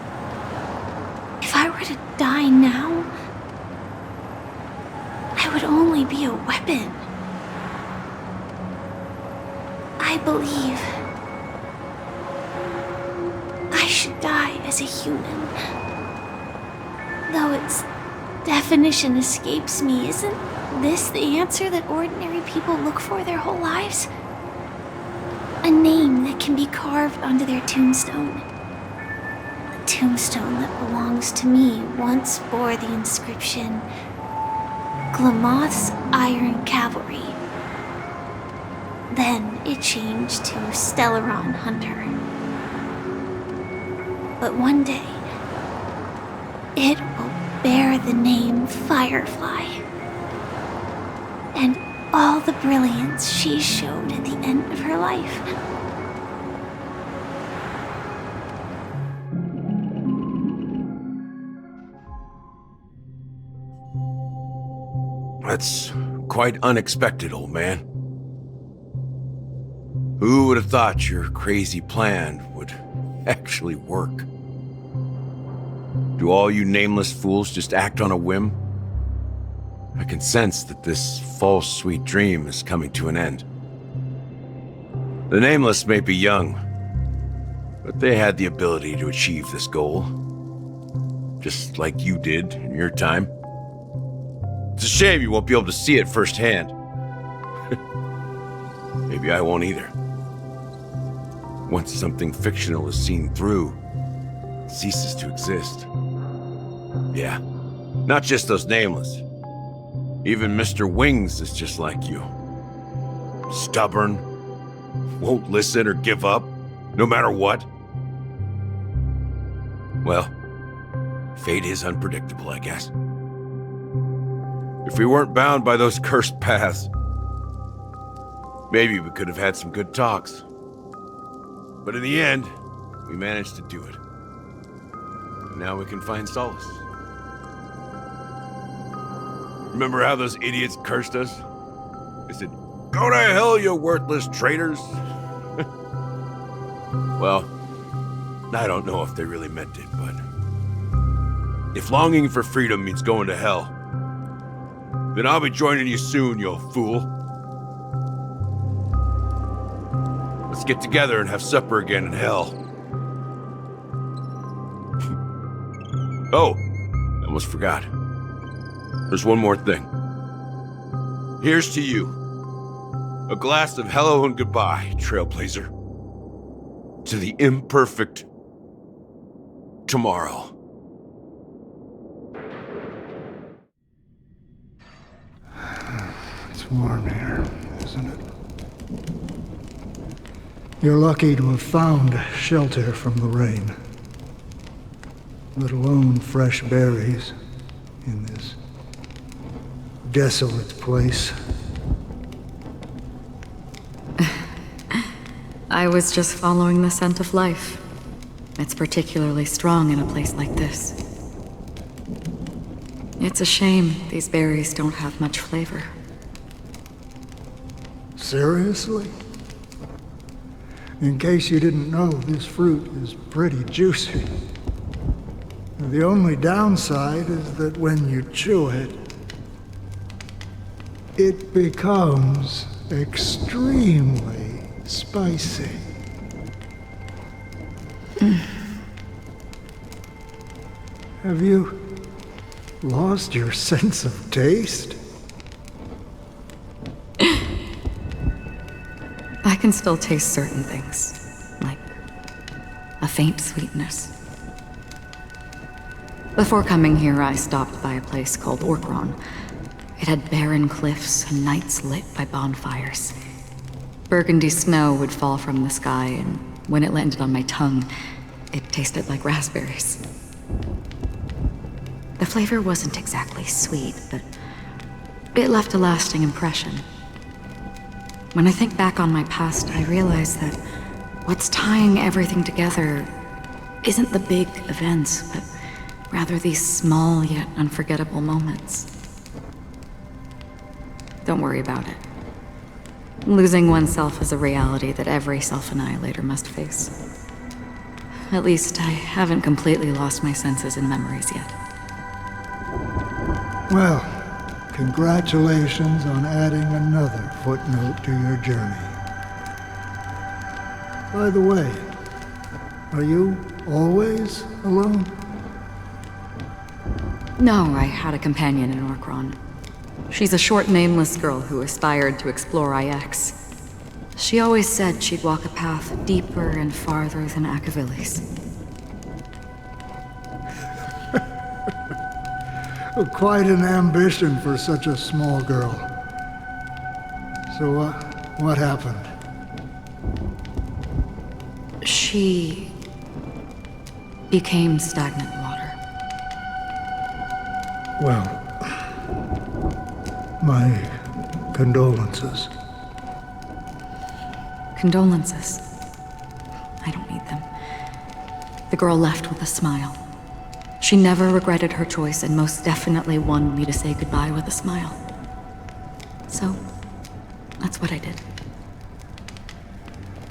If I were to die now, I would only be a weapon. I believe I should die as a human. Though its definition escapes me, isn't this the answer that ordinary people look for their whole lives? A name that can be carved onto their tombstone. The tombstone that belongs to me once bore the inscription, Glamoth's Iron Cavalry. Then it changed to Stellaron Hunter. But one day, it will bear the name Firefly. And all the brilliance she showed at the end of her life. That's quite unexpected, old man. Who would have thought your crazy plan would actually work? Do all you nameless fools just act on a whim? I can sense that this false sweet dream is coming to an end. The Nameless may be young, but they had the ability to achieve this goal. Just like you did in your time. It's a shame you won't be able to see it firsthand. Maybe I won't either. Once something fictional is seen through, it ceases to exist. Yeah, not just those nameless. Even Mr. Wings is just like you. Stubborn, won't listen or give up, no matter what. Well, fate is unpredictable, I guess. If we weren't bound by those cursed paths, maybe we could have had some good talks. But in the end, we managed to do it. Now we can find solace. Remember how those idiots cursed us? They said, "Go to hell, you worthless traitors!" Well, I don't know if they really meant it, but if longing for freedom means going to hell, then I'll be joining you soon, you fool. Let's get together and have supper again in hell. Oh, I almost forgot. There's one more thing. Here's to you. A glass of hello and goodbye, Trailblazer. To the imperfect tomorrow. It's warm here, isn't it? You're lucky to have found shelter from the rain. Let alone fresh berries in this desolate place. I was just following the scent of life. It's particularly strong in a place like this. It's a shame these berries don't have much flavor. Seriously? In case you didn't know, this fruit is pretty juicy. The only downside is that when you chew it, it becomes extremely spicy. Have you lost your sense of taste? I can still taste certain things, like a faint sweetness. Before coming here, I stopped by a place called Orkron. It had barren cliffs and nights lit by bonfires. Burgundy snow would fall from the sky, and when it landed on my tongue, it tasted like raspberries. The flavor wasn't exactly sweet, but it left a lasting impression. When I think back on my past, I realize that what's tying everything together isn't the big events, but rather these small yet unforgettable moments. Don't worry about it. Losing oneself is a reality that every self-annihilator must face. At least I haven't completely lost my senses and memories yet. Well, congratulations on adding another footnote to your journey. By the way, are you always alone? No, I had a companion in Orkron. She's a short, nameless girl who aspired to explore IX. She always said she'd walk a path deeper and farther than Akavilis. Quite an ambition for such a small girl. So, what happened? She became stagnant water. Well, my condolences. Condolences. I don't need them. The girl left with a smile. She never regretted her choice and most definitely wanted me to say goodbye with a smile. So, that's what I did.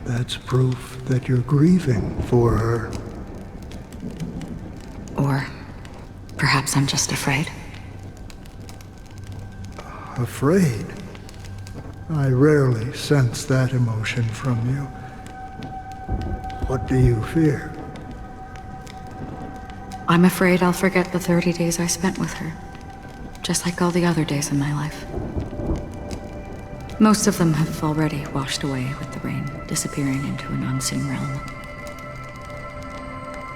That's proof that you're grieving for her. Or perhaps I'm just afraid. Afraid? I rarely sense that emotion from you. What do you fear? I'm afraid I'll forget the 30 days I spent with her. Just like all the other days in my life. Most of them have already washed away with the rain, disappearing into an unseen realm.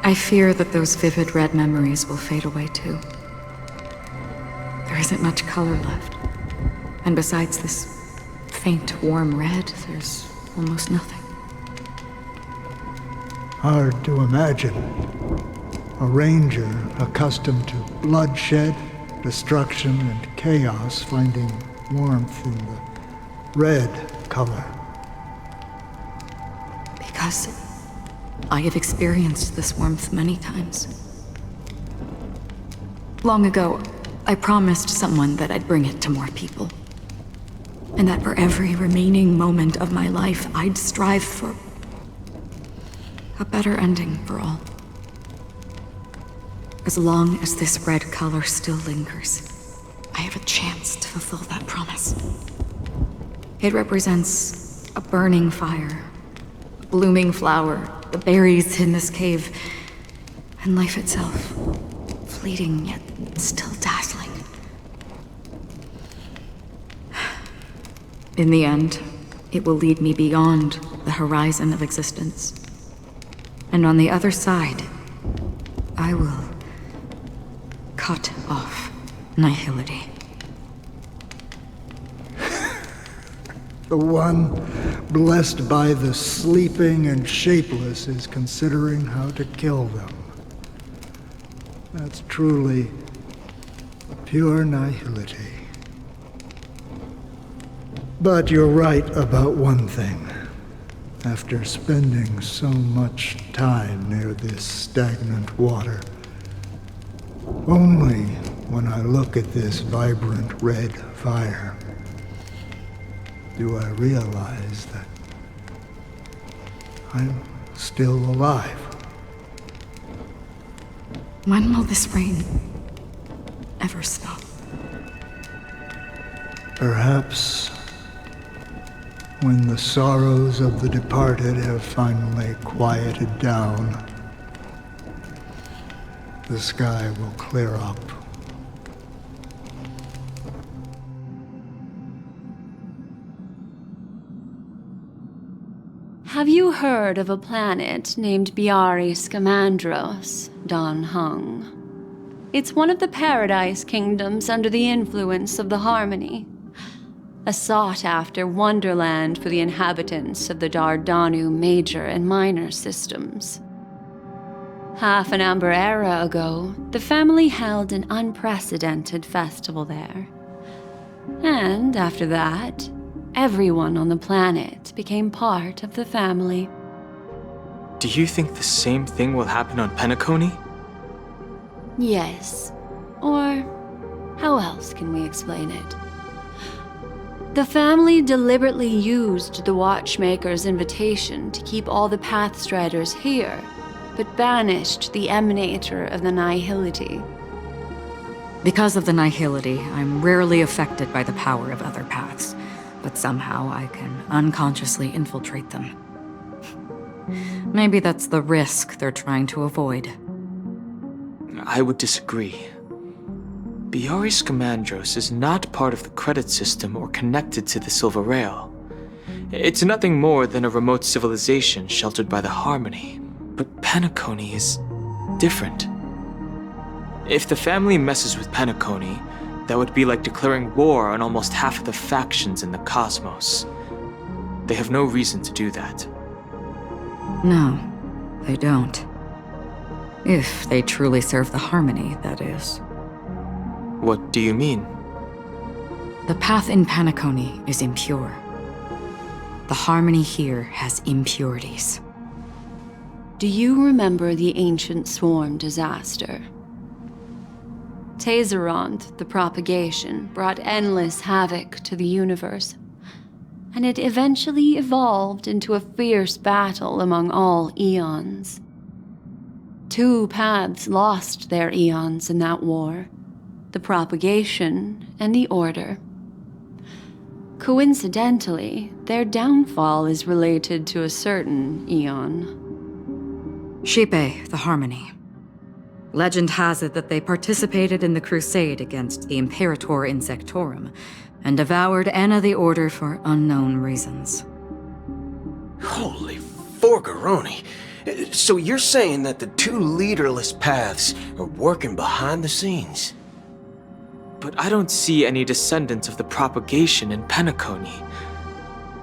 I fear that those vivid red memories will fade away too. There isn't much color left. And besides this faint, warm red, there's almost nothing. Hard to imagine. A ranger accustomed to bloodshed, destruction, and chaos finding warmth in the red color. Because I have experienced this warmth many times. Long ago, I promised someone that I'd bring it to more people. And that for every remaining moment of my life, I'd strive for a better ending for all. As long as this red color still lingers, I have a chance to fulfill that promise. It represents a burning fire, a blooming flower, the berries in this cave, and life itself, fleeting yet still dazzling. In the end, it will lead me beyond the horizon of existence. And on the other side, I will cut off nihility. The one blessed by the sleeping and shapeless is considering how to kill them. That's truly pure nihility. But you're right about one thing. After spending so much time near this stagnant water, only when I look at this vibrant red fire do I realize that I'm still alive. When will this rain ever stop? Perhaps when the sorrows of the departed have finally quieted down, the sky will clear up. Have you heard of a planet named Biari Scamandros, Don Hung? It's one of the Paradise Kingdoms under the influence of the Harmony. A sought-after wonderland for the inhabitants of the Dardanu major and minor systems. Half an Amber Era ago, the family held an unprecedented festival there. And after that, everyone on the planet became part of the family. Do you think the same thing will happen on Penacony? Yes. Or how else can we explain it? The family deliberately used the Watchmaker's invitation to keep all the Pathstriders here, but banished the Emanator of the Nihility. Because of the Nihility, I'm rarely affected by the power of other paths, but somehow I can unconsciously infiltrate them. Maybe that's the risk they're trying to avoid. I would disagree. Biari Scamandros is not part of the credit system or connected to the Silver Rail. It's nothing more than a remote civilization sheltered by the Harmony. But Penacony is different. If the family messes with Penacony, that would be like declaring war on almost half of the factions in the cosmos. They have no reason to do that. No, they don't. If they truly serve the Harmony, that is. What do you mean? The path in Penacony is impure. The Harmony here has impurities. Do you remember the Ancient Swarm disaster? Tazerond, the propagation, brought endless havoc to the universe, and it eventually evolved into a fierce battle among all eons. 2 paths lost their eons in that war, the propagation and the order. Coincidentally, their downfall is related to a certain eon. Shipe, the Harmony. Legend has it that they participated in the crusade against the Imperator Insectorum, and devoured Anna the Order for unknown reasons. Holy forgaroni. So you're saying that the two leaderless paths are working behind the scenes? But I don't see any descendants of the propagation in Penacony.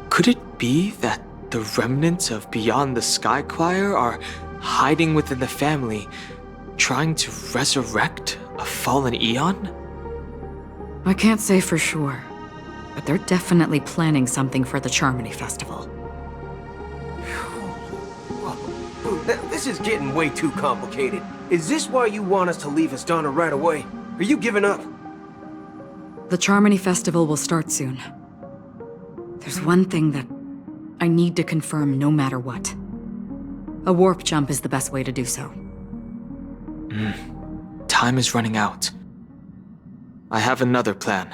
Could it be that the remnants of Beyond the Sky Choir are hiding within the family, trying to resurrect a fallen eon? I can't say for sure, but they're definitely planning something for the Charmony Festival. This is getting way too complicated. Is this why you want us to leave Astana right away? Are you giving up? The Charmony Festival will start soon. There's one thing that I need to confirm no matter what. A warp jump is the best way to do so. Time is running out. I have another plan.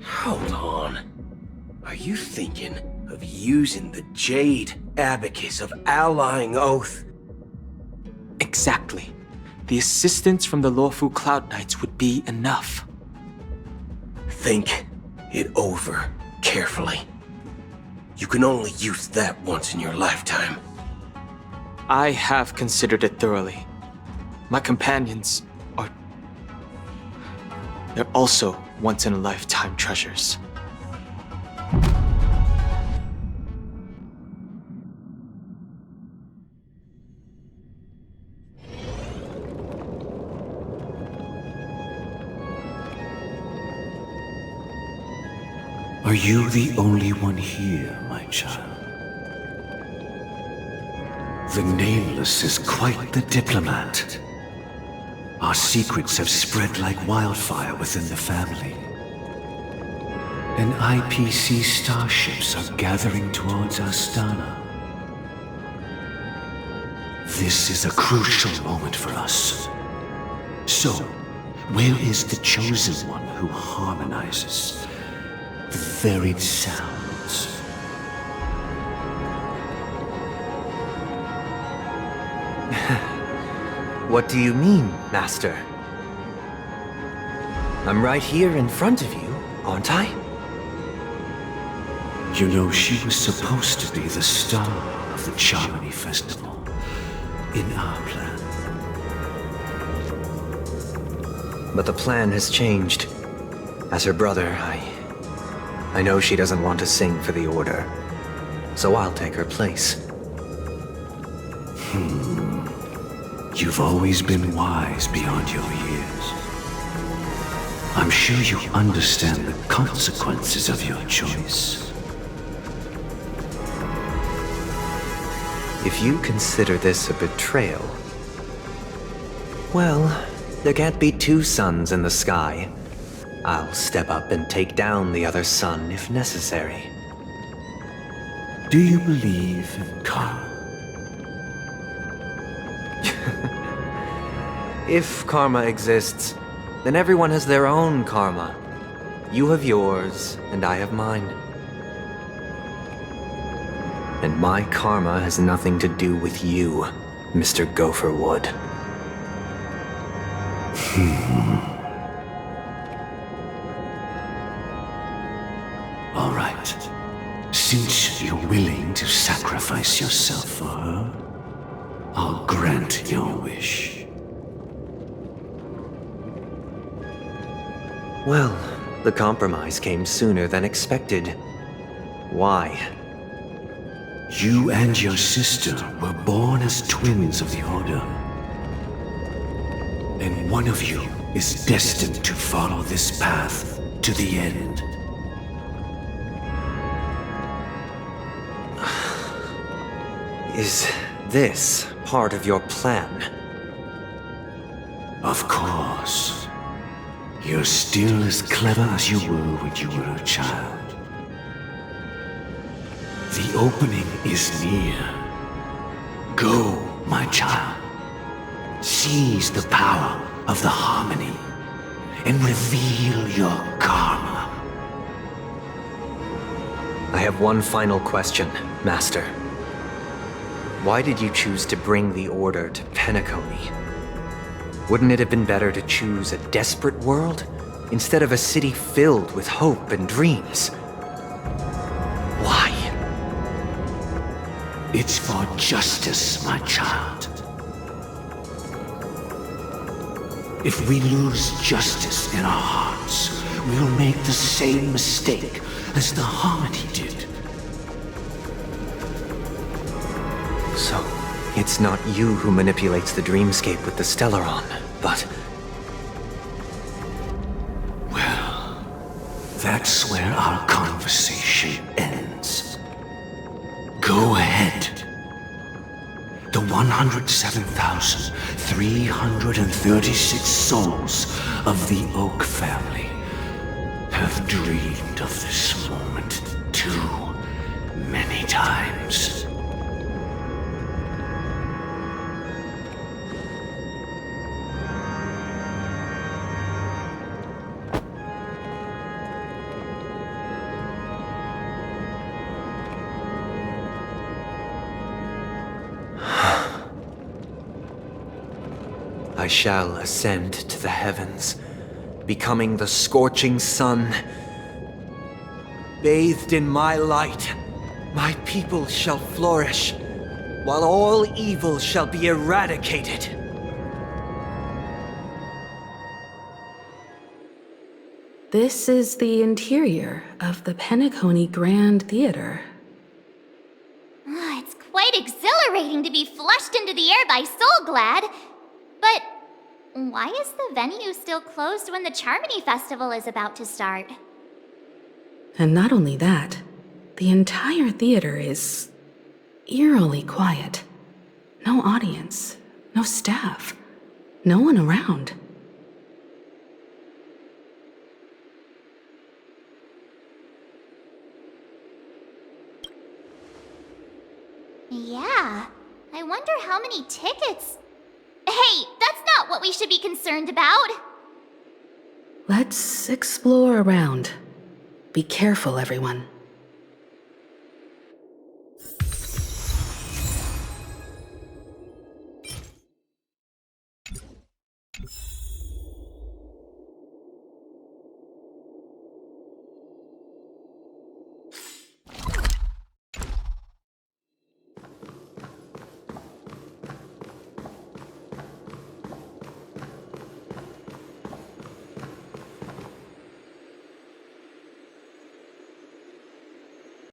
Hold on. Are you thinking of using the Jade Abacus of Allying Oath? Exactly. The assistance from the Lawfu Cloud Knights would be enough. Think it over carefully. You can only use that once in your lifetime. I have considered it thoroughly. My companions are... they're also once-in-a-lifetime treasures. Are you the only one here, my child? The Nameless is quite the diplomat. Our secrets have spread like wildfire within the family. And IPC starships are gathering towards Astana. This is a crucial moment for us. So, where is the chosen one who harmonizes the varied sounds? What do you mean, Master? I'm right here in front of you, aren't I? You know, she was supposed to be the star of the Charmony Festival in our plan. But the plan has changed. As her brother, I know she doesn't want to sing for the Order, so I'll take her place. You've always been wise beyond your years. I'm sure you understand the consequences of your choice. If you consider this a betrayal, well, there can't be two suns in the sky. I'll step up and take down the other sun if necessary. Do you believe in karma? If karma exists, then everyone has their own karma. You have yours, and I have mine. And my karma has nothing to do with you, Mr. Gopherwood. All right. Since you're willing to sacrifice yourself for her, I'll grant your wish. Well, the compromise came sooner than expected. Why? You and your sister were born as twins of the Order. And one of you is destined to follow this path to the end. Is this part of your plan? Of course. You're still as clever as you were when you were a child. The opening is near. Go, my child. Seize the power of the harmony and reveal your karma. I have one final question, Master. Why did you choose to bring the Order to Penacony? Wouldn't it have been better to choose a desperate world instead of a city filled with hope and dreams? Why? It's for justice, my child. If we lose justice in our hearts, we'll make the same mistake as the Harmony did. So, it's not you who manipulates the dreamscape with the Stellaron, but... Well, that's where our conversation ends. Go ahead. The 107,336 souls of the Oak family have dreamed of this moment too many times. I shall ascend to the heavens, becoming the scorching sun. Bathed in my light, my people shall flourish, while all evil shall be eradicated. This is the interior of the Penacony Grand Theater. It's quite exhilarating to be flushed into the air by Soulglad. But why is the venue still closed when the Charmony Festival is about to start? And not only that, the entire theater is eerily quiet. No audience, no staff, no one around. Yeah, I wonder how many tickets... Hey, that's not what we should be concerned about! Let's explore around. Be careful, everyone.